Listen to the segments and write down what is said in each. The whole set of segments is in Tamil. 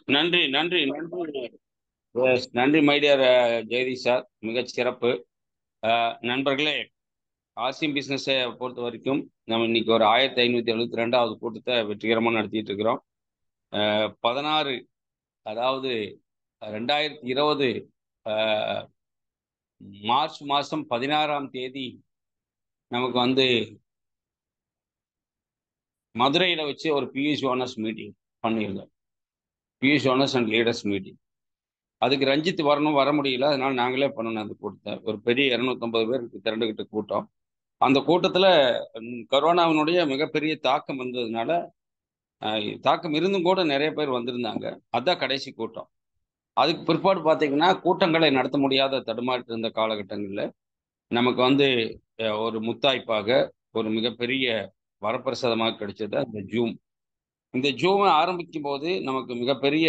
நன்றி நன்றி நன்றி. நன்றி மைடியர் ஜெகதீஷ் சார், மிகச் சிறப்பு. நண்பர்களே, ஆசியம் பிசினஸை பொறுத்த வரைக்கும் நம்ம இன்னைக்கு ஒரு 1572வது கூட்டத்தை வெற்றிகரமாக நடத்திட்டு இருக்கிறோம். 16, அதாவது 2020 மார்ச் மாதம் 16ஆம் தேதி நமக்கு வந்து மதுரையில் வச்சு ஒரு பியூஷ் ஓனர்ஸ் மீட்டிங் பண்ணியிருந்தோம். Piyush owners and leaders meeting. அதுக்கு ரஞ்சித் வர முடியல. அதனால நாங்களே பண்ணணும் அந்த கூட்டத்தை. ஒரு பெரிய 250 பேருக்கு திரண்டுகிட்ட கூட்டம். அந்த கூட்டத்தில் கொரோனாவினுடைய மிகப்பெரிய தாக்கம் வந்ததுனால, தாக்கம் இருந்தும் கூட நிறைய பேர் வந்திருந்தாங்க. அதுதான் கடைசி கூட்டம். அதுக்கு பிற்பாடு பார்த்தீங்கன்னா, கூட்டங்களை நடத்த முடியாத தடுமாறி இருந்த காலகட்டங்களில் நமக்கு வந்து ஒரு முத்தாய்ப்பாக ஒரு மிகப்பெரிய வரப்பிரசாதமாக கிடைச்சது அந்த ஜூம். இந்த ஜூமை ஆரம்பிக்கும் போது நமக்கு மிகப்பெரிய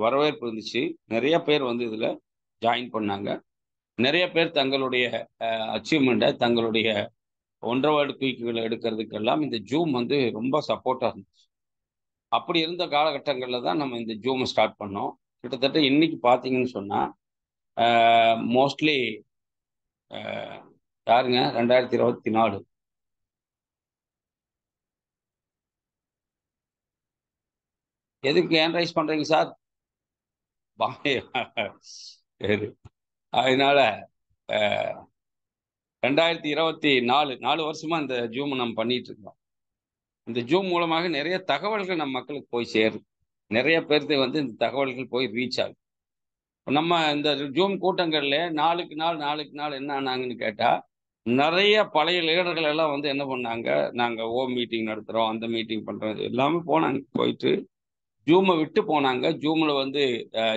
வரவேற்பு இருந்துச்சு. நிறைய பேர் வந்து இதில் ஜாயின் பண்ணாங்க. நிறைய பேர் தங்களுடைய அச்சீவ்மெண்ட்டை, தங்களுடைய ஒன்றரை குயிக்குகளை எடுக்கிறதுக்கெல்லாம் இந்த ஜூம் வந்து ரொம்ப சப்போர்ட்டாக இருந்துச்சு. அப்படி இருந்த காலகட்டங்களில் தான் நம்ம இந்த ஜூமை ஸ்டார்ட் பண்ணோம். கிட்டத்தட்ட இன்னைக்கு பார்த்தீங்கன்னு சொன்னால் மோஸ்ட்லி யாருங்க 2024 எதுக்கு ஹேண்ட் ரைஸ் பண்ணுறீங்க சார்? சரி. அதனால 2024 4 வருஷமா இந்த ஜூம் நம்ம பண்ணிட்டு இருக்கோம். இந்த ஜூம் மூலமாக நிறைய தகவல்கள் நம்ம மக்களுக்கு போய் சேரும். நிறைய பேருக்கு வந்து இந்த தகவல்கள் போய் ரீச் ஆகும். நம்ம இந்த ஜூம் கூட்டங்கள்ல நாளுக்கு நாள் என்ன ஆனாங்கன்னு கேட்டா, நிறைய பழைய லீடர்கள் எல்லாம் வந்து என்ன பண்ணாங்க, நாங்க மீட்டிங் நடத்துறோம், அந்த மீட்டிங் பண்றோம் எல்லாமே போனாங்க. போயிட்டு ஜூமை விட்டு போனாங்க. ஜூம்ல வந்து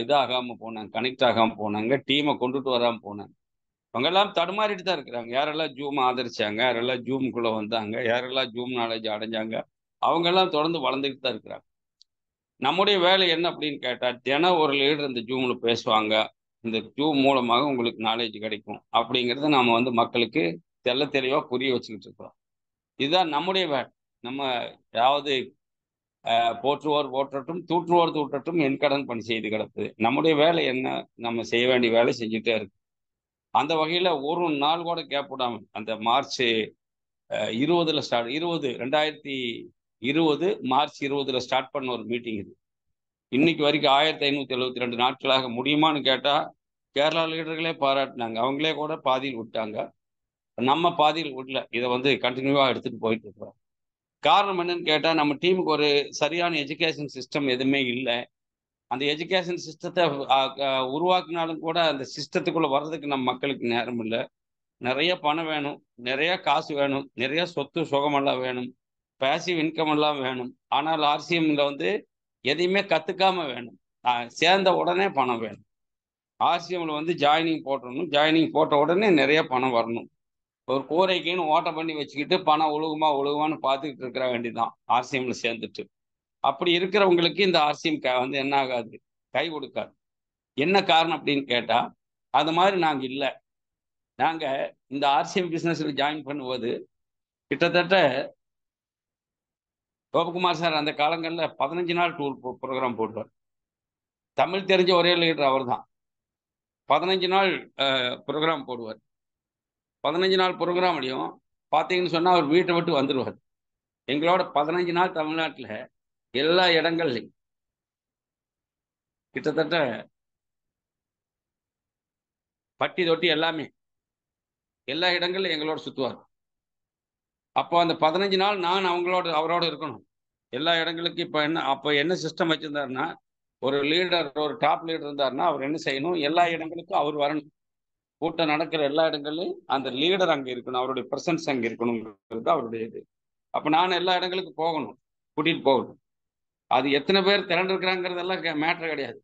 இதாகாம போனாங்க, கனெக்ட் ஆகாம போனாங்க, டீமை கொண்டுட்டு வராம போனாங்க. அவங்க எல்லாம் தடுமாறிட்டு தான் இருக்கிறாங்க. யாரெல்லாம் ஜூம் ஆதரிச்சாங்க, யாரெல்லாம் ஜூமுக்குள்ள வந்தாங்க, யாரெல்லாம் ஜூம் நாலேஜ் அடைஞ்சாங்க, அவங்க எல்லாம் தொடர்ந்து வளர்ந்துக்கிட்டு தான் இருக்கிறாங்க. நம்முடைய வேலை என்ன அப்படின்னு கேட்டா, தினம் ஒரு லீடர் இந்த ஜூம்ல பேசுவாங்க. இந்த ஜூம் மூலமாக உங்களுக்கு நாலேஜ் கிடைக்கும் அப்படிங்கிறத நாம வந்து மக்களுக்கு தெளிவா புரிய வச்சுக்கிட்டு இருக்கிறோம். இதுதான் நம்முடைய வேலை. நம்ம யாவது போற்றுவோர் போற்றட்டும், தூற்றுவோர் தூற்றட்டும், என் கடன் பணி செய்து கிடக்குது. நம்முடைய வேலை என்ன? நம்ம செய்ய வேண்டிய வேலை செஞ்சுட்டே இருக்கு. அந்த வகையில ஒரு நாள் கூட கேப் விடாம அந்த மார்ச் 20 ஸ்டார்ட் 2020 மார்ச் 20 ஸ்டார்ட் பண்ண ஒரு மீட்டிங் இது. இன்னைக்கு வரைக்கும் 1572 நாட்களாக முடியுமான்னு கேட்டா, கேரளா லீடர்களே பாராட்டினாங்க. அவங்களே கூட பாதியில் விட்டாங்க. நம்ம பாதியில் விடல. இதை வந்து கண்டினியூவா எடுத்துட்டு போயிட்டு இருக்கிறோம். காரணம் என்னன்னு கேட்டா, நம்ம டீமுக்கு ஒரு சரியான எஜுகேஷன் சிஸ்டம் எதுவுமே இல்லை. அந்த எஜுகேஷன் சிஸ்டத்தை உருவாக்குனாலும் கூட அந்த சிஸ்டத்துக்குள்ள வர்றதுக்கு நம்ம மக்களுக்கு நேரம் இல்லை. நிறைய பணம் வேணும், நிறைய காசு வேணும், நிறைய சொத்து சுகமெல்லாம் வேணும், பேசிவ் இன்கம் எல்லாம் வேணும். ஆனால் ஆர்சிஎம்ல வந்து எதையுமே கத்துக்காம வேணும். சேர்ந்த உடனே பணம் வேணும். ஆர்சிஎம்ல வந்து ஜாயினிங் போட்டணும். ஜாயினிங் போட்ட உடனே நிறைய பணம் வரணும். ஒரு கூரைக்குன்னு ஓட்டை பண்ணி வச்சுக்கிட்டு பணம் ஒழுகுமான்னு பார்த்துக்கிட்டு இருக்கிற வேண்டியதான் ஆர்சிஎம்ல சேர்ந்துட்டு. அப்படி இருக்கிறவங்களுக்கு இந்த ஆர்சிஎம் வந்து என்ன ஆகாது, கை கொடுக்காது. என்ன காரணம் அப்படின்னு கேட்டா, அது மாதிரி நாங்க இல்லை. நாங்க இந்த ஆர்சிஎம் பிசினஸ்ல ஜாயின் பண்ணும்போது கிட்டத்தட்ட கோபகுமார் சார் அந்த காலங்களில் 15 நாள் டூர் ப்ரோக்ராம் போடுவார். தமிழ் தெரிஞ்ச ஒரே லீடர் அவர் தான். 15 நாள் ப்ரோக்ராம் போடுவார். 15 நாள் ப்ரோக்ராம்லையும் பார்த்தீங்கன்னு சொன்னால் அவர் வீட்டை விட்டு வந்துடுவார். எங்களோட 15 நாள் தமிழ்நாட்டில் எல்லா இடங்கள்லையும் கிட்டத்தட்ட பட்டி தொட்டி எல்லாமே எல்லா இடங்கள்லையும் எங்களோட சுற்றுவார். அப்போ அந்த 15 நாள் நான் அவரோட இருக்கணும் எல்லா இடங்களுக்கும். அப்போ என்ன சிஸ்டம் வச்சிருந்தாருன்னா, ஒரு லீடர், ஒரு டாப் லீடர் இருந்தாருன்னா அவர் என்ன செய்யணும், எல்லா இடங்களுக்கும் அவர் வரணும். கூட்டம் நடக்கிற எல்லா இடங்கள்லையும் அந்த லீடர் அங்கே இருக்கணும், அவருடைய பிரசன்ஸ் அங்கே இருக்கணுங்கிறது அவருடைய இது. அப்போ நான் எல்லா இடங்களுக்கும் போகணும், கூட்டிட்டு போகணும். அது எத்தனை பேர் திரண்டு இருக்கிறாங்கிறதெல்லாம் மேட்டர் கிடையாது.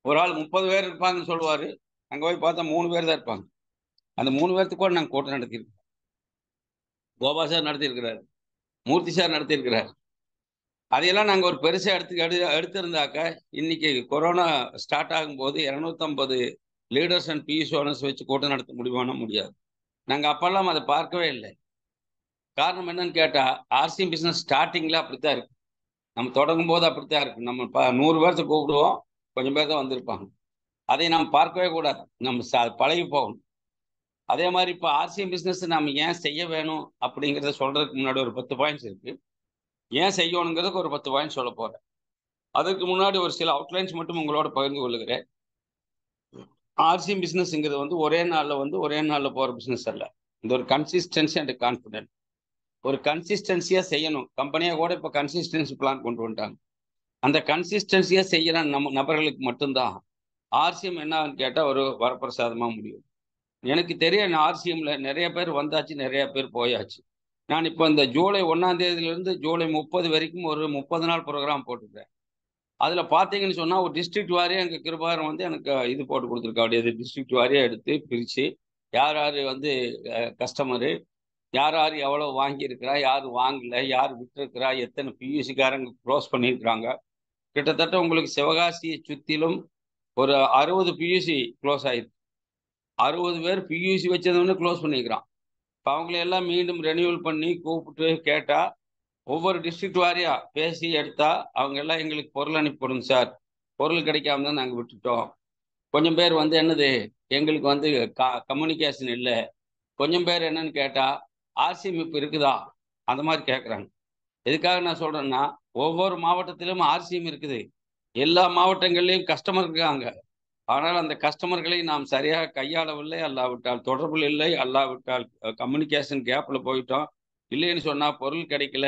ஒரு ஆள் 30 பேர் இருப்பாங்கன்னு சொல்லுவாரு, அங்கே போய் பார்த்தா 3 பேர் தான் இருப்பாங்க. அந்த 3 பேர்த்துக்கு கூட நாங்கள் கூட்டம் நடத்தியிருக்கோம். கோபா சார் நடத்தியிருக்கிறார், மூர்த்தி சார் நடத்தியிருக்கிறார். அதையெல்லாம் நாங்கள் ஒரு பெருசாக எடுத்திருந்தாக்க இன்னைக்கு கொரோனா ஸ்டார்ட் ஆகும்போது 250 லீடர்ஸ் அண்ட் பிஎஸ் ஓனர்ஸ் வச்சு கூட்டம் நடத்த முடியுமானா முடியாது. நாங்கள் அப்பெல்லாம் அதை பார்க்கவே இல்லை. காரணம் என்னன்னு கேட்டா, ஆர்சிஎம் பிசினஸ் ஸ்டார்டிங்ல அப்படித்தான் இருக்கு. நம்ம தொடங்கும் போது அப்படித்தான் இருக்கு. நம்ம 100 பேர்த்த கூப்பிடுவோம், கொஞ்சம் பேர் தான் வந்திருப்பாங்க. அதை நாம் பார்க்கவே கூடாது. நம்ம பழகி போகணும். அதே மாதிரி இப்போ ஆர்சிஎம் பிசினஸ் நம்ம ஏன் செய்ய வேணும் அப்படிங்கிறத சொல்றதுக்கு முன்னாடி ஒரு 10 பாயிண்ட்ஸ் இருக்கு. ஏன் செய்யணுங்கிறதுக்கு ஒரு 10 பாயிண்ட் சொல்ல போறேன். அதுக்கு முன்னாடி ஒரு சில அவுட்லைன்ஸ் மட்டும் உங்களோட பகிர்ந்து கொள்ளுகிறேன். ஆர்சிஎம் பிசினஸ்ங்கிறது வந்து ஒரே நாள்ல போற பிசினஸ் அல்ல. இந்த ஒரு கன்சிஸ்டன்சி அண்ட் கான்ஃபிடென்ட். ஒரு கன்சிஸ்டன்சியா செய்யணும். கம்பெனியா கூட இப்போ கன்சிஸ்டன்சி பிளான் கொண்டு வந்துட்டாங்க. அந்த கன்சிஸ்டன்சியா செய்யற நம்ம நபர்களுக்கு மட்டும்தான் ஆர்சிஎம் என்னன்னு கேட்டா ஒரு வரப்பிரசாதமா முடியும். எனக்கு தெரிய ஆர்சிஎம்ல நிறைய பேர் வந்தாச்சு, நிறைய பேர் போயாச்சு. நான் இப்போ இந்த ஜூலை 1ஆம் தேதியிலிருந்து ஜூலை 30 வரைக்கும் ஒரு 30 நாள் ப்ரோக்ராம் போட்டுருக்கேன். அதுல பாத்தீங்கன்னு சொன்னா ஒரு டிஸ்ட்ரிக்ட் வாரியா எங்க கிருபாரம் வந்து எனக்கு இது போட்டு கொடுத்துருக்கா. அப்படியே டிஸ்ட்ரிக்ட் வாரியா எடுத்து பிரிச்சு யார் யார் வந்து கஸ்டமரு, யார் யார் எவ்வளவு வாங்கியிருக்கிறா, யார் வாங்கல, யார் விட்டுருக்கிறா, எத்தனை பியூசிக்காரங்க க்ளோஸ் பண்ணியிருக்கிறாங்க. கிட்டத்தட்ட உங்களுக்கு சிவகாசியை சுத்திலும் ஒரு 60 பியூசி க்ளோஸ் ஆயிருக்கு. 60 பேர் பியூசி வச்சதுன்னு க்ளோஸ் பண்ணிக்கிறான். இப்போ அவங்களையெல்லாம் மீண்டும் ரெனியூவல் பண்ணி கூப்பிட்டு கேட்டா ஒவ்வொரு டிஸ்ட்ரிக்ட் வாரியா பேசி எடுத்தா அவங்க எல்லாம் எங்களுக்கு பொருள் அனுப்பிவிடுங்க சார், பொருள் கிடைக்காம தான் நாங்கள் விட்டுட்டோம். கொஞ்சம் பேர் வந்து என்னது எங்களுக்கு வந்து கம்யூனிகேஷன் இல்லை. கொஞ்சம் பேர் என்னன்னு கேட்டா ஆர்சிஎம் இப்போ இருக்குதா அந்த மாதிரி கேட்குறாங்க. எதுக்காக நான் சொல்றேன்னா, ஒவ்வொரு மாவட்டத்திலும் ஆர்சிஎம் இருக்குது. எல்லா மாவட்டங்கள்லையும் கஸ்டமர் இருக்காங்க. ஆனால் அந்த கஸ்டமர்களை நாம் சரியாக கையாளவில்லை, அல்லாவிட்டால் தொடர்பில் இல்லை, அல்லாவிட்டால் கம்யூனிகேஷன் கேப்ல போயிட்டோம். இல்லைன்னு சொன்னா பொருள் கிடைக்கல.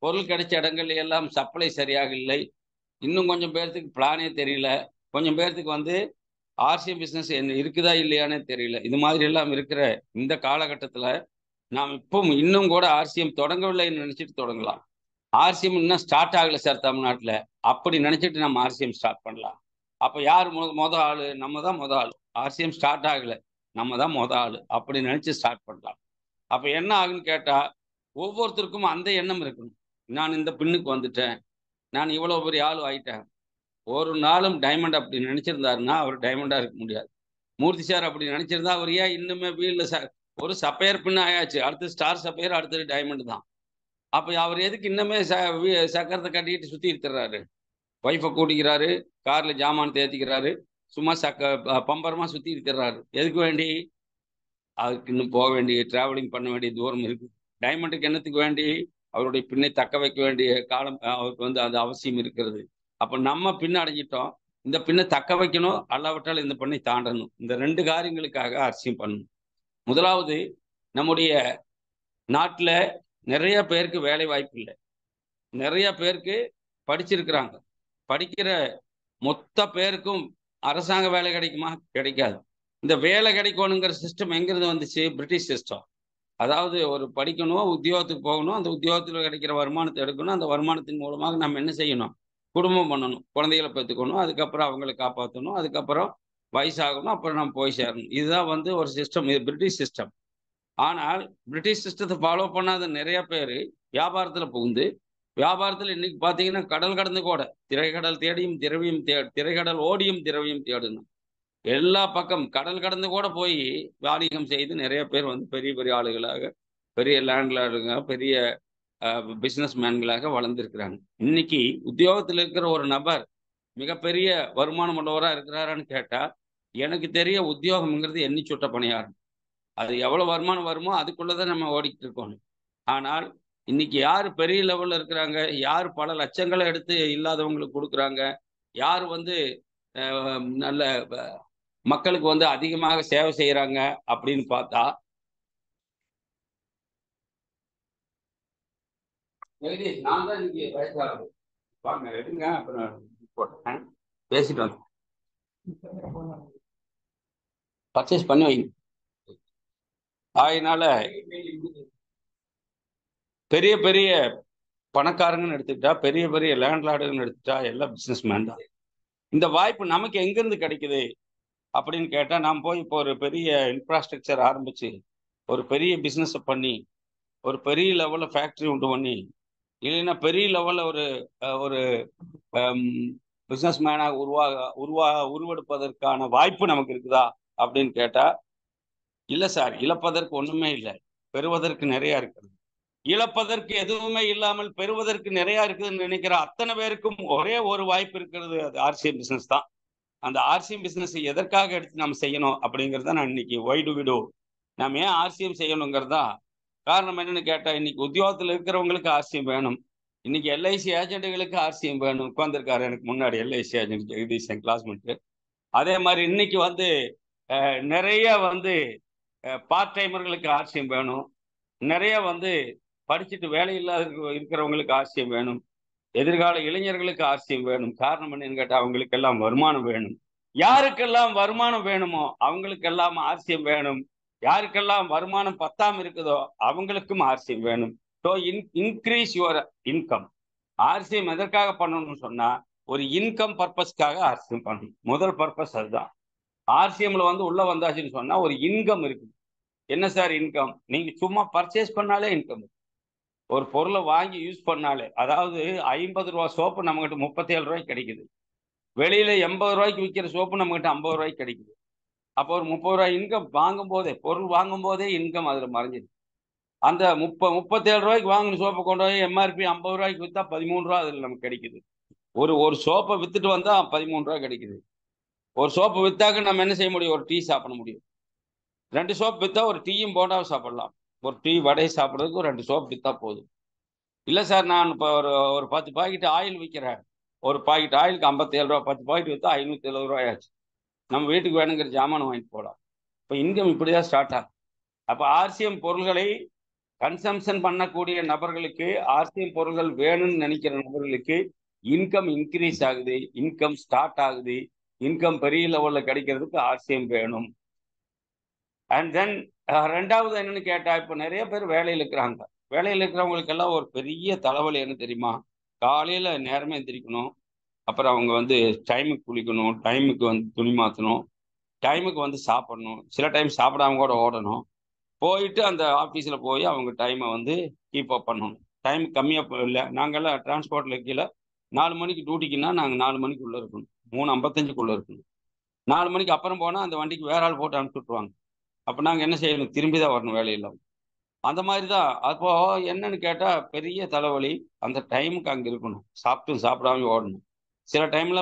பொருள் கிடைச்ச இடங்கள்ல எல்லாம் சப்ளை சரியாக இல்லை. இன்னும் கொஞ்சம் பேர்த்துக்கு பிளானே தெரியல. கொஞ்சம் பேர்த்துக்கு வந்து ஆர்சிஎம் பிசினஸ் என்ன இருக்குதா இல்லையானே தெரியல. இது மாதிரி எல்லாம் இருக்கிற இந்த காலகட்டத்தில் நாம் இப்போ இன்னும் கூட ஆர்சிஎம் தொடங்கவில்லைன்னு நினைச்சிட்டு தொடங்கலாம். ஆர்சிஎம் இன்னும் ஸ்டார்ட் ஆகல சார் தமிழ்நாட்டில், அப்படி நினைச்சிட்டு நம்ம ஆர்சிஎம் ஸ்டார்ட் பண்ணலாம். அப்போ யார் மொதல் ஆளு? நம்ம தான் மொதல் ஆளு. ஆர்சிஎம் ஸ்டார்ட் ஆகல, நம்ம தான் மொதல் ஆளு. அப்படி நினைச்சு ஸ்டார்ட் பண்ணலாம். அப்போ என்ன ஆகுன்னு கேட்டா, ஒவ்வொருத்தருக்கும் அந்த எண்ணம் இருக்கணும். நான் இந்த பின்னுக்கு வந்துட்டேன், நான் இவ்வளவு பெரிய ஆளு ஆயிட்டேன். ஒரு நாளும் டைமண்ட் அப்படி நினைச்சிருந்தாருன்னா அவர் டைமண்டா இருக்க முடியாது. மூர்த்தி சார் அப்படி நினைச்சிருந்தா அவர் ஏன் இன்னுமே வீல்ல ஒரு சப்பையர் பின்ன ஆயாச்சு, அடுத்து ஸ்டார் சப்பையர், அடுத்தது டைமண்ட் தான். அப்ப அவர் எதுக்கு இன்னுமே சக்கரத்தை கட்டிட்டு சுத்தி இருக்கிறாரு? ஒய்ஃபை கூட்டிக்கிறாரு, கார்ல ஜாமான் தேத்திக்கிறாரு, சும்மா பம்பரமா சுத்தி இருக்கிறாரு. எதுக்கு வேண்டி? அதுக்கு இன்னும் போக வேண்டிய டிராவலிங் பண்ண வேண்டிய தூரம் இருக்கு. டைமண்டுக்கு என்னத்துக்கு வேண்டி? அவருடைய பின்னை தக்க வைக்க வேண்டிய காலம் அவருக்கு வந்து அது அவசியம் இருக்கிறது. அப்ப நம்ம பின்ன அடைஞ்சிட்டோம். இந்த பின்னை தக்க வைக்கணும், அல்லாவிட்டால் இந்த பின்னை தாண்டணும். இந்த 2 காரியங்களுக்காக அரசியம் பண்ணணும். முதலாவது, நம்முடைய நாட்டில் நிறைய பேருக்கு வேலை வாய்ப்பு இல்லை. நிறைய பேருக்கு படிச்சிருக்கிறாங்க. படிக்கிற மொத்த பேருக்கும் அரசாங்க வேலை கிடைக்குமா? கிடைக்காது. இந்த வேலை கிடைக்கணுங்கிற சிஸ்டம் எங்கிருந்து வந்துச்சு? British system. அதாவது ஒரு படிக்கணும், உத்தியோகத்துக்கு போகணும், அந்த உத்தியோகத்தில் கிடைக்கிற வருமானத்தை எடுக்கணும், அந்த வருமானத்தின் மூலமாக நம்ம என்ன செய்யணும்? குடும்பம் பண்ணணும், குழந்தைகளை பெற்றுக்கணும், அதுக்கப்புறம் அவங்களை காப்பாற்றணும், அதுக்கப்புறம் வயசாகணும், அப்புறம் நம்ம போய் சேரணும். இதுதான் வந்து ஒரு சிஸ்டம், இது பிரிட்டிஷ் சிஸ்டம். ஆனால் பிரிட்டிஷ் சிஸ்டத்தை ஃபாலோ பண்ணாத நிறைய பேர் வியாபாரத்தில் புகுந்து, வியாபாரத்தில் இன்னைக்கு பார்த்தீங்கன்னா கடல் கடந்து கூட திரைக்கடல் தேடியும் திரவியம் திரைக்கடல் ஓடியும் திரவியம் தேடணும். எல்லா பக்கம் கடல் கடந்து கூட போய் வாணிகம் செய்து நிறைய பேர் வந்து பெரிய பெரிய ஆளுகளாக, பெரிய லேண்ட்லார்டுங்க, பெரிய பிசினஸ் மேன்களாக வளர்ந்துருக்கிறாங்க. இன்னைக்கு உத்தியோகத்தில் இருக்கிற ஒரு நபர் மிகப்பெரிய வருமானம் உள்ளவராக இருக்கிறாரான்னு கேட்டா, எனக்கு தெரிய உத்தியோகம்ங்கிறது எண்ணி சுட்ட பணியாரம். அது எவ்வளவு வருமானம் வருமோ அதுக்குள்ளதான் நம்ம ஓடிக்கிட்டு இருக்கோம். ஆனால் இன்னைக்கு யார் பெரிய லெவல்ல இருக்கிறாங்க, யார் பல லட்சங்களை எடுத்து இல்லாதவங்களுக்கு கொடுக்குறாங்க, யார் வந்து நல்ல மக்களுக்கு வந்து அதிகமாக சேவை செய்யறாங்க அப்படின்னு பார்த்தா, நான் தான் இன்னைக்கு வயசாகுது. வாங்க எடுங்க, அப்புறம் போட்டேன் பேசிட்டு வந்து பர்ச்சேஸ் பண்ணி வைங்க. அதனால பெரிய பெரிய பணக்காரங்கன்னு எடுத்துக்கிட்டா, பெரிய பெரிய லேண்ட்லார்டுன்னு எடுத்துட்டா எல்லாம் பிசினஸ் மேன் தான். இந்த வாய்ப்பு நமக்கு எங்கிருந்து கிடைக்குது அப்படின்னு கேட்டா, நாம் போய் இப்போ ஒரு பெரிய இன்ஃப்ராஸ்ட்ரக்சர் ஆரம்பிச்சு ஒரு பெரிய பிசினஸ் பண்ணி ஒரு பெரிய லெவல்ல ஃபேக்டரி உண்டு பண்ணி, இல்லைன்னா பெரிய லெவல்ல ஒரு ஒரு பிசினஸ் மேனாக உருவெடுப்பதற்கான வாய்ப்பு நமக்கு இருக்குதா அப்படின்னு கேட்டா, இல்லை சார், இழப்பதற்கு ஒண்ணுமே இல்லை, பெறுவதற்கு நிறைய இருக்கிறது. இழப்பதற்கு எதுவுமே இல்லாமல் பெறுவதற்கு நிறைய இருக்குதுன்னு நினைக்கிற அத்தனை பேருக்கும் ஒரே ஒரு வாய்ப்பு இருக்கிறது, அது ஆர்சிஎம் பிசினஸ் தான். அந்த ஆர்சிஎம் பிசினஸ் எதற்காக எடுத்து நம்ம செய்யணும் அப்படிங்கிறத நான் இன்னைக்கு ஒய் டு வி டூ, நாம் ஏன் ஆர்சிஎம் செய்யணுங்கிறதா காரணம். என்னன்னு கேட்டா, இன்னைக்கு உத்தியோகத்தில் இருக்கிறவங்களுக்கு ஆர்சிஎம் வேணும். இன்னைக்கு எல்ஐசி ஏஜென்ட்டுகளுக்கு ஆர்சிஎம் வேணும். உட்கார்ந்துருக்காரு எனக்கு முன்னாடி எல்ஐசி ஏஜென்ட் ஜெகதீஷ், என் கிளாஸ்மேட். அதே மாதிரி இன்னைக்கு வந்து நிறைய வந்து பார்ட் டைமர்களுக்கு ஆர்சிஎம் வேணும். நிறைய வந்து படிச்சுட்டு வேலை இல்லாத இருக்கிறவங்களுக்கு ஆர்சிஎம் வேணும். எதிர்கால இளைஞர்களுக்கு ஆர்சிஎம் வேணும். காரணம் என்னன்னு கேட்டா, அவங்களுக்கெல்லாம் வருமானம் வேணும். யாருக்கெல்லாம் வருமானம் வேணுமோ அவங்களுக்கெல்லாம் ஆர்சிஎம் வேணும். யாருக்கெல்லாம் வருமானம் பத்தாம இருக்குதோ அவங்களுக்கும் ஆர்சிஎம் வேணும். So increase your income. RCM எதற்காக பண்ணணும்னு சொன்னா, ஒரு இன்கம் பர்பஸ்க்காக ஆர்சிஎம் பண்ணணும். முதல் பர்பஸ் அதுதான். ஆர்சிஎம்ல வந்து உள்ள வந்தாச்சுன்னு சொன்னா ஒரு இன்கம் இருக்கு. என்ன சார் இன்கம்? நீங்க சும்மா பர்ச்சேஸ் பண்ணாலே இன்கம். ஒரு பொருளை வாங்கி யூஸ் பண்ணாலே, அதாவது 50 ரூபா சோப்பு நம்மகிட்ட 37 ரூபாய்க்கு கிடைக்குது. வெளியில 80 ரூபாய்க்கு விற்கிற சோப்பு நம்மகிட்ட 50 ரூபாய்க்கு கிடைக்குது. அப்போ ஒரு 30 ரூபாய் இன்கம் வாங்கும் போதே, பொருள் வாங்கும் போதே இன்கம் அதுல மறைஞ்சிது. அந்த 37 ரூபாய்க்கு வாங்கின சோப்பை கொண்டு போய் எம்ஆர்பி 50 ரூபாய்க்கு வித்தா 13 ரூபா அதுல நமக்கு கிடைக்குது. ஒரு சோப்பை வித்துட்டு வந்தா 13 ரூபாய் கிடைக்குது. ஒரு சோப்பு வித்தாக்க நம்ம என்ன செய்ய முடியும்? ஒரு டீ சாப்பிட முடியும். 2 சோப்பு வித்தா ஒரு டீயும் போண்டாவும் சாப்பிடலாம். ஒரு டீ வடை சாப்பிட்றதுக்கு ஒரு 2 சோப்பு வித்தா போதும். இல்லை சார், நான் இப்போ ஒரு 10 பாக்கெட் ஆயில் விற்கிறேன். ஒரு பாக்கெட் ஆயிலுக்கு 57 ரூபா. 10 பாக்கெட் விற்றா 570 ரூபாயாச்சு. நம்ம வீட்டுக்கு வேணுங்கிற ஜாமான் வாங்கிட்டு போகலாம். இப்போ இன்கம் இப்படிதான் ஸ்டார்ட் ஆகும். அப்போ ஆர்சிஎம் பொருள்களை கன்சம்ஷன் பண்ணக்கூடிய நபர்களுக்கு, ஆர்சிஎம் பொருள்கள் வேணும்னு நினைக்கிற நபர்களுக்கு இன்கம் இன்க்ரீஸ் ஆகுது, இன்கம் ஸ்டார்ட் ஆகுது. இன்கம் பெரிய லெவலில் கிடைக்கிறதுக்கு ஆர்சிஎம் வேணும். அண்ட் தென் ரெண்டாவது என்னன்னு கேட்டா, இப்போ நிறைய பேர் வேலையில் இருக்கிறாங்க. வேலையில் இருக்கிறவங்களுக்கெல்லாம் ஒரு பெரிய தலைவலி என்ன தெரியுமா? காலையில் நேரமே எந்திரிக்கணும். அப்புறம் அவங்க வந்து டைமுக்கு குளிக்கணும், டைமுக்கு வந்து துணி மாற்றணும், டைமுக்கு வந்து சாப்பிடணும். சில டைம் சாப்பிடாம கூட ஓடணும். போயிட்டு அந்த ஆஃபீஸில் போய் அவங்க டைமை வந்து கீப் அப் பண்ணணும். டைம் கம்மியாக இல்லை. நாங்கள்லாம் டிரான்ஸ்போர்ட்டில் கீழே 4 மணிக்கு டியூட்டிக்குன்னா நாங்கள் 4 மணிக்குள்ளே இருக்கணும். 3:55க்குள்ளே இருக்கணும். 4 மணிக்கு அப்புறம் போனால் அந்த வண்டிக்கு வேற ஆள் போட்டு அனுப்பிச்சு விட்ருவாங்க. அப்போ நாங்கள் என்ன செய்யணும்? திரும்பி தான் வரணும் வேலையில். அந்த மாதிரி தான். அப்போ என்னன்னு கேட்டா பெரிய தலைவலி. அந்த டைமுக்கு அங்க இருக்கணும். சாப்பிட்டும் சாப்பிடாம ஓடணும். சில டைம்ல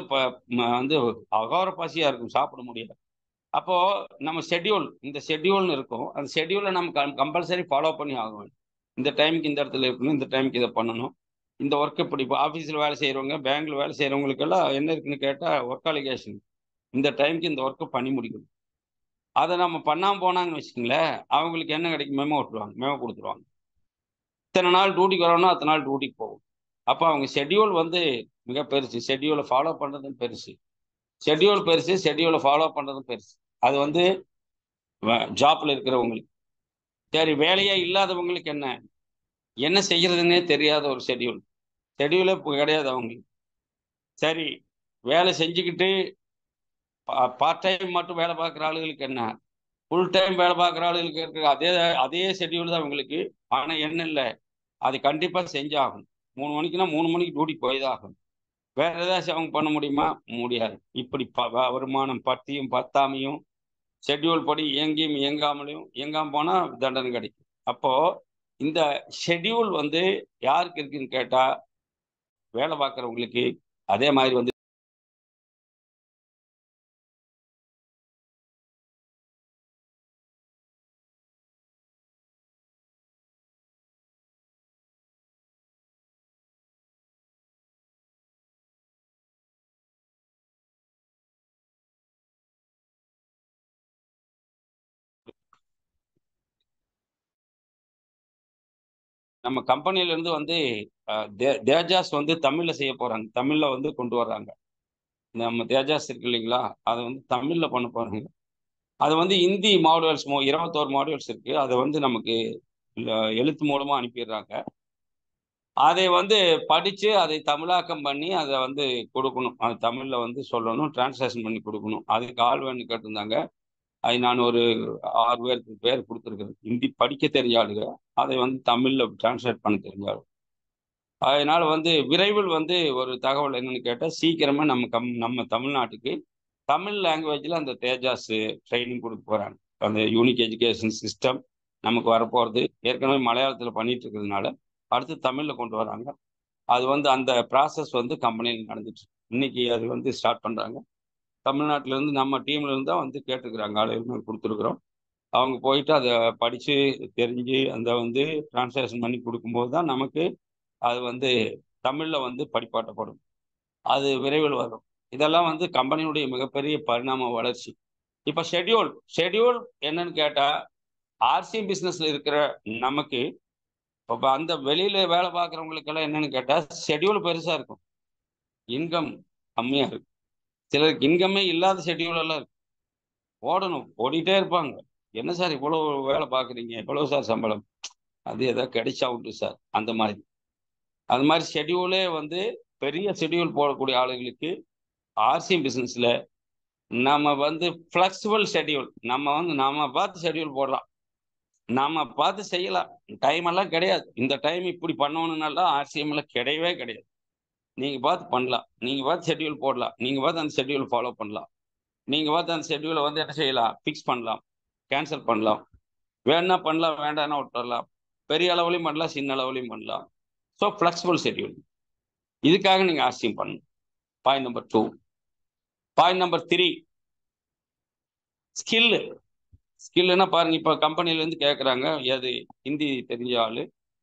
வந்து அகார பசியா இருக்கும், சாப்பிட முடியாது. அப்போ நம்ம இந்த ஷெட்யூல்னு இருக்கும். அந்த ஷெட்யூலை நம்ம கம்பல்சரி ஃபாலோ பண்ணி ஆகணும். இந்த டைமுக்கு இந்த இடத்துல இருக்கணும், இந்த டைமுக்கு இதை பண்ணணும். இந்த ஒர்க் இப்படி இப்போ ஆஃபீஸில் வேலை செய்கிறவங்க, பேங்க்ல வேலை செய்கிறவங்களுக்கெல்லாம் என்ன இருக்குன்னு கேட்டால் ஒர்க் அலிகேஷன். இந்த டைமுக்கு இந்த ஒர்க்கை பண்ணி முடிக்கணும். அதை நம்ம பண்ணாமல் போனாங்கன்னு வச்சுக்கோங்களேன், அவங்களுக்கு என்ன கிடைக்கும்? மெமோ கொடுத்துருவாங்க. இத்தனை நாள் டியூட்டிக்கு வரணும்னா அத்தனை நாள் டியூட்டிக்கு போகும். அப்போ அவங்க ஷெட்யூல் வந்து மிக பெருசு. ஷெட்யூலை ஃபாலோ பண்ணுறதும் பெருசு. ஷெட்யூலை ஃபாலோ பண்ணுறதும் பெருசு. அது வந்து ஜாப்ல இருக்கிறவங்களுக்கு. சரி, வேலையே இல்லாதவங்களுக்கு என்ன என்ன செய்யறதுன்னே தெரியாத ஒரு ஷெட்யூலே கிடையாது அவங்களுக்கு. சரி, வேலை செஞ்சுக்கிட்டு பார்ட் டைம் மட்டும் வேலை பார்க்குற ஆளுகளுக்கு என்ன, ஃபுல் டைம் வேலை பார்க்குற ஆளுகளுக்கு இருக்கிற அதே ஷெட்யூல் தான் அவங்களுக்கு. ஆனால் என்ன இல்லை, அது கண்டிப்பாக செஞ்சாகும். 3 மணிக்குன்னா 3 மணிக்கு டியூட்டிக்கு போய் தான் ஆகும். வேற ஏதாச்சும் அவங்க பண்ண முடியுமா? முடியாது. இப்படி வருமானம் பத்தியும் பத்தாமையும் ஷெட்யூல் படி இயங்கியும் இயங்காம போனா தண்டனை கிடைக்கும். அப்போ இந்த ஷெட்யூல் வந்து யாருக்கு இருக்குன்னு கேட்டா வேலை பார்க்குறவங்களுக்கு. அதே மாதிரி வந்து நம்ம கம்பெனில இருந்து வந்து தேஜாஸ் வந்து தமிழ்ல செய்ய போறாங்க. தமிழ்ல வந்து கொண்டு வர்றாங்க. நம்ம தேஜாஸ் இருக்கு இல்லைங்களா, அதை வந்து தமிழ்ல பண்ண போறாங்க. அது வந்து இந்தி மாடுவல்ஸ் 21 மாடுவல்ஸ் இருக்கு. அதை வந்து நமக்கு எழுத்து மூலமா அனுப்பிடுறாங்க. அதை வந்து படிச்சு அதை தமிழாக்கம் பண்ணி அதை வந்து கொடுக்கணும். அது தமிழ்ல வந்து சொல்லணும், டிரான்ஸ்லேஷன் பண்ணி கொடுக்கணும். அதுக்கு ஆள் வேணும்னு கேட்டிருந்தாங்க. அது நான் ஒரு 6 பேர் கொடுத்துருக்குறேன். ஹிந்தி படிக்க தெரிஞ்ச ஆளுங்க, அதை வந்து தமிழ்ல டிரான்ஸ்லேட் பண்ண தெரிஞ்சாலும். அதனால வந்து விரைவில் வந்து ஒரு தகவல் என்னன்னு கேட்டால், சீக்கிரமா நம்ம தமிழ்நாட்டுக்கு தமிழ் லாங்குவேஜில் அந்த தேஜாஸ் ட்ரைனிங் கொடுக்க போறாங்க. அந்த யூனிக் எஜுகேஷன் சிஸ்டம் நமக்கு வரப்போகிறது. ஏற்கனவே மலையாளத்தில் பண்ணிட்டு இருக்கிறதுனால அடுத்து தமிழில் கொண்டு வராங்க. அது வந்து அந்த ப்ராசஸ் வந்து கம்பெனியில் நடந்துட்டு இன்னைக்கு அது வந்து ஸ்டார்ட் பண்ணுறாங்க. தமிழ்நாட்டிலேருந்து நம்ம டீம்லேருந்து தான் வந்து கேட்டுக்கிறாங்க, ஆளுநர் கொடுத்துருக்குறோம். அவங்க போயிட்டு அதை படித்து தெரிஞ்சு அந்த வந்து டிரான்ஸ்லேஷன் பண்ணி கொடுக்கும்போது தான் நமக்கு அது வந்து தமிழில் வந்து படிப்பாட்டப்படும். அது விரைவில் வரும். இதெல்லாம் வந்து கம்பெனியுடைய மிகப்பெரிய பரிணாம வளர்ச்சி. இப்போ ஷெட்யூல் என்னன்னு கேட்டால் ஆர்சிஎம் பிஸ்னஸில் இருக்கிற நமக்கு இப்போ அந்த வெளியில் வேலை பார்க்குறவங்களுக்கெல்லாம் என்னன்னு கேட்டால் ஷெட்யூல் பெருசாக இருக்கும், இன்கம் கம்மியாக இருக்கும். சிலருக்கு இன்கமே இல்லாத ஷெட்யூல் எல்லாம் இருக்கு. ஓடணும், ஓடிட்டே இருப்பாங்க. என்ன சார் இவ்வளோ வேலை பார்க்குறீங்க, எவ்வளோ சார் சம்பளம்? அது எதாவது கிடைச்சா உண்டு சார், அந்த மாதிரி. அது மாதிரி ஷெட்யூலே வந்து பெரிய ஷெட்யூல் போடக்கூடிய ஆளுகளுக்கு ஆர்சிஎம் பிஸ்னஸில் நம்ம வந்து ஃப்ளெக்சிபிள் ஷெட்யூல், நம்ம பார்த்து ஷெட்யூல் போடலாம், நம்ம பார்த்து செய்யலாம். டைம் எல்லாம் கிடையாது, இந்த டைம் இப்படி பண்ணணும்னாலாம் ஆர்சிஎம்ல கிடையவே கிடையாது. நீங்கள் பார்த்து பண்ணலாம், நீங்கள் பார்த்து ஷெட்யூல் போடலாம், நீங்கள் பார்த்து அந்த ஷெட்யூல் ஃபாலோ பண்ணலாம். நீங்கள் பார்த்து அந்த ஷெட்யூலை வந்து என்ன செய்யலாம், ஃபிக்ஸ் பண்ணலாம், கேன்சல் பண்ணலாம், வேணா பண்ணலாம், வேண்டாம்னா விட்டுறலாம். பெரிய அளவுலையும் பண்ணலாம், சின்ன அளவுலையும் பண்ணலாம். ஸோ ஃப்ளெக்சிபிள் ஷெட்யூல், இதுக்காக நீங்கள் ஆர்சிஎம் பண்ணணும். Point number 2. பாயிண்ட் நம்பர் 3, ஸ்கில்லுன்னா பாருங்க, இப்போ கம்பெனிலேருந்து கேட்குறாங்க, அது ஹிந்தி தெரிஞ்ச ஆள்,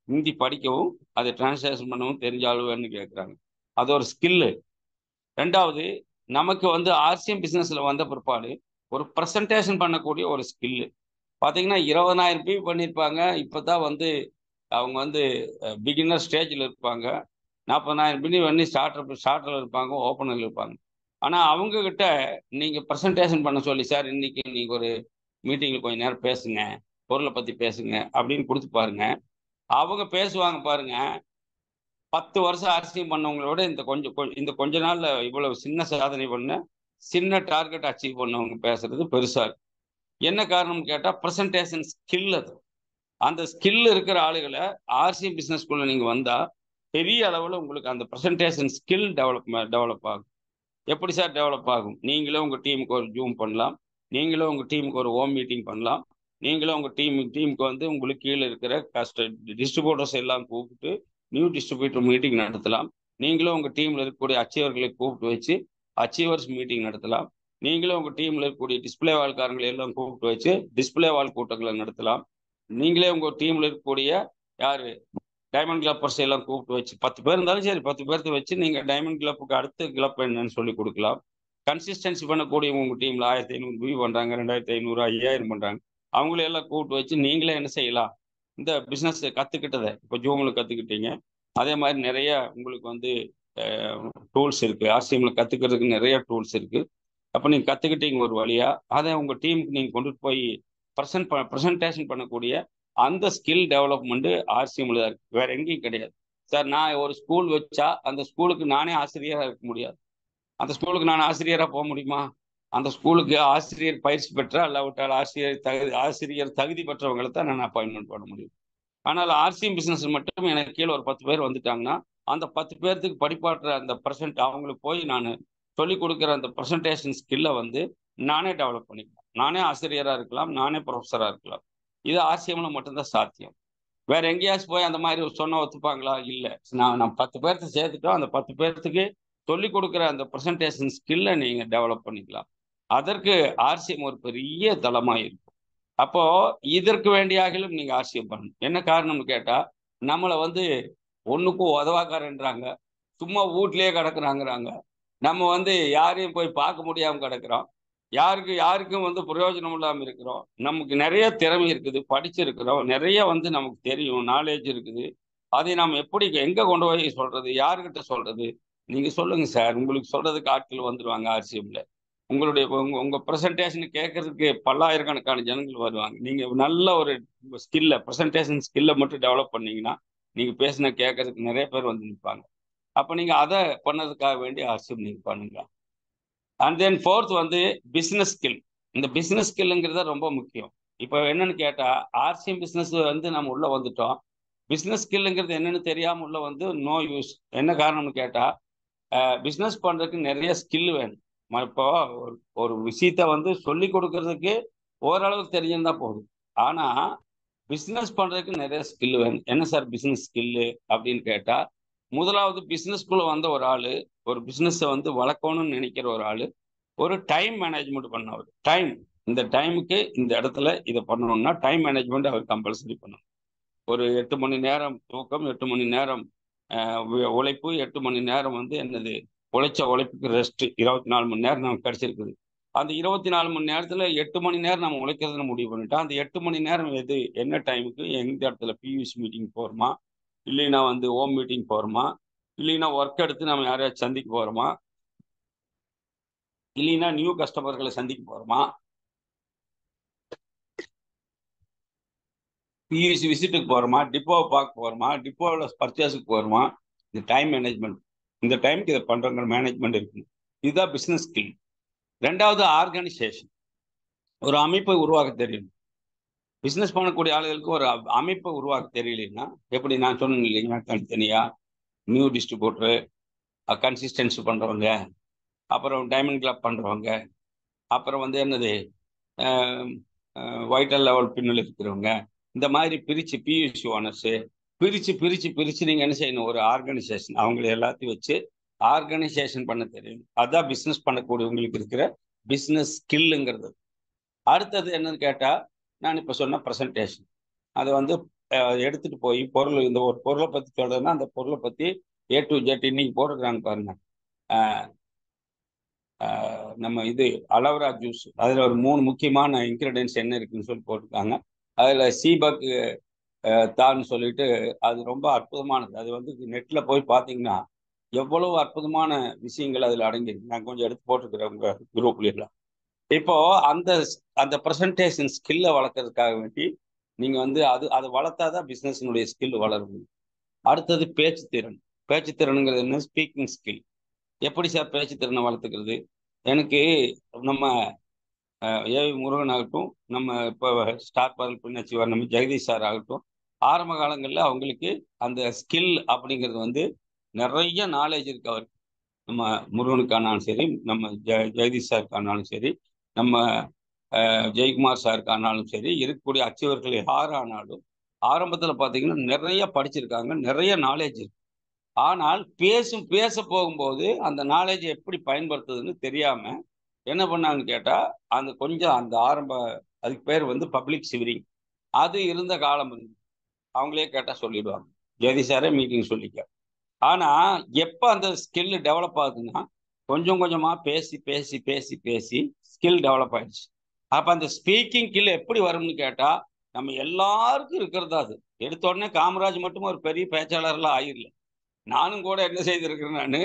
ஹிந்தி படிக்கவும் அதை டிரான்ஸ்லேஷன் பண்ணவும் தெரிஞ்ச ஆள் வேணும்னு கேட்குறாங்க. அது ஒரு ஸ்கில்லு. ரெண்டாவது, நமக்கு வந்து ஆர்சிஎம் பிஸ்னஸில் வந்த பிற்பாடு ஒரு ப்ரெசன்டேஷன் பண்ணக்கூடிய ஒரு ஸ்கில்லு. பார்த்தீங்கன்னா 20,000 பீ பண்ணியிருப்பாங்க. இப்போ தான் வந்து அவங்க வந்து பிகினர் ஸ்டேஜில் இருப்பாங்க. 40,000 பின்னி பண்ணி ஸ்டார்டரில் இருப்பாங்க, ஓப்பனில் இருப்பாங்க. ஆனால் அவங்கக்கிட்ட நீங்கள் ப்ரெசன்டேஷன் பண்ண சொல்லி, சார் இன்னைக்கு நீங்கள் ஒரு மீட்டிங்கில் கொஞ்சம் நேரம் பேசுங்க, பொருளை பற்றி பேசுங்க அப்படின்னு கொடுத்து பாருங்க. அவங்க பேசுவாங்க பாருங்க. 10 வருஷம் ஆர்சிஎம் பண்ணவங்களோட இந்த கொஞ்ச நாள்ல இவ்வளவு சின்ன சாதனை பண்ண, சின்ன டார்கெட் அச்சீவ் பண்ணவங்க பேசுறது பெருசா இருக்கு. என்ன காரணம் கேட்டா ப்ரெசன்டேஷன் ஸ்கில். அது அந்த ஸ்கில் இருக்கிற ஆளுகளை ஆர்சிஎம் பிசினஸ்குள்ள நீங்க வந்தா பெரிய அளவில் உங்களுக்கு அந்த ப்ரெசன்டேஷன் ஸ்கில் டெவலப் ஆகும். எப்படி சார் டெவலப் ஆகும்? நீங்களே உங்க டீமுக்கு ஒரு ஜூம் பண்ணலாம், நீங்களும் உங்க டீமுக்கு ஒரு ஹோம் மீட்டிங் பண்ணலாம், நீங்களும் உங்க டீமுக்கு வந்து உங்களுக்கு கீழே இருக்கிற டிஸ்ட்ரிபியூட்டர்ஸ் எல்லாம் கூப்பிட்டு நியூ டிஸ்ட்ரிபியூட்டர் மீட்டிங் நடத்தலாம். நீங்களும் உங்க டீம்ல இருக்கக்கூடிய அச்சீவர்களை கூப்பிட்டு வச்சு அச்சீவர்ஸ் மீட்டிங் நடத்தலாம். நீங்களும் உங்க டீம்ல இருக்கக்கூடிய டிஸ்பிளே வாழ்காரங்களை எல்லாம் கூப்பிட்டு வச்சு டிஸ்பிளே வாழ் கூட்டங்களை நடத்தலாம். நீங்களே உங்க டீம்ல இருக்கக்கூடிய யாரு டைமண்ட் கிளப்பர்ஸ் எல்லாம் கூப்பிட்டு வச்சு 10 பேர் இருந்தாலும் சரி, 10 பேர்த்த வச்சு நீங்க டைமண்ட் கிளப்புக்கு அடுத்த கிளப் என்னன்னு சொல்லி கொடுக்கலாம். கன்சிஸ்டன்சி பண்ணக்கூடிய உங்க டீம்ல 1500 வியூ பண்றாங்க, 2500, 5000 பண்றாங்க, அவங்கள எல்லாம் கூப்பிட்டு வச்சு நீங்களே என்ன செய்யலாம், இந்த பிசினஸ் கத்துக்கிட்டதை இப்போ ஜூம்ல கத்துக்கிட்டீங்க, அதே மாதிரி நிறைய உங்களுக்கு வந்து டூல்ஸ் இருக்கு. ஆர்சிஎம்ல கத்துக்கிறதுக்கு நிறைய டூல்ஸ் இருக்கு. அப்போ நீங்க கத்துக்கிட்டீங்க ஒரு வழியா, அதை உங்க டீமுக்கு நீங்க கொண்டுட்டு போய் ப்ரெசன்டேஷன் பண்ணக்கூடிய அந்த ஸ்கில் டெவலப்மெண்ட் ஆர்சிஎம்ல தான் இருக்கு, வேற எங்கேயும் கிடையாது. சார் நான் ஒரு ஸ்கூல் வச்சா அந்த ஸ்கூலுக்கு நானே ஆசிரியராக இருக்க முடியாது. அந்த ஸ்கூலுக்கு நான் ஆசிரியராக போக முடியுமா? அந்த ஸ்கூலுக்கு ஆசிரியர் பயிற்சி பெற்ற அல்லாவிட்டால் ஆசிரியர் தகுதி பெற்றவங்களை தான் நான் அப்பாயின்மெண்ட் பண்ண முடியும். ஆனால் ஆர்சிஎம் பிசினஸ் மட்டும் எனக்கு கீழே ஒரு 10 பேர் வந்துட்டாங்கன்னா அந்த 10 பேர்த்துக்கு படிப்பாற்ற அந்த அவங்களுக்கு போய் நான் சொல்லிக் கொடுக்குற அந்த ப்ரெசன்டேஷன் ஸ்கில்லை வந்து நானே டெவலப் பண்ணிக்கலாம். நானே ஆசிரியராக இருக்கலாம், நானே ப்ரொஃபஸராக இருக்கலாம். இது ஆர்சிஎம்ல மட்டும்தான் சாத்தியம். வேற எங்கேயாச்சும் போய் அந்த மாதிரி சொன்ன ஒத்துப்பாங்களா? இல்லை. நான் 10 பேர்த்த சேர்த்துட்டோம், அந்த 10 பேர்த்துக்கு சொல்லிக் கொடுக்குற அந்த ப்ரெசன்டேஷன் ஸ்கில்லை நீங்க டெவலப் பண்ணிக்கலாம். அதற்கு ஆர்சிஎம் ஒரு பெரிய தளமாக இருக்கும். அப்போ இதற்கு வேண்டியாகிலும் நீங்க ஆர்சிஎம் பண்ணணும். என்ன காரணம்னு கேட்டா, நம்மளை வந்து ஒண்ணுக்கும் உதவாக்காரன்றாங்க, சும்மா வீட்லயே கிடக்குறாங்கிறாங்க, நம்ம வந்து யாரையும் போய் பார்க்க முடியாம கிடக்குறோம், யாருக்கும் வந்து பிரயோஜனம் இல்லாம இருக்கிறோம். நமக்கு நிறைய திறமை இருக்குது, படிச்சிருக்கிறோம், நிறைய வந்து நமக்கு தெரியும், நாலேஜ் இருக்குது. அதை நாம் எப்படி எங்க கொண்டு போய் சொல்றது, யாருக்கிட்ட சொல்றது? நீங்க சொல்லுங்க சார், உங்களுக்கு சொல்றதுக்கு ஆட்கள் வந்துருவாங்க ஆர்சிஎம்ல. உங்க ப்ரெசன்டேஷன் கேட்கறதுக்கு பல்லாயிரக்கணக்கான ஜனங்கள் வருவாங்க. நீங்க நல்ல ஒரு ப்ரெசன்டேஷன் ஸ்கில்லை மட்டும் டெவலப் பண்ணீங்கன்னா நீங்க பேசின கேட்கறதுக்கு நிறைய பேர் வந்து நிற்பாங்க. அப்ப நீங்க அதை பண்ணதுக்காக வேண்டி ஆர்சிஎம் நீங்க பண்ணுங்க. அண்ட் தென் ஃபோர்த் வந்து பிசினஸ் ஸ்கில். இந்த பிசினஸ் ஸ்கில்லுங்கிறது ரொம்ப முக்கியம். இப்போ என்னன்னு கேட்டா, ஆர்சிஎம் பிசினஸ் வந்து நம்ம உள்ள வந்துட்டோம், பிசினஸ் ஸ்கில்லுங்கிறது என்னன்னு தெரியாம உள்ள வந்து நோ யூஸ். என்ன காரணம்னு கேட்டா, பிசினஸ் பண்றதுக்கு நிறைய ஸ்கில் வேணும். இப்போ ஒரு விஷயத்த வந்து சொல்லி கொடுக்கறதுக்கு ஓரளவுக்கு தெரிஞ்சிருந்தா போதும். ஆனா பிசினஸ் பண்றதுக்கு நிறைய ஸ்கில் வேணும். என்ன சார் பிசினஸ் ஸ்கில்லு அப்படின்னு கேட்டா, முதலாவது பிசினஸ்க்குள்ள வந்த ஒரு ஆளு, ஒரு பிசினஸை வந்து வளர்க்கணும்னு நினைக்கிற ஒரு ஆளு, ஒரு டைம் மேனேஜ்மெண்ட் பண்ணவர். டைம், இந்த டைமுக்கு இந்த இடத்துல இதை பண்ணணும்னா டைம் மேனேஜ்மெண்ட் அவர் கம்பல்சரி பண்ணணும். ஒரு 8 மணி நேரம் தூக்கம், 8 மணி நேரம் உழைப்பு, 8 மணி நேரம் வந்து என்னது உழைச்ச உழைப்புக்கு ரெஸ்ட். 24 மணி நேரம் நமக்கு கிடைச்சிருக்குது. அந்த 24 மணி நேரத்துல 8 மணி நேரம் நம்ம உழைக்கிறதுன்னு முடிவு பண்ணிட்டா, அந்த 8 மணி நேரம் எது என்ன டைமுக்கு எந்த இடத்துல பியூசி மீட்டிங் போறோமா, இல்லைன்னா வந்து ஹோம் மீட்டிங் போறோமா, இல்லைன்னா ஒர்க் எடுத்து நம்ம யாரையாச்சும் சந்திக்க போறோமா, இல்லைன்னா நியூ கஸ்டமர்களை சந்திக்க போறோமா, பியூசி விசிட்டுக்கு போறோமா, டிப்போவை பார்க்க போறோமா, டிப்போவில் பர்ச்சேஸுக்கு போறோமா. இந்த டைம் மேனேஜ்மெண்ட், இந்த டைமுக்கு இதை பண்றங்கிற மேனேஜ்மெண்ட் இருக்கு. இதுதான் பிசினஸ் ஸ்கில். ரெண்டாவது ஆர்கனைசேஷன். ஒரு அமைப்பை உருவாக்க தெரியும். பிசினஸ் பண்ணக்கூடிய ஆளுகளுக்கு ஒரு அமைப்பை உருவாக்க தெரியலன்னா எப்படி, நான் சொன்னேன் இல்லைங்களா, தனித்தனியா நியூ டிஸ்ட்ரிபியூட்டரு, கன்சிஸ்டன்சி பண்றவங்க, அப்புறம் டைமண்ட் கிளப் பண்றவங்க, அப்புறம் வந்து என்னது வைட்டல் லெவல் பின்னல் இருக்கிறவங்க, இந்த மாதிரி பிரிச்சு பியூசி ஓனர்ஸு, பிரிச்சு பிரிச்சு பிரிச்சு நீங்க என்ன செய்யணும், ஒரு ஆர்கனைசேஷன் அவங்களை எல்லாத்தையும் வச்சு ஆர்கனைசேஷன் பண்ண தெரியும். அதான் பிசினஸ் பண்ணக்கூடியவங்களுக்கு இருக்கிற பிசினஸ் ஸ்கில்லுங்கிறது. அடுத்தது என்னன்னு கேட்டா, நான் இப்ப சொன்ன ப்ரெசன்டேஷன். அதை வந்து எடுத்துட்டு போய் பொருள், இந்த ஒரு பொருளை பத்தி சொல்றதுன்னா அந்த பொருளை பத்தி ஏ டு ஜெட் இன்னைக்கு போட்டுக்கிறாங்க பாருங்க. நம்ம இது அலோவேரா ஜூஸ், அதுல ஒரு 3 முக்கியமான இன்கிரீடியன்ஸ் என்ன இருக்குன்னு சொல்லி போட்டிருக்காங்க. அதுல சீபக் தான்னு சொல்லிட்டு, அது ரொம்ப அற்புதமானது. அது வந்து நெட்ல போய் பார்த்தீங்கன்னா எவ்வளவு அற்புதமான விஷயங்கள் அதுல அடங்கியிருக்கு. நான் கொஞ்சம் எடுத்து போட்டுக்கிறேன் உங்க குரூப்ல எல்லாம். இப்போ அந்த அந்த ப்ரெசன்டேஷன் ஸ்கில்லை வளர்க்கறதுக்காக வேண்டி நீங்க வந்து அதை வளர்த்தாதான் பிசினஸ்னுடைய ஸ்கில் வளரும். அடுத்தது பேச்சு திறன். பேச்சு திறனுங்கிறது என்ன, ஸ்பீக்கிங் ஸ்கில். எப்படி சார் பேச்சு திறனை வளர்த்துக்கிறது? எனக்கு நம்ம ஏவி முருகன் ஆகட்டும், நம்ம இப்போ ஸ்டார் பாடல் பின்னச்சிவார் நம்ம ஜெகதீஷ் சார் ஆகட்டும், ஆரம்ப காலங்களில் அவங்களுக்கு அந்த ஸ்கில் அப்படிங்கிறது வந்து நிறைய நாலேஜ் இருக்கு அவருக்கு. நம்ம முருகனுக்கானாலும் சரி, நம்ம ஜெகதீஷ் சாருக்கானாலும் சரி, நம்ம ஜெயக்குமார் சாருக்கானாலும் சரி, இருக்கக்கூடிய அச்சுவர்கள் யாரானாலும் ஆரம்பத்தில் பார்த்தீங்கன்னா நிறைய படிச்சிருக்காங்க, நிறைய நாலேஜ் இருக்கு. ஆனால் பேச போகும்போது அந்த நாலேஜ் எப்படி பயன்படுத்துறதுன்னு தெரியாம என்ன பண்ணாங்கன்னு கேட்டா, அந்த கொஞ்சம் அந்த ஆரம்ப, அதுக்கு பேர் வந்து பப்ளிக் சிவரிங், அது இருந்த காலம் இருந்து அவங்களே கேட்டா சொல்லிடுவாங்க. ஜெயதி சாரே மீட்டிங் சொல்லிக்க. ஆனா எப்ப அந்த ஸ்கில் டெவலப் ஆகுதுன்னா, கொஞ்சம் கொஞ்சமா பேசி பேசி பேசி பேசி ஸ்கில் டெவலப் ஆயிடுச்சு. அப்ப அந்த ஸ்பீக்கிங் ஸ்கில் எப்படி வரும்னு கேட்டா, நம்ம எல்லாருக்கும் இருக்கிறதா அது. எடுத்த உடனே காமராஜ் மட்டும் ஒரு பெரிய பேச்சாளர்லாம் ஆயிரல. நானும் கூட என்ன செய்திருக்கிறேன், நான்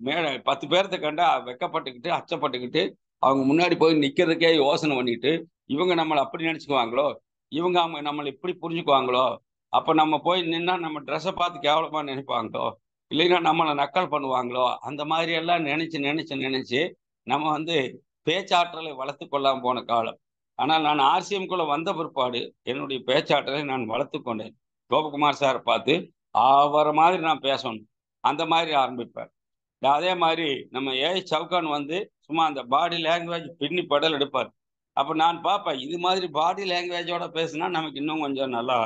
மேல 10 பேர்த்த கண்டா வெக்கப்பட்டுக்கிட்டு அச்சப்பட்டுக்கிட்டு அவங்க முன்னாடி போய் நிக்கிறதுக்கே யோசனை பண்ணிட்டு, இவங்க நம்மளை அப்படி நினைச்சுக்குவாங்களோ, இவங்க அவங்க நம்மளை இப்படி புரிஞ்சுக்குவாங்களோ, அப்ப நம்ம போய் நின்னா நம்ம ட்ரெஸ்ஸை பார்த்து கேவலமா நினைப்பாங்களோ, இல்லைன்னா நம்மளை நக்கல் பண்ணுவாங்களோ, அந்த மாதிரி எல்லாம் நினைச்சு நினைச்சு நினைச்சு நம்ம வந்து பேச்சாற்றலை வளர்த்து கொள்ளாம போன காலம். ஆனால் நான் ஆர்சிஎம்குள்ள வந்த பிற்பாடு என்னுடைய பேச்சாற்றலை நான் வளர்த்து கொண்டேன். கோபகுமார் சாரை பார்த்து அவரை மாதிரி நான் பேசணும், அந்த மாதிரி ஆரம்பிப்பேன். அதே மாதிரி நம்ம சவுகான் வந்து சும்மா அந்த பாடி லாங்குவேஜ் பின்னி படல் எடுப்பார். அப்போ நான் பார்ப்பேன், இது மாதிரி பாடி லாங்குவேஜோட பேசுனா நமக்கு இன்னும் கொஞ்சம் நல்லா.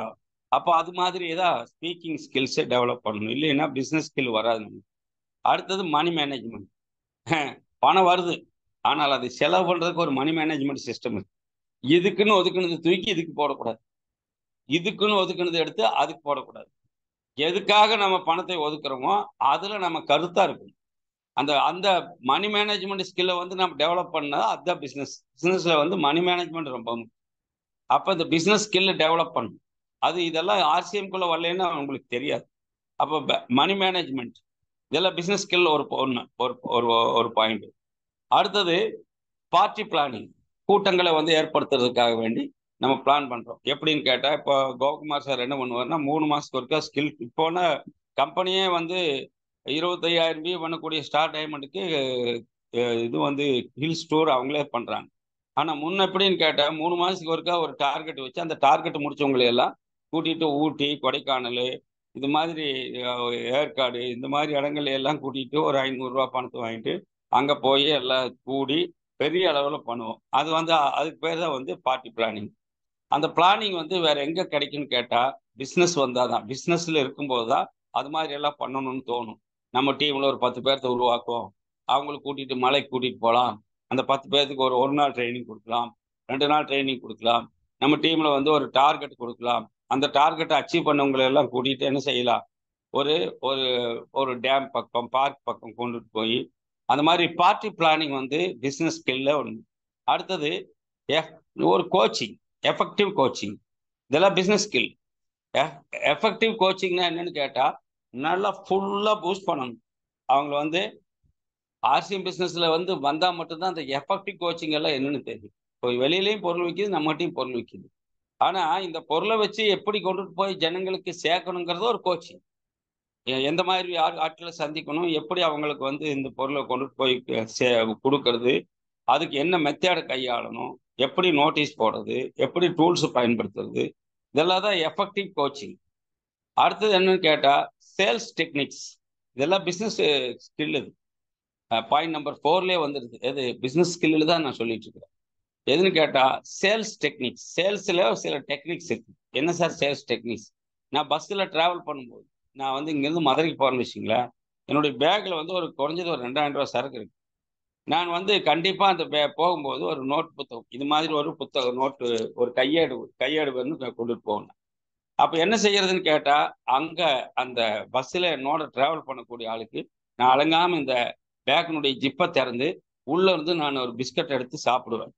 அப்போ அது மாதிரி தான் ஸ்பீக்கிங் ஸ்கில்ஸை டெவலப் பண்ணணும், இல்லைன்னா பிஸ்னஸ் ஸ்கில் வராது. அடுத்தது மணி மேனேஜ்மெண்ட். பணம் வருது, ஆனால் அதை செலவு பண்றதுக்கு ஒரு மணி மேனேஜ்மெண்ட் சிஸ்டம் இருக்கு. இதுக்குன்னு ஒதுக்குனது தூக்கி இதுக்கு போடக்கூடாது, இதுக்குன்னு ஒதுக்குனது எடுத்து அதுக்கு போடக்கூடாது. எதுக்காக நம்ம பணத்தை ஒதுக்குறோமோ அதுல நம்ம கருத்தா இருக்கும். அந்த அந்த மணி மேனேஜ்மெண்ட் ஸ்கில்லை வந்து நம்ம டெவலப் பண்ணா அதுதான் பிசினஸ். பிசினஸ்ல வந்து மணி மேனேஜ்மெண்ட் ரொம்ப முக்கியம். அப்ப இந்த பிசினஸ் ஸ்கில்லை டெவலப் பண்ணணும். அது இதெல்லாம் ஆர்சிஎம்குள்ள வரலன்னா உங்களுக்கு தெரியாது. அப்போ மணி மேனேஜ்மெண்ட் இதெல்லாம் பிசினஸ் ஸ்கில் ஒரு ஒன்று, ஒரு ஒரு பாயிண்ட். அடுத்தது பார்ட்டி பிளானிங். கூட்டங்களை வந்து ஏற்படுத்துறதுக்காக வேண்டி நம்ம பிளான் பண்றோம். எப்படின்னு கேட்டா, இப்போ கோகுமார் சார் என்ன பண்ணுவாருன்னா 3 மாசத்துக்கு ஒருக்கா ஸ்கில், இப்போனா கம்பெனியே வந்து 25,000 பண்ணக்கூடிய ஸ்டார் டைமண்டுக்கு இது வந்து ஹில்ஸ் டூர் அவங்களே பண்றாங்க. ஆனா முன்ன எப்படின்னு கேட்டா 3 மாசத்துக்கு ஒருக்கா ஒரு டார்கெட் வச்சு அந்த டார்கெட் முடிச்சவங்களை எல்லாம் கூட்டிட்டு ஊட்டி, கொடைக்கானல், இது மாதிரி ஏற்காடு, இந்த மாதிரி இடங்கள்ல எல்லாம் கூட்டிட்டு ஒரு 500 ரூபாய் பணத்தை வாங்கிட்டு அங்க போய் எல்லாம் கூடி பெரிய அளவில் பண்ணுவோம். அது வந்து அதுக்கு பேர் தான் வந்து பார்ட்டி பிளானிங். அந்த பிளானிங் வந்து வேற எங்க கிடைக்கும்னு கேட்டா, பிசினஸ் வந்தாதான். பிசினஸ்ல இருக்கும்போது தான் அது மாதிரி எல்லாம் பண்ணணும்னு தோணும். நம்ம டீம்ல ஒரு 10 பேர்த்த உருவாக்குவோம். அவங்கள கூட்டிட்டு மலைக்கு கூட்டிட்டு போலாம். அந்த 10 பேத்துக்கு ஒரு 1 நாள் ட்ரெய்னிங் குடுக்கலாம். 2 நாள் ட்ரெய்னிங் குடுக்கலாம். நம்ம டீம்ல வந்து ஒரு டார்கெட் குடுக்கலாம். அந்த டார்கெட்ட அச்சீவ் பண்ணவங்கள எல்லாம் கூட்டிட்டு என்ன செய்யலாம்? ஒரு ஒரு ஒரு டேம் பக்கம், பார்க் பக்கம் கொண்டுட்டு போய், அந்த மாரி பார்ட்டி பிளானிங் வந்து பிசினஸ் ஸ்கில்ல ஒண்ணு. அடுத்தது எஃப் ஒரு கோச்சிங், எஃபெக்டிவ் கோச்சிங். இதெல்லாம் பிசினஸ் ஸ்கில். எஃப் எஃபெக்டிவ் கோச்சிங்னா என்னன்னு கேட்டா, நல்லா ஃபுல்லா பூஸ்ட் பண்ணணும். அவங்கள வந்து ஆர்சிஎம் பிசினஸ்ல வந்து வந்தா மட்டும் தான் அந்த எஃபெக்டிவ் கோச்சிங் எல்லாம் என்னன்னு தெரியும். இப்போ வெளியிலயும் பொருள் விக்குது, நம்மகிட்டயும் பொருள் விக்குது. ஆனா இந்த பொருள வச்சு எப்படி கொண்டுட்டு போய் ஜனங்களுக்கு சேர்க்கணுங்கிறது ஒரு கோச்சிங். எந்த மாதிரி ஆட்கள சந்திக்கணும், எப்படி அவங்களுக்கு வந்து இந்த பொருள கொண்டுட்டு போய் குடுக்கறது, அதுக்கு என்ன மெத்தேட கையாளணும், எப்படி நோட்டீஸ் போடுறது, எப்படி டூல்ஸ் பயன்படுத்துறது, இதெல்லாம் தான் எஃபெக்டிவ் கோச்சிங். அடுத்தது என்னன்னு கேட்டா, சேல்ஸ் டெக்னிக்ஸ். இதெல்லாம் பிசினஸ் ஸ்கில் இது. பாயிண்ட் நம்பர் 4லயே வந்துருது. எது? பிசினஸ் ஸ்கில்ல தான் நான் சொல்லிட்டு இருக்கிறேன். எதுன்னு கேட்டா, சேல்ஸ் டெக்னிக்ஸ். சேல்ஸ்ல சில டெக்னிக்ஸ் இருக்கு. என்ன சார் சேல்ஸ் டெக்னிக்ஸ்? நான் பஸ்ல டிராவல் பண்ணும்போது, நான் வந்து இங்கிருந்து மதுரைக்கு போறேன்னு வச்சுக்கங்களேன், என்னுடைய பேக்ல வந்து ஒரு குறைஞ்சது ஒரு ரூ. 2000 சரக்கு இருக்கு. நான் வந்து கண்டிப்பா அந்த போகும்போது ஒரு நோட் புத்தகம், இது மாதிரி ஒரு புத்தகம் நோட்டு, ஒரு கையேடு கையேடு வந்து கொண்டுட்டு போகணும். அப்ப என்ன செய்யறதுன்னு கேட்டா, அங்க அந்த பஸ்ல என்னோட டிராவல் பண்ணக்கூடிய ஆளுக்கு, நான் அலங்காம இந்த பேக்கினுடைய ஜிப்ப திறந்து, உள்ள இருந்து நான் ஒரு பிஸ்கட் எடுத்து சாப்பிடுவேன்.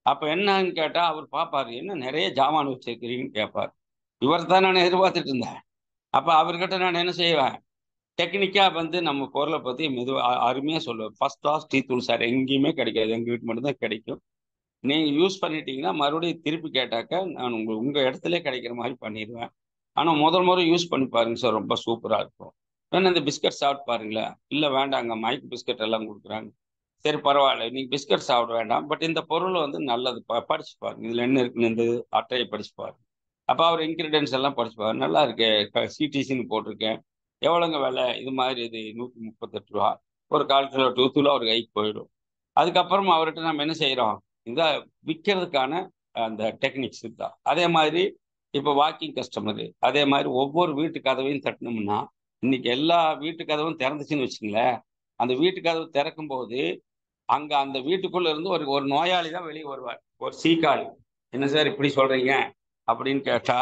அப்ப என்னன்னு கேட்டா, அவர் பார்ப்பாரு. என்ன நிறைய ஜாமான் வச்சிருக்கிறீங்கன்னு கேட்பாரு. இவர் தான் நான் எதிர்பார்த்துட்டு இருந்தேன். அப்ப அவர்கிட்ட நான் என்ன செய்வேன், டெக்னிக்கா வந்து நம்ம பொருள பத்தி மெதுவா அருமையா சொல்லுவேன். ஃபர்ஸ்ட் கிளாஸ் டீ தூள் சார் எங்கேயுமே கிடைக்காது. எங்க வீட்டு மட்டும் தான் கிடைக்கும். நீங்க யூஸ் பண்ணிட்டீங்கன்னா, மறுபடியும் திருப்பி கேட்டாக்க, நான் உங்க உங்க இடத்திலேயே கிடைக்கிற மாரி பண்ணிருவேன். ஆனா முதல் முறை யூஸ் பண்ணி பாருங்க சார். ரொம்ப சூப்பரா இருக்கும். வேணா இந்த பிஸ்கட் சாப்பிட்டு பாருங்களேன். இல்ல வேண்டாங்க. மைக் பிஸ்கட் எல்லாம் குடுக்குறாங்க. சரி பரவால்ல. நீங்க பிஸ்கட் சாப்பிட வேண்டாம். பட் இந்த பொருள் வந்து நல்லது. படிச்சு பாருங்க. இதுல என்ன இருக்குன்னு இந்த அட்டைய படிச்சு பாருங்க. அப்ப அவர் இன்கிரீடியன்ட்ஸ் எல்லாம் படிச்சு பாரு. நல்லா இருக்கே. சிடிசின்னு போட்டிருக்கேன். எவ்வளோங்க விலை? இது மாதிரி இது ரூ. 138. ஒரு 1/4 கிலோ டூ அவர் கைக்கு போயிடும். அதுக்கப்புறம் அவர்ட்ட நம்ம என்ன செய்றோம்? இத விக்கிறதுக்கான அந்த டெக்னிக்ஸ் தான். அதே மாதிரி இப்ப வாக்கிங் கஸ்டமரு. அதே மாதிரி ஒவ்வொரு வீட்டு கதவையும் தட்டுனோம்னா, இன்னைக்கு எல்லா வீட்டு கதவும் திறந்துச்சுன்னு வச்சுக்கங்களேன், அந்த வீட்டு கதவு திறக்கும்போது, அங்க அந்த வீட்டுக்குள்ள இருந்து ஒரு ஒரு நோயாளி தான் வெளிய வருவார். ஒரு சீக்காளி. "என்ன சார் இப்படி சொல்றீங்க?" அப்படின்னு கேட்டா,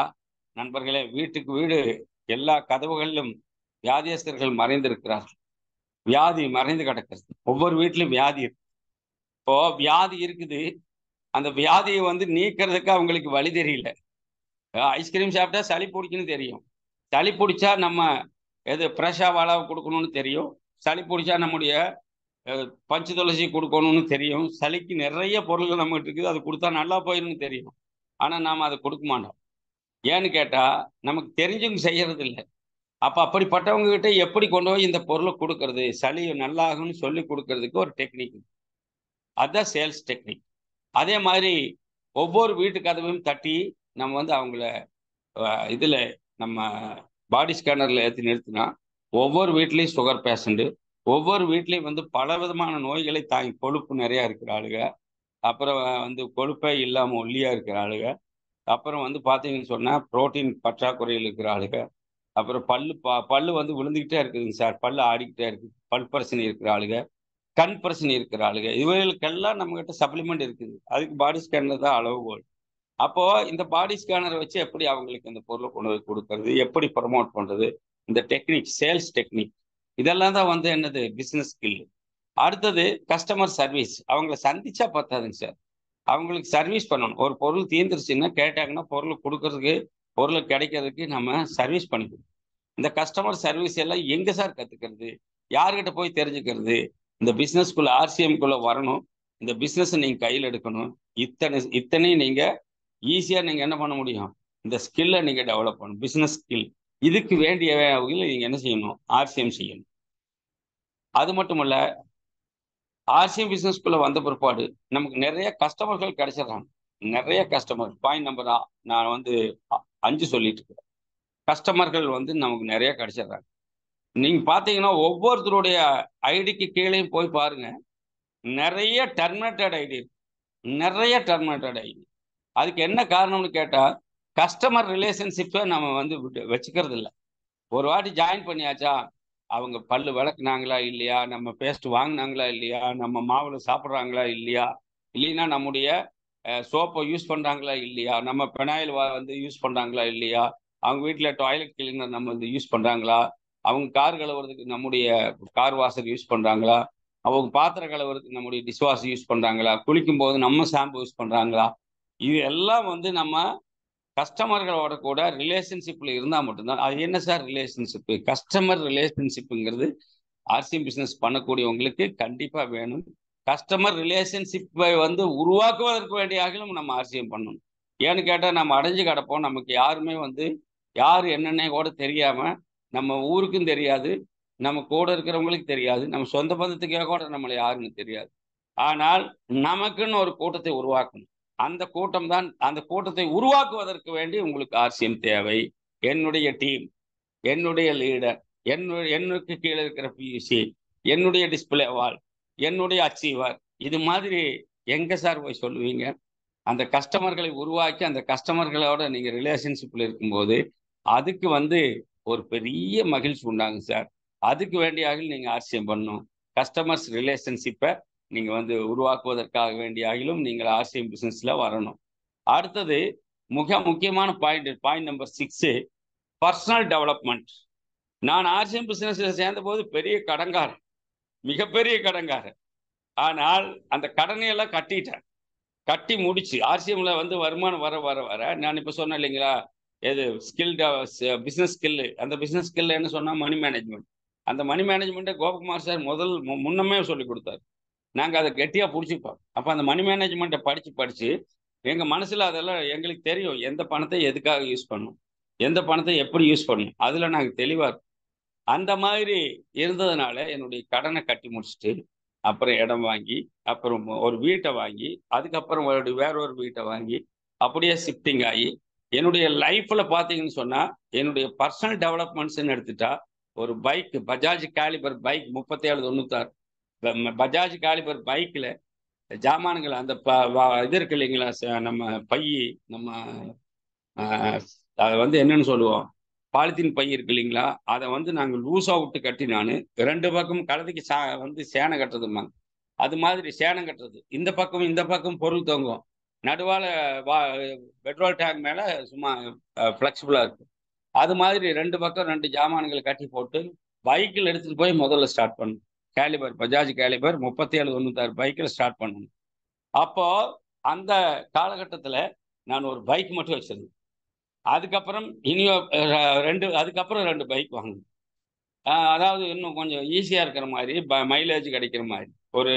நண்பர்களே வீட்டுக்கு வீடு எல்லா கதவுகளிலும் வியாதியஸ்தர்கள் மறைந்திருக்கிறார்கள். வியாதி மறைந்து கிடக்கிறது. ஒவ்வொரு வீட்லயும் வியாதி இருக்கு. இப்போ வியாதி இருக்குது. அந்த வியாதிய வந்து நீக்கிறதுக்கு அவங்களுக்கு வழி தெரியல. ஐஸ்கிரீம் சாப்பிட்டா சளி பிடிக்கும்னு தெரியும். சளி பிடிச்சா நம்ம எது பிரஷாவாலா குடுக்கணும்னு தெரியும். சளி பிடிச்சா நம்முடைய அ பஞ்சு துளசி குடுக்கணும்னு தெரியும். சளிக்கு நிறைய பொருள்கள் நம்மகிட்ட இருக்குது. அது குடுத்தா நல்லா போயிரும்னு தெரியும். ஆனா நாம அத குடுக்க மாட்டோம். ஏன்னு கேட்டா, நமக்கு தெரிஞ்சும் செய்யறது இல்ல. அப்ப அப்படிப்பட்டவங்க கிட்ட எப்படி கொண்டு போய் இந்த பொருள குடுக்கறது? சளி நல்லாகும்னு சொல்லிக் குடுக்கறதுக்கு ஒரு டெக்னிக். அதான் சேல்ஸ் டெக்னிக். அதே மாதிரி ஒவ்வொரு வீட்டு கதவையும் தட்டி, நம்ம வந்து அவங்கள இதுல நம்ம பாடி ஸ்கேனர்ல ஏத்தி நிறுத்தினா, ஒவ்வொரு வீட்லயும் சுகர் பேஷண்ட், ஒவ்வொரு வீட்லயும் வந்து பலவிதமான நோய்களை தாங்கி கொழுப்பு நெறைய இருக்கிற ஆளுக, அப்புறம் வந்து கொழுப்பே இல்லாம ஒல்லியா இருக்கிற ஆளுக, அப்புறம் வந்து பார்த்தீங்கன்னு சொன்னா, புரோட்டீன் பற்றாக்குறையில் இருக்கிற ஆளுக, அப்புறம் பல்லு வந்து விழுந்துகிட்டே இருக்குதுங்க சார். பல்லு ஆடிக்கிட்டே இருக்கு. பல் பிரச்சனை இருக்கிற ஆளுக, கண் பிரச்சனை இருக்கிற ஆளுக, இவைகளுக்கெல்லாம் நம்மகிட்ட சப்ளிமெண்ட் இருக்குது. அதுக்கு பாடி ஸ்கேன்ல தான் அளவுகோல். அப்போ இந்த பாடி ஸ்கேனர வச்சு எப்படி அவங்களுக்கு இந்த பொருள கொண்டு போய் குடுக்கறது? எப்படி ப்ரமோட் பண்றது? இந்த டெக்னிக், சேல்ஸ் டெக்னிக். இதெல்லாம் தான் வந்து என்னது? Business skill. அடுத்தது கஸ்டமர் சர்வீஸ். அவங்கள சந்திச்சா பத்தாதுங்க சார். அவங்களுக்கு சர்வீஸ் பண்ணணும். ஒரு பொருள் தீர்ந்துருச்சுன்னா கேட்டாங்கன்னா, பொருள் குடுக்கறதுக்கு, பொருள் கிடைக்கிறதுக்கு நம்ம சர்வீஸ் பண்ணி குடுக்கணும். இந்த கஸ்டமர் சர்வீஸ் எல்லாம் எங்க சார் கத்துக்கிறது? யார்கிட்ட போய் தெரிஞ்சுக்கிறது? இந்த பிசினஸ்க்குள்ள ஆர்சிஎம்க்குள்ள வரணும். இந்த பிசினஸ நீங்க கையில எடுக்கணும். இத்தனையும் நீங்க ஈஸியா நீங்க என்ன பண்ண முடியும்? இந்த ஸ்கில்ல நீங்க டெவலப் பண்ணணும். Business skill. இதுக்கு வேண்டிய வகையில நீங்க என்ன செய்யணும்? ஆர்சிஎம் செய்யணும். அது மட்டுமல்ல, ஆர்சிஎம் பிசினஸ்க்குள்ள வந்த பிற்பாடு, நமக்கு நெறைய கஸ்டமர்கள் கிடைச்சிடுறாங்க. நெறைய கஸ்டமர். பாயிண்ட் நம்பர் நான் வந்து 5 சொல்லிட்டு இருக்கிறேன். கஸ்டமர்கள் வந்து நமக்கு நெறைய கிடைச்சிடுறாங்க. நீங்க பார்த்தீங்கன்னா, ஒவ்வொருத்தருடைய ஐடிக்கு கீழயும் போய் பாருங்க. நெறைய டெர்மினேட்டட் ஐடி இருக்கு. நெறைய டெர்மினேட்டட் ஐடி. அதுக்கு என்ன காரணம்னு கேட்டா, கஸ்டமர் ரிலேஷன்ஷிப்பை நம்ம வந்து வச்சுக்கிறது இல்லை. ஒரு வாட்டி ஜாயின் பண்ணியாச்சா, அவங்க பல்லு விளக்குனாங்களா இல்லையா, நம்ம பேஸ்ட் வாங்கினாங்களா இல்லையா, நம்ம மாவுல சாப்பிட்றாங்களா இல்லையா, இல்லைன்னா நம்முடைய சோப்பை யூஸ் பண்றாங்களா இல்லையா, நம்ம பெனாயில் வந்து யூஸ் பண்றாங்களா இல்லையா, அவங்க வீட்டில் டாய்லெட் கிளீனர் நம்ம வந்து யூஸ் பண்றாங்களா, அவங்க கார் கழுவுறதுக்கு நம்முடைய கார் வாஷர் யூஸ் பண்றாங்களா, அவங்க பாத்திரம் கழுவுறதுக்கு நம்முடைய டிஷ் வாஷர் யூஸ் பண்றாங்களா, குளிக்கும் போது நம்ம ஷாம்பு யூஸ் பண்றாங்களா, இது எல்லாம் வந்து நம்ம கஸ்டமர்களோட கூட ரிலேஷன்ஷிப்ல இருந்தா மட்டும்தான். அது என்ன சார் ரிலேஷன்ஷிப்? கஸ்டமர் ரிலேஷன்ஷிப்ங்கிறது ஆர்சிஎம் பிசினஸ் பண்ணக்கூடியவங்களுக்கு கண்டிப்பா வேணும். கஸ்டமர் ரிலேஷன்ஷிப்பை வந்து உருவாக்குவதற்கு வேண்டியாகிலும் நம்ம ஆர்சிஎம் பண்ணணும். ஏன்னு கேட்டா நம்ம அடைஞ்சு கிடப்போம். நமக்கு யாருமே வந்து யாரு என்னன்னே கூட தெரியாம, நம்ம ஊருக்கும் தெரியாது, நம்ம கூட இருக்கிறவங்களுக்கு தெரியாது, நம்ம சொந்த பந்தத்துக்கே கூட நம்மளை யாருன்னு தெரியாது. ஆனால் நமக்குன்னு ஒரு கூட்டத்தை உருவாக்கணும். அந்த கூட்டம் தான், அந்த கூட்டத்தை உருவாக்குவதற்கு வேண்டி உங்களுக்கு ஆர்சிஎம் தேவை. என்னுடைய டீம், என்னுடைய லீடர், எனக்கு கீழே இருக்கிற பியூசி, என்னுடைய டிஸ்பிளே வால், என்னுடைய அச்சீவர், இது மாதிரி எங்க சார் போய் சொல்லுவீங்க? அந்த கஸ்டமர்களை உருவாக்கி அந்த கஸ்டமர்களோட நீங்க ரிலேஷன்ஷிப்ல இருக்கும்போது அதுக்கு வந்து ஒரு பெரிய மகிழ்ச்சி உண்டாங்க சார். அதுக்கு வேண்டியாக நீங்க ஆர்சிஎம் பண்ணணும். கஸ்டமர்ஸ் ரிலேஷன்ஷிப்பை நீங்க வந்து உருவாக்குவதற்காக வேண்டியாகிலும் நீங்கள் ஆர்சிஎம் பிசினஸ்ல வரணும். அடுத்தது மிக முக்கியமான பாயிண்ட் நம்பர் 6, பர்சனல் டெவலப்மெண்ட். நான் ஆர்சிஎம் பிசினஸ்ல சேர்ந்த போது பெரிய கடன்காரன், மிகப்பெரிய கடன்காரன். ஆனால் அந்த கடனை எல்லாம் கட்டிட்டேன். கட்டி முடிச்சு ஆர்சிஎம்ல வந்து வருமானம் வர வர வர நான் இப்ப சொன்னேன் இல்லைங்களா, எது ஸ்கில், பிசினஸ் ஸ்கில். அந்த பிசினஸ் ஸ்கில் என்ன சொன்னா மணி மேனேஜ்மெண்ட். அந்த மணி மேனேஜ்மெண்ட்டை கோபகுமார் சார் முன்னமே சொல்லி கொடுத்தாரு. நாங்கள் அதை கெட்டியாக பிடிச்சிப்போம். அப்போ அந்த மணி மேனேஜ்மெண்ட்டை படித்து படித்து எங்கள் மனசில் அதெல்லாம் எங்களுக்கு தெரியும். எந்த பணத்தை எதுக்காக யூஸ் பண்ணணும், எந்த பணத்தை எப்படி யூஸ் பண்ணணும், அதில் நாங்கள் தெளிவாக இருக்கோம். அந்த மாதிரி இருந்ததுனால என்னுடைய கடனை கட்டி முடிச்சுட்டு அப்புறம் இடம் வாங்கி, அப்புறம் ஒரு வீட்டை வாங்கி, அதுக்கப்புறம் வேற ஒரு வீட்டை வாங்கி, அப்படியே ஷிஃப்டிங் ஆகி என்னுடைய லைஃப்ல பார்த்தீங்கன்னு சொன்னா என்னுடைய பர்சனல் டெவலப்மெண்ட்ஸ்ன்னு எடுத்துட்டா, ஒரு bike Bajaj calibre bike 3796, Bajaj caliper பைக்கில் ஜாமான்கள் அந்த இது இருக்கு இல்லைங்களா, நம்ம பை, நம்ம அதை வந்து என்னன்னு சொல்லுவோம், பாலித்தீன் பை இருக்கு இல்லைங்களா, அதை வந்து நாங்கள் லூஸாக விட்டு கட்டி நான் 2 பக்கமும் கழுதைக்கு வந்து சேனை கட்டுறதுமாங்க. அது மாதிரி சேனம் கட்டுறது, இந்த பக்கம் இந்த பக்கம் பொருள் தொங்கும், நடுவால பெட்ரோல் டேங்க் மேலே சும்மா ஃப்ளெக்சிபிளாக இருக்கும். அது மாதிரி 2 பக்கம் 2 ஜாமான்கள் கட்டி போட்டு பைக்கில் எடுத்துகிட்டு போய் முதல்ல ஸ்டார்ட் பண்ணணும். கேலிபர் பஜாஜ் கேலிபர் 3796 பைக்கில் ஸ்டார்ட் பண்ணணும். அப்போ அந்த காலகட்டத்தில் நான் ஒரு பைக் மட்டும் வச்சிருந்தேன். அதுக்கப்புறம் அதுக்கப்புறம் 2 பைக் வாங்கினேன். அதாவது இன்னும் கொஞ்சம் ஈஸியாக இருக்கிற மாதிரி, மைலேஜ் கிடைக்கிற மாதிரி ஒரு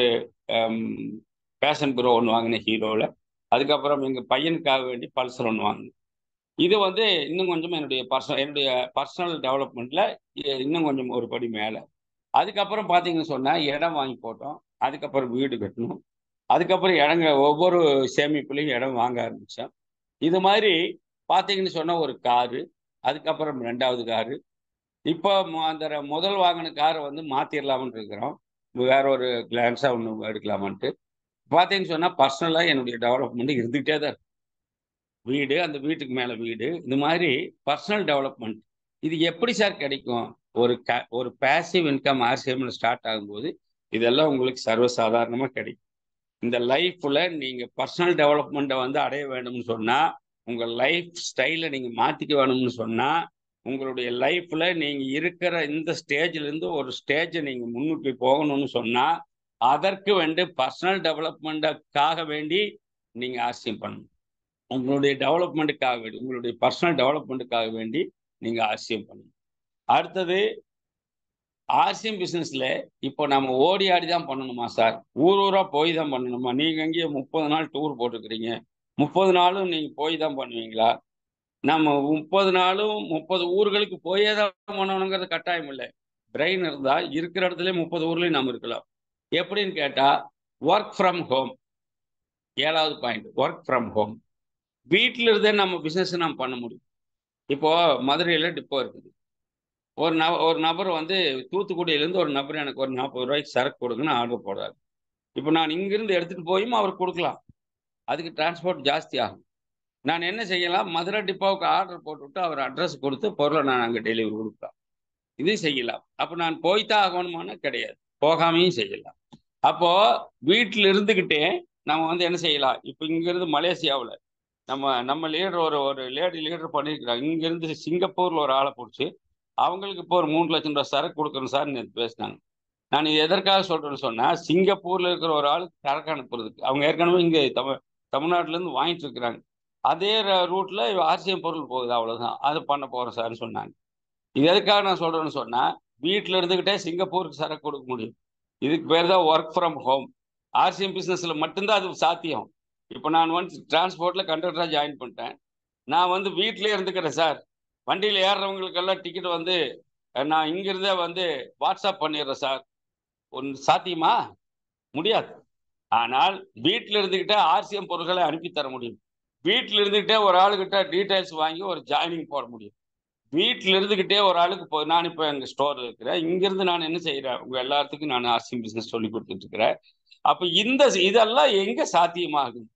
பேஷன் ப்ரோ ஒன்று வாங்கினேன் ஹீரோவில். அதுக்கப்புறம் எங்கள் பையனுக்காக வேண்டி பல்சர் ஒன்று வாங்கினேன். இது வந்து இன்னும் கொஞ்சம் என்னுடைய பர்சனல் டெவலப்மெண்ட்ல இன்னும் கொஞ்சம் ஒரு படி மேலே. அதுக்கப்புறம் பார்த்தீங்கன்னு சொன்னால் இடம் வாங்கி போட்டோம். அதுக்கப்புறம் வீடு கட்டணும். அதுக்கப்புறம் இடங்க ஒவ்வொரு சேமிப்புலையும் இடம் வாங்க ஆரம்பித்தேன். இது மாதிரி பார்த்தீங்கன்னு சொன்னால் ஒரு காரு, அதுக்கப்புறம் 2வது காரு. இப்போ அந்த முதல் வாங்கின காரை வந்து மாற்றிடலாம்னு இருக்கிறோம். வேற ஒரு கிளான்ஸாக ஒன்று எடுக்கலாமான்ட்டு. பார்த்தீங்கன்னு சொன்னால் பர்சனலாக என்னுடைய டெவலப்மெண்ட் இருந்துகிட்டே தான் இருக்கு. வீடு, அந்த வீட்டுக்கு மேலே வீடு, இந்த மாதிரி பர்சனல் டெவலப்மெண்ட். இது எப்படி சார் கிடைக்கும்? ஒரு பேசிவ் இன்கம் ஆர்சிஎம்ல ஸ்டார்ட் ஆகும்போது இதெல்லாம் உங்களுக்கு சர்வசாதாரணமாக கிடைக்கும். இந்த லைஃப்ல நீங்க பர்சனல் டெவலப்மெண்ட்டை வந்து அடைய வேணும்னு சொன்னா, உங்க லைஃப் ஸ்டைலை நீங்க மாத்திக்க வேணும்னு சொன்னா, உங்களுடைய லைஃப்ல நீங்க இருக்கிற இந்த ஸ்டேஜ்ல இருந்து ஒரு ஸ்டேஜை நீங்க முன்னுக்கு போகணும்னு சொன்னா, அதற்கு வேண்டி பர்சனல் டெவலப்மெண்ட்டுக்காக வேண்டி நீங்க ஆர்சிஎம் பண்ணணும். உங்களுடைய டெவலப்மெண்ட்டுக்காக வேண்டி, உங்களுடைய பர்சனல் டெவலப்மெண்ட்டுக்காக வேண்டி நீங்க ஆர்சிஎம் பண்ணணும். அடுத்தது ஆர்சிஎம் பிசினஸ்ல இப்போ நம்ம ஓடி ஆடி தான் பண்ணணுமா சார்? ஊர் ஊரா போய் தான் பண்ணணுமா? நீங்க அங்கேயே 30 நாள் டூர் போட்டுக்கிறீங்க, 30 நாளும் நீங்க போய் தான் பண்ணுவீங்களா? நம்ம 30 நாளும் 30 ஊர்களுக்கு போயே தான் பண்ணணுங்கிறது கட்டாயம் இல்லை. பிரெயின் இருந்தா இருக்கிற இடத்துல 30 ஊர்லயும் நம்ம இருக்கலாம். எப்படின்னு கேட்டா, ஒர்க் ஃப்ரம் ஹோம். 7வது பாயிண்ட், ஒர்க் ஃப்ரம் ஹோம். வீட்டில இருந்தே நம்ம பிசினஸ் நம்ம பண்ண முடியும். இப்போ மதுரையில் டிப்போ இருக்குது. ஒரு நபர் வந்து தூத்துக்குடியிலேருந்து ஒரு நபர் எனக்கு ஒரு 40 ரூபாய்க்கு சரக்கு கொடுங்கன்னு ஆர்டர் போடுறாரு. இப்போ நான் இங்கிருந்து எடுத்துகிட்டு போயும் அவருக்கு கொடுக்கலாம். அதுக்கு டிரான்ஸ்போர்ட் ஜாஸ்தி ஆகும். நான் என்ன செய்யலாம், மதுரை டிப்போவுக்கு ஆர்டர் போட்டுவிட்டு அவர் அட்ரஸ் கொடுத்து பொருளை நான் அங்க டெலிவரி கொடுக்கலாம். இது செய்யலாம். அப்ப நான் போய்த்தான் ஆகணுமானா கிடையாது. போகாமயும் செய்யலாம். அப்போ வீட்ல இருந்துகிட்டே நம்ம வந்து என்ன செய்யலாம், இப்ப இங்கிருந்து மலேசியாவுல நம்ம நம்ம லீடர் ஒரு ஒரு லேடி லீடர் பண்ணியிருக்கிறாங்க. இங்கிருந்து சிங்கப்பூர்ல ஒரு ஆள புடிச்சு, அவங்களுக்கு இப்போ ஒரு ரூ. 3,00,000 சரக்கு குடுக்கணும் சார்ன்னு நேத்து பேசினாங்க. நான் இது எதற்காக சொல்றேன்னு சொன்னா, சிங்கப்பூர்ல இருக்கிற ஒரு ஆளுக்கு சரக்கு அனுப்புறதுக்கு. அவங்க ஏற்கனவே இங்க தமிழ்நாட்டுல இருந்து வாங்கிட்டு இருக்கிறாங்க. அதே ரூட்ல ஆர்சிஎம் பொருள் போகுது அவ்வளவுதான். அது பண்ண போறோம் சார்ன்னு சொன்னாங்க. இது எதுக்காக நான் சொல்றேன்னு சொன்னா, வீட்ல இருந்துகிட்டே சிங்கப்பூருக்கு சரக்கு கொடுக்க முடியும். இதுக்கு பேர் தான் ஒர்க் ஃப்ரம் ஹோம். ஆர்சிஎம் பிசினஸ்ல மட்டும்தான் அது சாத்தியம். இப்ப நான் வந்து டிரான்ஸ்போர்ட்ல கண்டக்டரா ஜாயின் பண்ணிட்டேன். நான் வந்து வீட்லயே இருந்துக்கிறேன் சார். வண்டியில ஏறுறவங்களுக்கெல்லாம் டிக்கெட் வந்து நான் இங்கிருந்தே வந்து வாட்ஸ்அப் பண்ணிடுறேன் சார். ஒண்ணு சாத்தியமா? முடியாது. ஆனால் வீட்ல இருந்துகிட்டே ஆர்சிஎம் பொருட்களை அனுப்பி தர முடியும். வீட்ல இருந்துகிட்டே ஒரு ஆளுகிட்ட டீடைல்ஸ் வாங்கி ஒரு ஜாயினிங் போட முடியும். வீட்ல இருந்துகிட்டே ஒரு ஆளுக்கு நான் இப்ப எங்க ஸ்டோர்ல இருக்கிறேன். இங்கிருந்து நான் என்ன செய்றேன், உங்க எல்லாத்துக்கும் நான் ஆர்சிஎம் பிசினஸ் சொல்லிக் கொடுத்துட்டு இருக்கிறேன். அப்ப இதெல்லாம் எங்க சாத்தியமாகும்?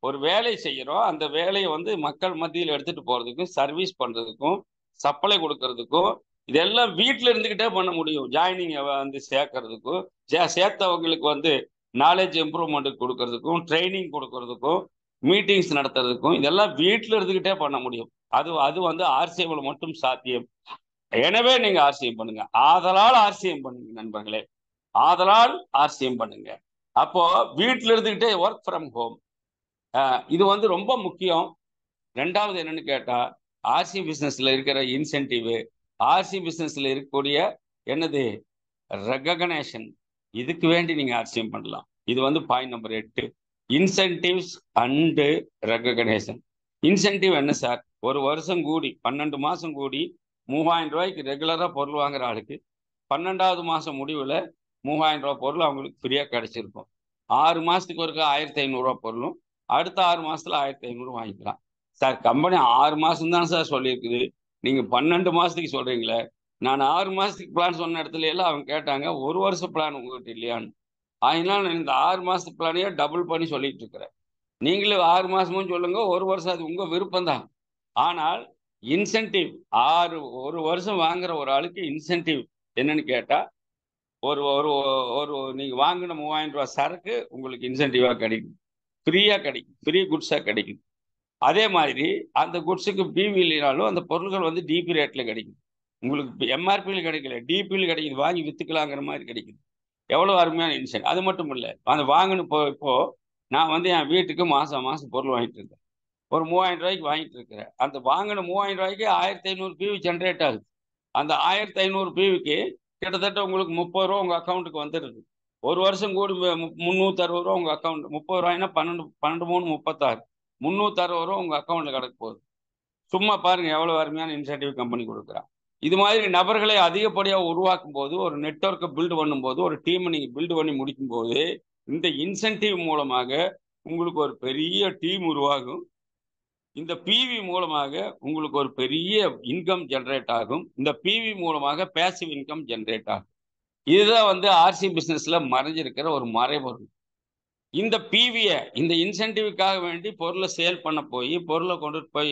ஒரு வேலை செய்யறோம். அந்த வேலையை வந்து மக்கள் மத்தியில் எடுத்துட்டு போறதுக்கும், சர்வீஸ் பண்றதுக்கும், சப்ளை கொடுக்கறதுக்கும், இதெல்லாம் வீட்ல இருந்துகிட்டே பண்ண முடியும். ஜாயினிங் வந்து சேர்க்கறதுக்கும், சேர்த்தவங்களுக்கு வந்து நாலேஜ் இம்ப்ரூவ்மெண்ட் கொடுக்கறதுக்கும், ட்ரைனிங் கொடுக்கறதுக்கும், மீட்டிங்ஸ் நடத்துறதுக்கும், இதெல்லாம் வீட்ல இருந்துகிட்டே பண்ண முடியும். அது அது வந்து ஆர்சிஎம்ல மட்டும் சாத்தியம். எனவே நீங்க ஆர்சிஎம் பண்ணுங்க. ஆதலால் ஆர்சிஎம் பண்ணுங்க நண்பர்களே. ஆதலால் ஆர்சிஎம் பண்ணுங்க. அப்போ வீட்ல இருந்துகிட்டே ஒர்க் ஃப்ரம் ஹோம். இது வந்து ரொம்ப முக்கியம். ரெண்டாவது என்னன்னு கேட்டா, ஆர்சி பிசினஸ்ல இருக்கிற இன்சென்டிவ், ஆர்சி பிசினஸ்ல இருக்கக்கூடிய என்னது ரெகக்னேஷன், இதுக்கு வேண்டி நீங்க ஆர்சிஎம் பண்ணலாம். இது வந்து point number 8. Incentives and recognition. Incentive என்ன சார்? ஒரு வருஷம் கூடி 12 மாசம் கூடி 3000 ரூபாய்க்கு ரெகுலரா பொருள் வாங்குற ஆளுக்கு 12வது மாசம் முடிவுல 3000 ரூபாய் பொருள் அவங்களுக்கு ஃப்ரீயா கிடைச்சிருக்கும். 6 மாசத்துக்கு ஒருக்கா 1500 ரூபாய் பொருளும் அடுத்த 6 மாசத்துல 1500 வாங்கிக்கலாம். சார் கம்பெனி 6 மாசம் தான் சார் சொல்லியிருக்குது. நீங்க 12 மாசத்துக்கு சொல்றீங்களே. நான் 6 மாசத்துக்கு பிளான் சொன்ன இடத்துல எல்லாம் அவங்க கேட்டாங்க, ஒரு வருஷ பிளான் உங்ககிட்ட இல்லையான்னு. அதனால நான் இந்த 6 மாசத்து பிளானையே டபுள் பண்ணி சொல்லிட்டு இருக்கிறேன். நீங்களும் 6 மாசமும் சொல்லுங்க, ஒரு வருஷம் அது உங்க விருப்பம் தான். ஆனால் இன்சென்டிவ் ஒரு வருஷம் வாங்குற ஒரு ஆளுக்கு இன்சென்டிவ் என்னன்னு கேட்டா, ஒரு ஒரு ஒரு நீங்க வாங்கின 3000 ரூபாய் சரக்கு உங்களுக்கு இன்சென்டிவா கிடைக்கும். ஃப்ரீயா கிடைக்கும். ஃப்ரீ குட்ஸா கிடைக்கும். அதே மாதிரி அந்த குட்ஸுக்கு பிவி இல்லைனாலும் அந்த பொருட்கள் வந்து டிபி ரேட்ல கிடைக்கும். உங்களுக்கு எம்ஆர்பியில் கிடைக்கல, டிபியில் கிடைக்குது. வாங்கி வித்துக்கலாங்கிற மாதிரி கிடைக்குது. எவ்வளவு அருமையான இன்சென்ட். அது மட்டும் இல்ல, அந்த வாங்கின இப்போ நான் வந்து என் வீட்டுக்கு மாசம் மாசம் பொருள் வாங்கிட்டு இருக்கேன். ஒரு 3000 ரூபாய்க்கு வாங்கிட்டு இருக்கிறேன். அந்த வாங்கின 3000 ரூபாய்க்கு 1500 பிவி ஜென்ரேட் ஆகுது. அந்த 1500 பிவிக்கு கிட்டத்தட்ட உங்களுக்கு 30 ரூபா உங்க அக்கௌண்ட்டுக்கு வந்துடுது. ஒரு வருஷம் கூடி 360 ரூபா உங்க அக்கௌண்ட். 30 ரூபாய்னா 12 12 3 36. 360 ரூபா உங்க அக்கௌண்ட்ல கிடக்க போகுது. சும்மா பாருங்க எவ்வளவு அருமையான இன்சென்டிவ் கம்பெனி கொடுக்குறான். இது மாதிரி நபர்களை அதிகப்படியா உருவாக்கும் போது, ஒரு நெட்வொர்க்கை பில்டு பண்ணும்போது, ஒரு டீமை நீங்க பில்டு பண்ணி முடிக்கும் போது, இந்த இன்சென்டிவ் மூலமாக உங்களுக்கு ஒரு பெரிய டீம் உருவாகும். இந்த பிவி மூலமாக உங்களுக்கு ஒரு பெரிய இன்கம் ஜெனரேட் ஆகும். இந்த பிவி மூலமாக பேசிவ் இன்கம் ஜெனரேட் ஆகும். இதுதான் வந்து ஆர்சி பிசினஸ்ல மறைஞ்சிருக்கிற ஒரு மறைபொருள். இந்த பிவிய இந்த இன்சென்டிவ்க்காக வேண்டி பொருளை சேல் பண்ண போய், பொருளை கொண்டு போய்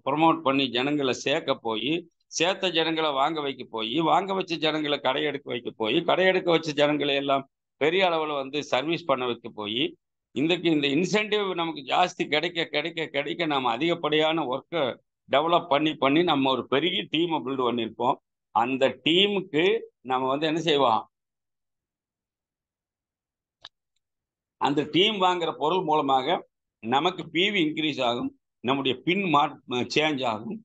ப்ரொமோட் பண்ணி ஜனங்களை சேர்க்க போய், சேர்த்த ஜனங்களை வாங்க வைக்க போய், வாங்க வச்ச ஜனங்களை கடையெடுக்க வைக்க போய், கடையெடுக்க வச்ச ஜனங்களை எல்லாம் பெரிய அளவில் வந்து சர்வீஸ் பண்ண வைக்க போய், இந்த இன்சென்டிவ் நமக்கு ஜாஸ்தி கிடைக்க கிடைக்க கிடைக்க நம்ம அதிகப்படியான ஒர்க்கை டெவலப் பண்ணி பண்ணி நம்ம ஒரு பெரிய டீமை பில்டு பண்ணியிருப்போம். அந்த டீமுக்கு நம்ம வந்து என்ன செய்வோம், அந்த டீம் வாங்குற பொருள் மூலமாக நமக்கு பிவி இன்க்ரீஸ் ஆகும். நம்முடைய பின் சேஞ்ச் ஆகும்.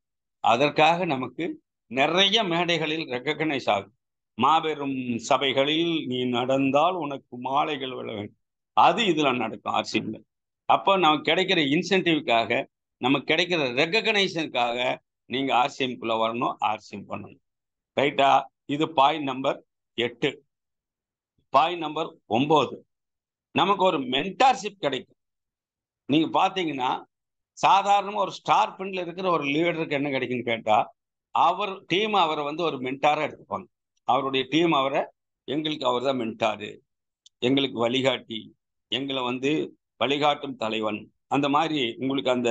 அதற்காக நமக்கு நிறைய மேடைகளில் ரெக்கக்னைஸ் ஆகும். மாபெரும் சபைகளில் நீ நடந்தால் உனக்கு மாலைகள் விழ வேண்டும். அது இதுல நடக்கும் ஆர்சிஎம்ல. அப்போ நமக்கு கிடைக்கிற இன்சென்டிவ்காக, நமக்கு கிடைக்கிற ரெக்கக்னைசனுக்காக நீங்க ஆர்சிஎம்குள்ள வரணும், ஆர்சிஎம் பண்ணணும். ரைட்டா? இது பாயிண்ட் நம்பர் 8. பாயிண்ட் நம்பர் 9, நமக்கு ஒரு மென்டார்ஷிப் கிடைக்கும். நீங்க பாத்தீங்கன்னா, சாதாரணமா ஒரு ஸ்டார் பின்ல இருக்கிற ஒரு லீடருக்கு என்ன கிடைக்குன்னு கேட்டா, அவர் டீம் அவரை வந்து ஒரு மென்டாரா எடுத்துப்பாங்க. அவருடைய டீம் அவரை, எங்களுக்கு அவர் தான் மென்டாரு, எங்களுக்கு வழிகாட்டி, எங்களை வந்து வழிகாட்டும் தலைவன், அந்த மாதிரி உங்களுக்கு அந்த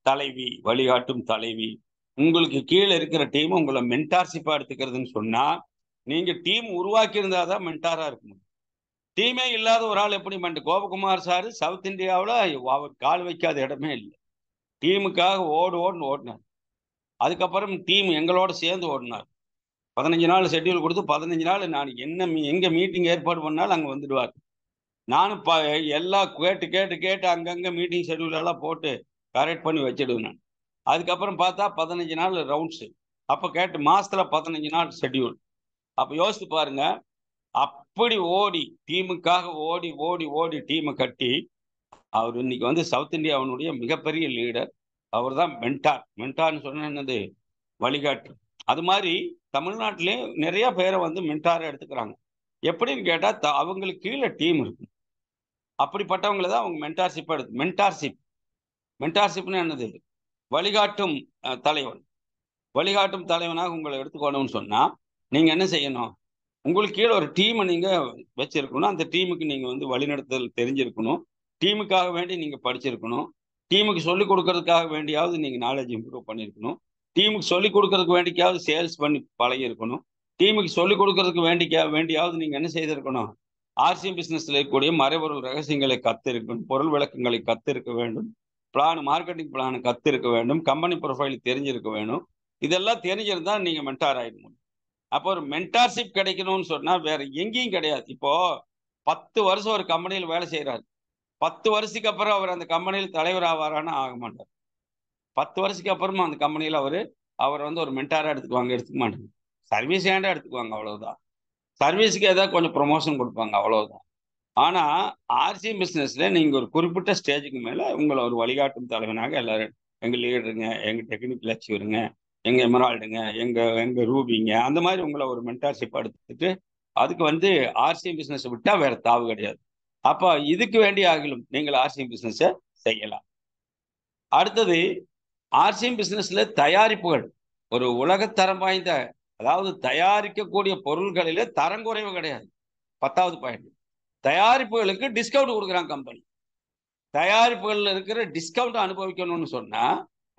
தலைவி, வழிகாட்டும் தலைவி. உங்களுக்கு கீழே இருக்கிற டீம் உங்களை மென்டார்ஷிப்பா எடுத்துக்கிறதுன்னு சொன்னா, நீங்க டீம் உருவாக்கி இருந்தாதான் மென்டாரா இருக்க முடியும். டீமே இல்லாத ஒரு ஆள் எப்படி கோபகுமார் சார் சவுத் இந்தியாவுல அவர் கால் வைக்காத இடமே இல்லை. டீமுக்காக ஓடுன்னு ஓடினார். அதுக்கப்புறம் டீம் எங்களோட சேர்ந்து ஓடினார். 15 நாள் ஷெட்யூல் கொடுத்து 15 நாள் நான் எங்க மீட்டிங் ஏற்பாடு பண்ணாலும் அங்க வந்துடுவார். நானும் எல்லாம் கேட்டு அங்கங்க மீட்டிங் ஷெட்யூல் எல்லாம் போட்டு கரெக்ட் பண்ணி வச்சிடுவேன் நான். அதுக்கப்புறம் பார்த்தா 15 நாள் ரவுண்ட்ஸ். அப்ப கேட்டு மாசத்துல 15 நாள் ஷெட்யூல். அப்ப யோசித்து பாருங்க. அப்படி ஓடி டீமுக்காக ஓடி ஓடி ஓடி டீமை கட்டி அவர் இன்னைக்கு வந்து சவுத் இந்தியாவினுடைய மிகப்பெரிய லீடர். அவர் தான் மென்டார்னு சொன்ன என்னது, வழிகாட்டு. அது மாதிரி தமிழ்நாட்டிலே நிறைய பேரை வந்து மென்டாரை எடுத்துக்கிறாங்க. எப்படின்னு கேட்டா அவங்களுக்கு கீழே டீம் இருக்கு. அப்படிப்பட்டவங்களை தான் அவங்க மென்டார்ஷிப் எடுத்து மென்டார்ஷிப்னு என்னது, வழிகாட்டும் தலைவன். வழிகாட்டும் தலைவனாக உங்களை எடுத்துக்கணும்னு சொன்னா நீங்க என்ன செய்யணும், உங்களுக்கு கீழே ஒரு டீமை நீங்க வச்சிருக்கணும். அந்த டீமுக்கு நீங்க வந்து வழிநடத்தல் தெரிஞ்சிருக்கணும். டீமுக்காக வேண்டி நீங்க படிச்சிருக்கணும். டீமுக்கு சொல்லிக் கொடுக்கறதுக்காக வேண்டியாவது நீங்க நாலேஜ் இம்ப்ரூவ் பண்ணியிருக்கணும். டீமுக்கு சொல்லிக் கொடுக்கறதுக்கு வேண்டிக்காவது சேல்ஸ் பண்ணி பழகி இருக்கணும். டீமுக்கு சொல்லிக் கொடுக்கறதுக்கு வேண்டியாவது நீங்க என்ன செய்திருக்கணும், ஆர்சிஎம் பிசினஸ்ல இருக்கக்கூடிய மறைபொருள் ரகசியங்களை கத்திருக்கணும், பொருள் விளக்கங்களை கத்திருக்க வேண்டும், மார்க்கெட்டிங் பிளான் கத்திருக்க வேண்டும், கம்பெனி ப்ரொஃபைல் தெரிஞ்சிருக்க வேணும். இதெல்லாம் தெரிஞ்சிருந்தா நீங்க மென்டார் ஆயிட முடியும். அப்போ ஒரு மென்டார்ஷிப் கிடைக்கணும்னு சொன்னா வேற எங்கேயும் கிடையாது. இப்போ 10 வருஷம் ஒரு கம்பெனியில் வேலை செய்யறாரு. 10 வருஷத்துக்கு அப்புறம் அவர் அந்த கம்பெனியில் தலைவர் ஆவாரான்னு ஆக மாட்டார். 10 வருஷத்துக்கு அப்புறமா அந்த கம்பெனியில் அவர் வந்து ஒரு மென்டாரா எடுத்துக்க மாட்டாங்க. சர்வீஸ் ஏண்டா எடுத்துக்குவாங்க, அவ்வளவுதான். சர்வீஸுக்கு ஏதாவது கொஞ்சம் ப்ரொமோஷன் கொடுப்பாங்க, அவ்வளவுதான். ஆனா ஆர்சிஎம் பிசினஸ்ல நீங்க ஒரு குறிப்பிட்ட ஸ்டேஜுக்கு மேல உங்களை ஒரு வழிகாட்டும் தலைவனாக எல்லாரும், எங்க லீடருங்க, எங்க டெக்னிக்கல் அச்சீவருங்க, எங்க எமரால்டுங்க, எங்க எங்க ரூபிங்க, அந்த மாதிரி உங்களை ஒரு மென்டார்ஷிப் எடுத்துட்டு அதுக்கு வந்து ஆர்சிஎம் பிசினஸ் விட்டா வேற தாவு கிடையாது. அப்ப இதுக்கு வேண்டிய ஆகிலும் நீங்கள் ஆர்சிஎம் பிசினஸ் செய்யலாம். அடுத்தது, ஆர்சிஎம் பிசினஸ்ல தயாரிப்புகள் ஒரு உலகத்தரம் வாய்ந்த, அதாவது தயாரிக்கக்கூடிய பொருள்களிலே தரம் குறைவு கிடையாது. 10வது பாயிண்ட், தயாரிப்புகளுக்கு டிஸ்கவுண்ட் கொடுக்குறாங்க கம்பெனி. தயாரிப்புகள்ல இருக்கிற டிஸ்கவுண்ட் அனுபவிக்கணும்னு சொன்னா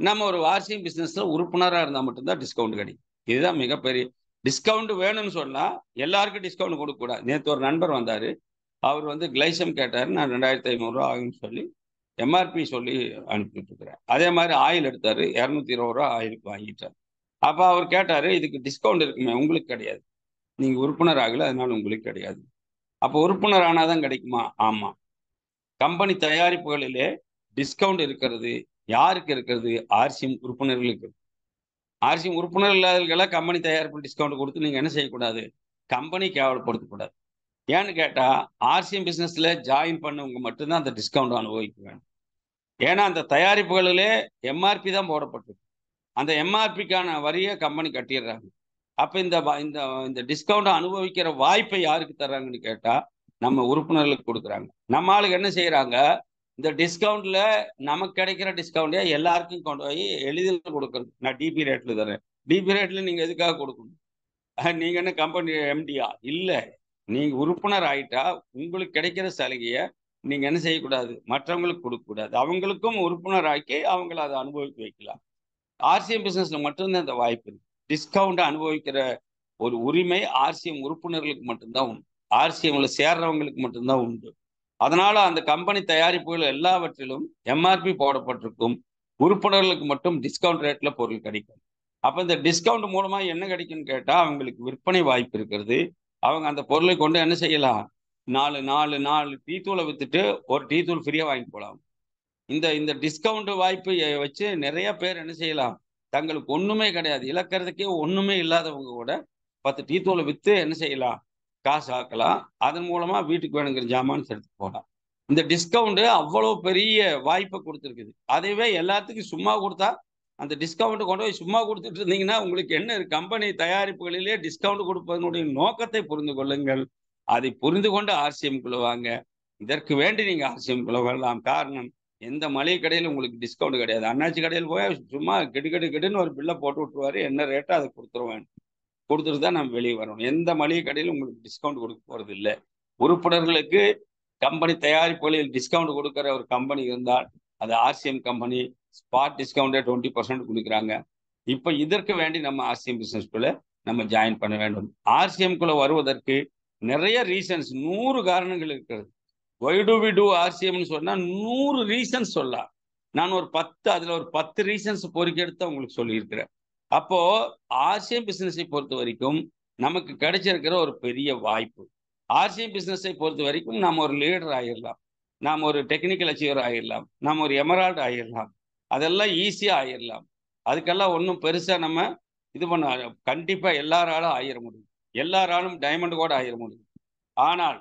நம்ம ஒரு ஆர்சிஎம் பிசினஸ்ல உறுப்பினராக இருந்தால் மட்டும்தான் டிஸ்கவுண்ட் கிடைக்கும். இதுதான் மிகப்பெரிய டிஸ்கவுண்ட். வேணும்னு சொன்னா எல்லாருக்கும் டிஸ்கவுண்ட் கொடுக்க கூடாது. நேற்று ஒரு நண்பர் வந்தாரு, அவர் வந்து கிளைசம் கேட்டாரு, நான் 2500 ரூபா ஆகுன்னு சொல்லி எம்ஆர்பி சொல்லி அனுப்பிட்டு இருக்கிறேன். அதே மாதிரி ஆயில் எடுத்தாரு, 220 ரூபா ஆயிலுக்கு வாங்கிட்டார். அப்ப அவர் கேட்டாரு, இதுக்கு டிஸ்கவுண்ட் இருக்குமே, உங்களுக்கு கிடையாது, நீங்க உறுப்பினர் ஆகல, அதனால உங்களுக்கு கிடையாது. அப்போ உறுப்பினர் ஆனாதான் கிடைக்குமா? ஆமா. கம்பெனி தயாரிப்புகளிலே டிஸ்கவுண்ட் இருக்கிறது யாருக்கு இருக்கிறது? ஆர்சிஎம் உறுப்பினர்களுக்கு. ஆர்சிஎம் உறுப்பினர் இல்லாதவர்களாக கம்பெனி தயாரிப்பு டிஸ்கவுண்ட் கொடுத்து நீங்க என்ன செய்யக்கூடாது, கம்பெனி கேவலப்படுத்தக்கூடாது. ஏன்னு கேட்டா ஆர்சிஎம் பிசினஸ்ல ஜாயின் பண்ணவங்க மட்டும்தான் அந்த டிஸ்கவுண்ட் அனுபவிக்க வேண்டும். ஏன்னா அந்த தயாரிப்புகளிலே எம்ஆர்பி தான் போடப்பட்டிருக்கு. அந்த எம்ஆர்பிக்கான வரியை கம்பெனி கட்டிடுறாங்க. அப்ப இந்த டிஸ்கவுண்ட் அனுபவிக்கிற வாய்ப்பை யாருக்கு தர்றாங்கன்னு கேட்டா நம்ம உறுப்பினர்களுக்கு கொடுக்குறாங்க. நம்ம ஆளுக்கு என்ன செய்யறாங்க, இந்த டிஸ்கவுண்ட்ல நமக்கு கிடைக்கிற டிஸ்கவுண்டே எல்லாருக்கும் கொண்டு போய் எளிதில் கொடுக்கறது. நான் டிபி ரேட்ல தரேன். டிபி ரேட்ல நீங்க எதுக்காக கொடுக்கணும்? நீங்க என்ன கம்பெனி எம்டியா? இல்ல, நீங்க உறுப்பினர் ஆயிட்டா உங்களுக்கு கிடைக்கிற சலுகையை நீங்க என்ன செய்யக்கூடாது, மற்றவங்களுக்கு கொடுக்க கூடாது. அவங்களுக்கும் உறுப்பினர் ஆக்கி அவங்கள அதை அனுபவிக்க வைக்கலாம். ஆர்சிஎம் பிசினஸ்ல மட்டும்தான் இந்த வாய்ப்பு இருக்கு. டிஸ்கவுண்ட் அனுபவிக்கிற ஒரு உரிமை ஆர்சிஎம் உறுப்பினர்களுக்கு மட்டும்தான் உண்டு. ஆர்சிஎம்ல சேர்றவங்களுக்கு மட்டும்தான் உண்டு. அதனால அந்த கம்பெனி தயாரிப்புகள் எல்லாவற்றிலும் எம்ஆர்பி போடப்பட்டிருக்கும். உறுப்பினர்களுக்கு மட்டும் டிஸ்கவுண்ட் ரேட்ல பொருள் கிடைக்கும். அப்ப இந்த டிஸ்கவுண்ட் மூலமா என்ன கிடைக்கும்னு கேட்டா அவங்களுக்கு விற்பனை வாய்ப்பு இருக்கிறது. அவங்க அந்த பொருளை கொண்டு என்ன செய்யலாம், 4 டீ தூளை வித்துட்டு ஒரு டீ தூள் ஃப்ரீயா வாங்கி போகலாம். இந்த டிஸ்கவுண்ட் வாய்ப்பு வச்சு நிறைய பேர் என்ன செய்யலாம், தங்களுக்கு ஒண்ணுமே கிடையாது, இழக்கிறதுக்கே ஒண்ணுமே இல்லாதவங்க கூட 10 டீ தூளை வித்து என்ன செய்யலாம், காசு ஆக்கலாம். அதன் மூலமா வீட்டுக்கு வேணுங்கிற ஜாமான் எடுத்து போகலாம். இந்த டிஸ்கவுண்ட் அவ்வளவு பெரிய வாய்ப்பை கொடுத்துருக்குது. அதுவே எல்லாத்துக்கும் சும்மா கொடுத்தா, அந்த டிஸ்கவுண்ட் கொண்டு போய் சும்மா கொடுத்துட்டு இருந்தீங்கன்னா உங்களுக்கு என்ன, கம்பெனி தயாரிப்புகளிலே டிஸ்கவுண்ட் கொடுப்பதனுடைய நோக்கத்தை புரிந்து கொள்ளுங்கள். அதை புரிந்து கொண்டு ஆர்சிஎம்குள்ள வாங்க. இதற்கு வேண்டி நீங்க ஆர்சிஎம்குள்ள வரலாம். காரணம், எந்த மளிகை கடையில் உங்களுக்கு டிஸ்கவுண்ட் கிடையாது. அண்ணாச்சி கடையில் போய் சும்மா கெடுன்னு ஒரு பில்லை போட்டு விட்டுருவாரு, என்ன ரேட்டோ அதை கொடுத்துருவேன். கொடுத்துட்டு தான் நம்ம வெளியே வரணும். எந்த மளிகை கடையிலும் உங்களுக்கு டிஸ்கவுண்ட் கொடுக்க போறது இல்லை. உறுப்பினர்களுக்கு கம்பெனி தயாரிப்புகளில் டிஸ்கவுண்ட் கொடுக்கிற ஒரு கம்பெனி இருந்தால் அது ஆர்சிஎம் கம்பெனி. ஸ்பாட் டிஸ்கவுண்டே 20% கொடுக்குறாங்க. இப்ப இதற்கு வேண்டி நம்ம ஆர்சிஎம் பிசினஸ் குள்ள நம்ம ஜாயின் பண்ண வேண்டும். ஆர்சிஎம் குள்ள வருவதற்கு நிறைய ரீசன்ஸ் 100 காரணங்கள் இருக்கிறது. ஒய் டு வி டூ ஆர்சிஎம்னு சொன்னா 100 ரீசன்ஸ் சொல்லலாம். நான் அதுல ஒரு 10 ரீசன்ஸ் பொறுக்கெடுத்து உங்களுக்கு சொல்லியிருக்கிறேன். அப்போ ஆர்சிஎம் பிசினஸை பொறுத்த வரைக்கும் நமக்கு கிடைச்சிருக்கிற ஒரு பெரிய வாய்ப்பு. ஆர்சிஎம் பிசினஸை பொறுத்த வரைக்கும் நாம் ஒரு லீடர் ஆயிடலாம், நாம் ஒரு டெக்னிக்கல் அச்சீவர் ஆயிடலாம், நாம் ஒரு எமரால்டு ஆயிடலாம். அதெல்லாம் ஈஸியா ஆயிடலாம். அதுக்கெல்லாம் ஒன்றும் பெருசா நம்ம இது பண்ண கண்டிப்பா எல்லாராலும் ஆயிட முடியும். எல்லாராலும் டைமண்ட் கூட ஆயிட முடியும். ஆனால்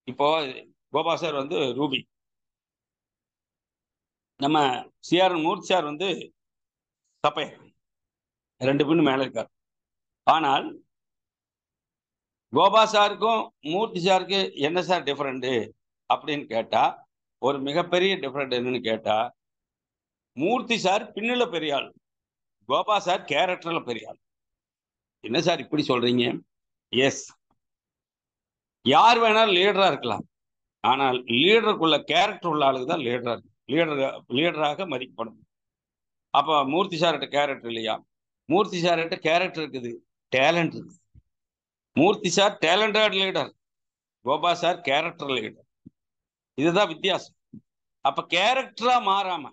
இப்போ கோபா சார் வந்து ரூபி, நம்ம சிஆர் மூர்த்தி சார் வந்து சப்பையர், 2 பேரும் மேல இருக்கார். ஆனால் கோபா சாருக்கும் மூர்த்தி சாருக்கு என்ன சார் டிஃபரெண்ட் அப்படின்னு கேட்டா, ஒரு மிகப்பெரிய டிஃபரெண்ட் என்னன்னு கேட்டா, மூர்த்தி சார் பின்னுல பெரிய ஆள், கோபா சார் கேரக்டர்ல பெரிய ஆள். என்ன சார் இப்படி சொல்றீங்க? எஸ், யார் வேணாலும் லீடரா இருக்கலாம். ஆனால் லீடருக்குள்ள கேரக்டர் உள்ள ஆளுக்கு தான் லீடராக மதிக்கப்படும். அப்ப மூர்த்தி சார்கிட்ட கேரக்டர் இல்லையா? மூர்த்தி சார்கிட்ட கேரக்டர் இருக்குது, டேலண்ட் இருக்குது. Murthy sir talented leader, Gopa sir character leader. இதுதான் வித்தியாசம். அப்ப கேரக்டரா மாறாம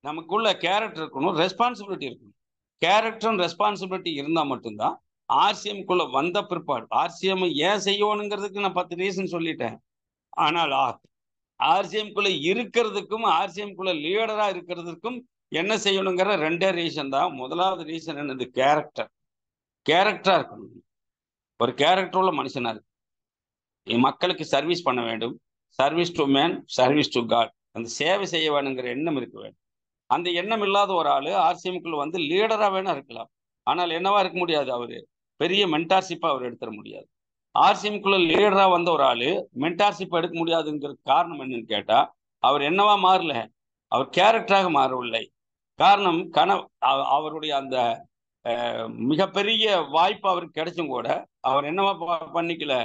நமக்குள்ள கேரக்டர் இருக்கணும், ரெஸ்பான்சிபிலிட்டி இருக்கணும். கேரக்டரும் ரெஸ்பான்சிபிலிட்டி இருந்தா மட்டும்தான் ஆர்சிஎம் குள்ள வந்த பிற்பாடு, ஆர்சிஎம் ஏன் செய்யணுங்கிறதுக்கு நான் 10 ரீசன் சொல்லிட்டேன். ஆனால் ஆர்சிஎம் குள்ள இருக்கிறதுக்கும் ஆர்சிஎம் குள்ள லீடரா இருக்கிறதுக்கும் என்ன செய்யணுங்கிற 2 ரீசன் தான். முதலாவது ரீசன் என்னது? கேரக்டரா இருக்கணும். ஒரு கேரக்டர் உள்ள மனுஷனா இருக்கு, மக்களுக்கு சர்வீஸ் பண்ண வேண்டும். Service to man, service to God. அந்த சேவை செய்ய வேணுங்கிற எண்ணம் இருக்க வேண்டும். அந்த எண்ணம் இல்லாத ஒரு ஆளு ஆர்சிஎம்குள்ள வந்து லீடரா வேணா இருக்கலாம், ஆனால் என்னவா இருக்க முடியாது. அவரு பெரிய மென்டார்ஷிப்பா அவர் எடுத்துட முடியாது. ஆர்சிஎம்குள்ள லீடரா வந்த ஒரு ஆளு மென்டார்ஷிப் எடுக்க முடியாதுங்கிற காரணம் என்னன்னு கேட்டா, அவர் என்னவா மாறல, அவர் கேரக்டராக மாறவில்லை. காரணம் அவருடைய அந்த மிகப்பெரிய வாய்ப்பு அவருக்கு கிடைச்சும் கூட அவர் என்னவா பண்ணிக்கல,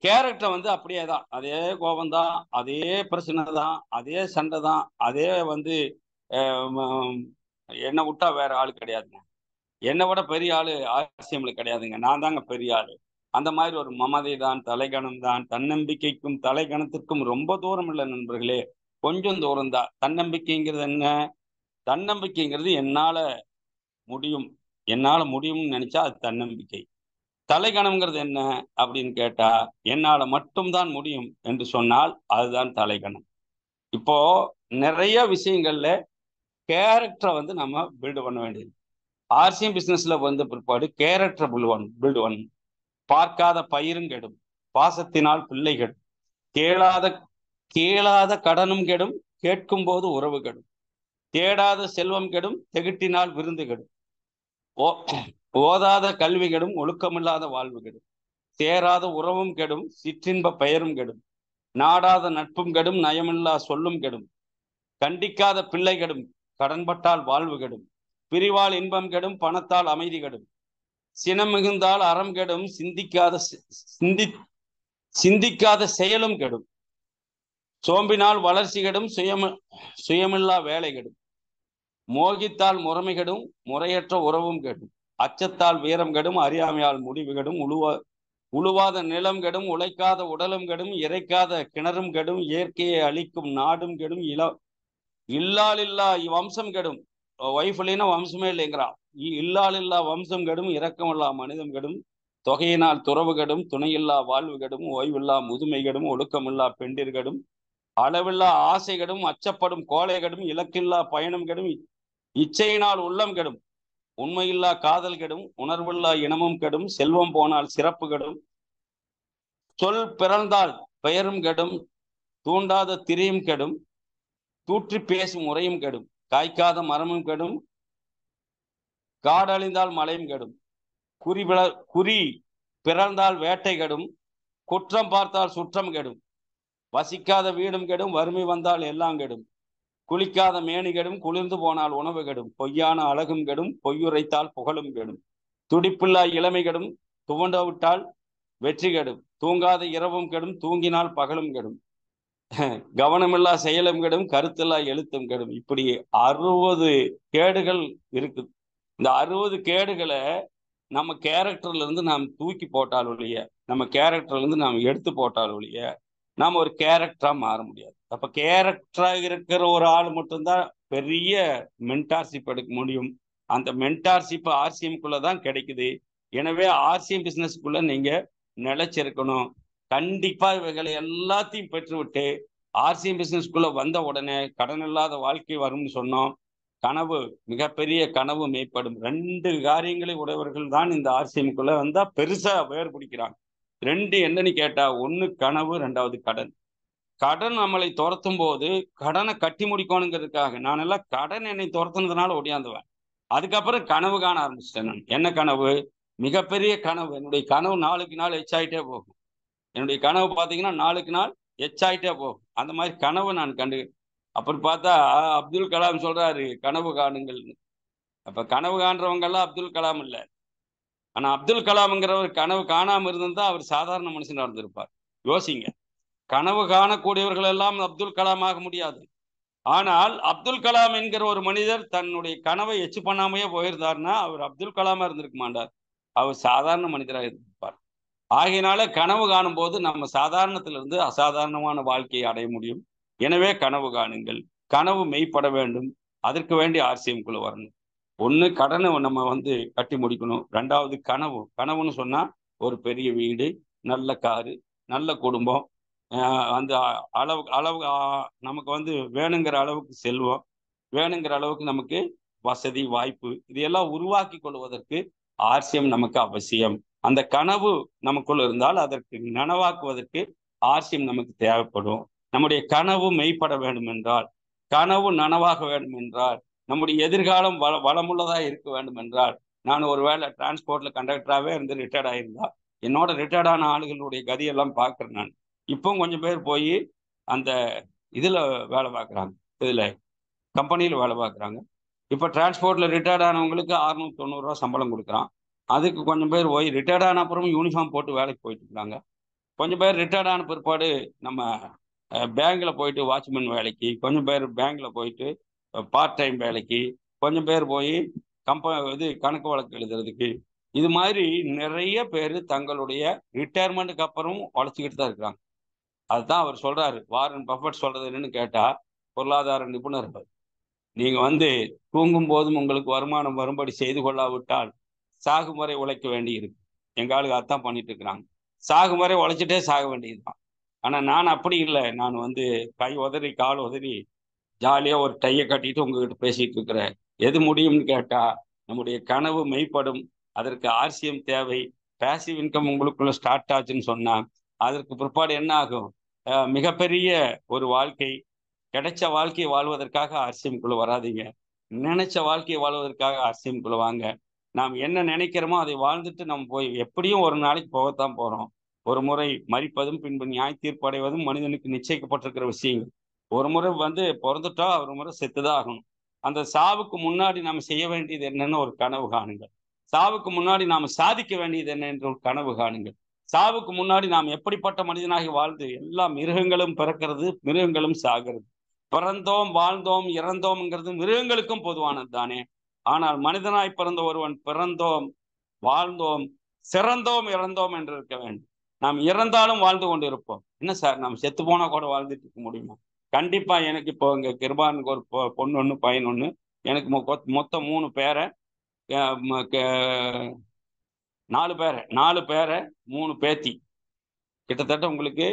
கேரக்டர் வந்து அப்படியே தான், அதே கோபம் தான், அதே பிரச்சனை தான், அதே சண்டை தான், அதே வந்து என்னை விட்டா வேற ஆளு கிடையாதுங்க, என்னை விட பெரிய ஆளு ஆர்சிஎம்ல கிடையாதுங்க, நான் தாங்க பெரிய ஆளு. அந்த மாதிரி ஒரு மமதை தான், தலைகணம் தான். தன்னம்பிக்கைக்கும் தலைகணத்திற்கும் ரொம்ப தூரம் இல்லை நண்பர்களே, கொஞ்சம் தூரம் தான். தன்னம்பிக்கைங்கிறது என்ன? தன்னம்பிக்கைங்கிறது என்னால முடியும்னு நினைச்சா அது தன்னம்பிக்கை. தலைகணம்ங்கிறது என்ன அப்படின்னு கேட்டா, என்னால மட்டும்தான் முடியும் என்று சொன்னால் அதுதான் தலைகணம். இப்போ நிறைய விஷயங்கள்ல கேரக்டரை வந்து நம்ம பில்டு பண்ண வேண்டியது. ஆர்சிஎம் பிசினஸ்ல வந்த பிற்பாடு கேரக்டர் பில்டு பண்ணணும். பார்க்காத பயிரும் கெடும், பாசத்தினால் பிள்ளை கெடும், கேளாத கடனும் கெடும், கேட்கும் போது உறவு கெடும், தேடாத செல்வம் கெடும், திகட்டினால் விருந்து கெடும், ஓதாத கல்வி கெடும், ஒழுக்கமில்லாத வாழ்வு கெடும், சேராத உறவும் கெடும், சிற்றின்ப பெயரும் கெடும், நாடாத நட்பும் கெடும், நயமில்லா சொல்லும் கெடும், கண்டிக்காத பிள்ளை கெடும், கடன்பட்டால் வாழ்வு கெடும், பிரிவால் இன்பம் கெடும், பணத்தால் அமைதி கெடும், சினம் மிகுந்தால் அறம் கெடும், சிந்திக்காத செயலும் கெடும், சோம்பினால் வளர்ச்சி கெடும், சுயமில்லா வேலை கெடும், மோகித்தால் முறைமை கெடும், முறையற்ற உறவும் கெடும், அச்சத்தால் வீரம் கெடும், அறியாமையால் முடிவு கெடும், உழுவாத நிலம் கெடும், உழைக்காத உடலும் கெடும், இறைக்காத கிணறும் கெடும், இயற்கையை அழிக்கும் நாடும் கெடும், இல்லாலில்லா வம்சம் கெடும். ஒய்ஃப் இல்லைன்னா வம்சமே இல்லைங்கிறான். இல்லாலில்லா வம்சம் கெடும், இரக்கமில்லா மனிதம் கெடும், தொகையினால் துறவு கெடும், துணையில்லா வாழ்வு கெடும், ஓய்வில்லா முதுமை கெடும், ஒழுக்கமில்லா பெண்டிர் கெடும், அளவில்லா ஆசை கெடும், அச்சப்படும் கோலை கெடும், இலக்கில்லா பயணம் கெடும், இச்சையினால் உள்ளம் கெடும், உண்மையில்லா காதல் கெடும், உணர்வில்லா இனமும் கெடும், செல்வம் போனால் சிறப்பு கெடும், சொல் பிறந்தால் பெயரும் கெடும், தூண்டாத திரியும் கெடும், தூற்றி பேசும் முறையும் கெடும், காய்க்காத மரமும் கெடும், காடழிந்தால் மலையும் கெடும், குறி பிறந்தால் வேட்டை கெடும், குற்றம் பார்த்தால் சுற்றம் கெடும், வசிக்காத வீடும் கெடும், வறுமை வந்தால் எல்லாம் கெடும், குளிக்காத மேனி கெடும், குளிர்ந்து போனால் உணவு கெடும், பொய்யான அழகும் கெடும், பொய்யுரைத்தால் புகழும் கெடும், துடிப்பில்லா இளமை கெடும், துவண்ட விட்டால் வெற்றி கெடும், தூங்காத இரவும் கெடும், தூங்கினால் பகலும் கெடும், கவனமில்லா செயலும் கெடும், கருத்தில்லா எழுத்தும் கெடும். இப்படி 60 கேடுகள் இருக்குது. இந்த 60 கேடுகள நம்ம கேரக்டர்ல இருந்து நாம் தூக்கி போட்டால் ஒழிய, நம்ம கேரக்டர்ல இருந்து நாம் எடுத்து போட்டால் ஒழிய, நாம ஒரு கேரக்டரா மாற முடியாது. அப்ப கேரக்டரா இருக்கிற ஒரு ஆள் மட்டும்தான் பெரிய மென்டார்ஷிப் எடுக்க முடியும். அந்த மென்டார்ஷிப் ஆர்சிஎம்குள்ள தான் கிடைக்குது. எனவே ஆர்சிஎம் பிசினஸ்க்குள்ள நீங்க நிலைச்சிருக்கணும். கண்டிப்பா இவைகளை எல்லாத்தையும் பெற்றுவிட்டு ஆர்சிஎம் பிசினஸ்க்குள்ள வந்த உடனே கடன் இல்லாத வாழ்க்கை வரும்னு சொன்னோம். கனவு, மிகப்பெரிய கனவு மேம்படும். 2 காரியங்களை உடையவர்கள் தான் இந்த ஆர்சிஎம்குள்ள வந்தா பெருசா வேர் பிடிக்கிறாங்க. 2 என்னன்னு கேட்டா, 1 கனவு, 2வது கடன். கடன் நம்மளை துரத்தும் போது கடனை கட்டி முடிக்கணுங்கிறதுக்காக நான் எல்லாம் கடன் என்னை துரத்துனதுனால ஒடியாந்துவேன். அதுக்கப்புறம் கனவு காண ஆரம்பிச்சிட்டேன் நான். என்ன கனவு? மிகப்பெரிய கனவு. என்னுடைய கனவு நாளுக்கு நாள் எச்சாயிட்டே போகும். என்னுடைய கனவு பார்த்தீங்கன்னா நாளுக்கு நாள் எச்சாயிட்டே போகும். அந்த மாதிரி கனவு நான் கண்டு அப்படி பார்த்தா அப்துல் கலாம் சொல்றாரு கனவு காணுங்கள்னு. அப்ப கனவு காண்றவங்க எல்லாம் அப்துல் கலாம் இல்ல. ஆனா அப்துல் கலாம்ங்கிறவர் கனவு காணாம இருந்திருந்தா அவர் சாதாரண மனுஷனா இருந்திருப்பார். யோசிங்க. கனவு காணக்கூடியவர்கள் எல்லாம் அப்துல் கலாம் ஆக முடியாது. ஆனால் அப்துல் கலாம் என்கிற ஒரு மனிதர் தன்னுடைய கனவை எச்சு பண்ணாமையே போயிருந்தாருன்னா அவர் அப்துல் கலாமா இருந்திருக்க மாட்டார். அவர் சாதாரண மனிதராக இருந்திருப்பார். ஆகையினால கனவு காணும் போது நம்ம சாதாரணத்திலிருந்து அசாதாரணமான வாழ்க்கையை அடைய முடியும். எனவே கனவு காணுங்கள். கனவு மெய்ப்பட வேண்டும். அதற்கு வேண்டி ஆர்சிஎம்குள்ள வரணும். 1 கடனை நம்ம கட்டி முடிக்கணும். 2வது கனவு. கனவுன்னு சொன்னா ஒரு பெரிய வீடு, நல்ல காரு, நல்ல குடும்பம், அந்த அளவு அளவு நமக்கு வேணுங்கிற அளவுக்கு செல்வம், வேணுங்கிற அளவுக்கு நமக்கு வசதி, வாய்ப்பு இதையெல்லாம் உருவாக்கி கொள்வதற்கு ஆர்சிஎம் நமக்கு அவசியம். அந்த கனவு நமக்குள்ள இருந்தால் அதற்கு நனவாக்குவதற்கு ஆர்சிஎம் நமக்கு தேவைப்படும். நம்முடைய கனவு மெய்ப்பட வேண்டும் என்றால், கனவு நனவாக வேண்டும் என்றால், நம்முடைய எதிர்காலம் வளமுள்ளதா இருக்க வேண்டும் என்றால், நான் ஒருவேளை டிரான்ஸ்போர்ட்ல கண்டக்டராகவே இருந்து ரிட்டையர்ட் ஆயிருந்தா என்னோட ரிட்டையர்டான ஆளுகளுடைய கதியெல்லாம் பார்க்குறேன் நான். இப்போ கொஞ்சம் பேர் போய் அந்த இதுல வேலை பார்க்குறாங்க. இதுல கம்பெனியில் வேலை பார்க்குறாங்க. இப்போ டிரான்ஸ்போர்ட்ல ரிட்டையர்ட் ஆனவங்களுக்கு 690 சம்பளம் கொடுக்குறான். அதுக்கு கொஞ்சம் பேர் போய் ரிட்டையர்ட் ஆன அப்புறம் யூனிஃபார்ம் போட்டு வேலைக்கு போயிட்டு இருக்காங்க. கொஞ்சம் பேர் ரிட்டையர்ட் ஆன பிற்பாடு நம்ம பேங்க்ல போயிட்டு வாட்ச்மேன் வேலைக்கு, கொஞ்சம் பேர் பேங்க்ல போயிட்டு பார்ட் டைம் வேலைக்கு, கொஞ்சம் பேர் போய் கணக்கு வழக்கு எழுதுறதுக்கு, இது மாதிரி நிறைய பேர் தங்களுடைய ரிட்டையர்மெண்ட்டுக்கு அப்புறம் உழைச்சிக்கிட்டு தான் இருக்கிறாங்க. அதுதான் அவர் சொல்றாரு. வாரன் பஃபட் சொல்றது என்னன்னு கேட்டா, பொருளாதார நிபுணர். நீங்க தூங்கும் போதும் உங்களுக்கு வருமானம் வரும்படி செய்து கொள்ளாவிட்டால் சாகும் வரை உழைக்க வேண்டி இருக்கு. எங்க ஆளுங்க அதான் பண்ணிட்டு இருக்கிறாங்க. சாகும் வரை உழைச்சிட்டே சாக வேண்டியதுதான். ஆனா நான் அப்படி இல்லை. நான் கை உதறி கால் உதறி ஜாலியா ஒரு டைய கட்டிட்டு உங்ககிட்ட பேசிட்டு இருக்கிறேன். எது முடியும்னு கேட்டா, நம்முடைய கனவு மெய்ப்படும். அதற்கு ஆர்சிஎம் தேவை. பேசிவ் இன்கம் உங்களுக்குள்ள ஸ்டார்ட் ஆச்சுன்னு சொன்னா அதற்கு பிற்பாடு என்ன ஆகும்? மிகப்பெரிய ஒரு வாழ்க்கை, கிடைச்ச வாழ்க்கையை வாழ்வதற்காக ஆர்சிஎம்குள்ள வராதீங்க. நினைச்ச வாழ்க்கையை வாழ்வதற்காக ஆர்சிஎம்குள்ள வாங்க. நாம் என்ன நினைக்கிறோமோ அதை வாழ்ந்துட்டு நம்ம போய் எப்படியும் ஒரு நாளைக்கு போகத்தான் போறோம். ஒரு முறை மரிப்பதும் பின்பு நியாய தீர்ப்படைவதும் மனிதனுக்கு நிச்சயிக்கப்பட்டிருக்கிற விஷயங்கள். ஒரு முறை பிறந்துட்டா ஒரு முறை செத்துதான் ஆகணும். அந்த சாவுக்கு முன்னாடி நாம் செய்ய வேண்டியது என்னன்னு ஒரு கனவு காணுங்கள். சாவுக்கு முன்னாடி நாம் சாதிக்க வேண்டியது என்ன என்று ஒரு கனவு காணுங்கள். சாவுக்கு முன்னாடி நாம் எப்படிப்பட்ட மனிதனாகி வாழ்ந்து, எல்லா மிருகங்களும் பிறக்கிறது, மிருகங்களும் சாகிறது. பிறந்தோம், வாழ்ந்தோம், இறந்தோம்ங்கிறது மிருகங்களுக்கும் பொதுவானது தானே. ஆனால் மனிதனாய் பிறந்த ஒருவன் பிறந்தோம், வாழ்ந்தோம், சிறந்தோம், இறந்தோம் என்று இருக்க வேண்டும். நாம் இறந்தாலும் வாழ்ந்து கொண்டு இருப்போம். என்ன சார், நாம் செத்து போனா கூட வாழ்ந்துட்டு இருக்க முடியுமா? கண்டிப்பா. எனக்கு இப்போ இங்க கிருபானுக்கு ஒரு பொண்ணு ஒண்ணு, பையன் ஒண்ணு. எனக்கு மொத்தம் 3 பேரை, 4 பேரை, 3 பேத்தி. கிட்டத்தட்ட உங்களுக்கு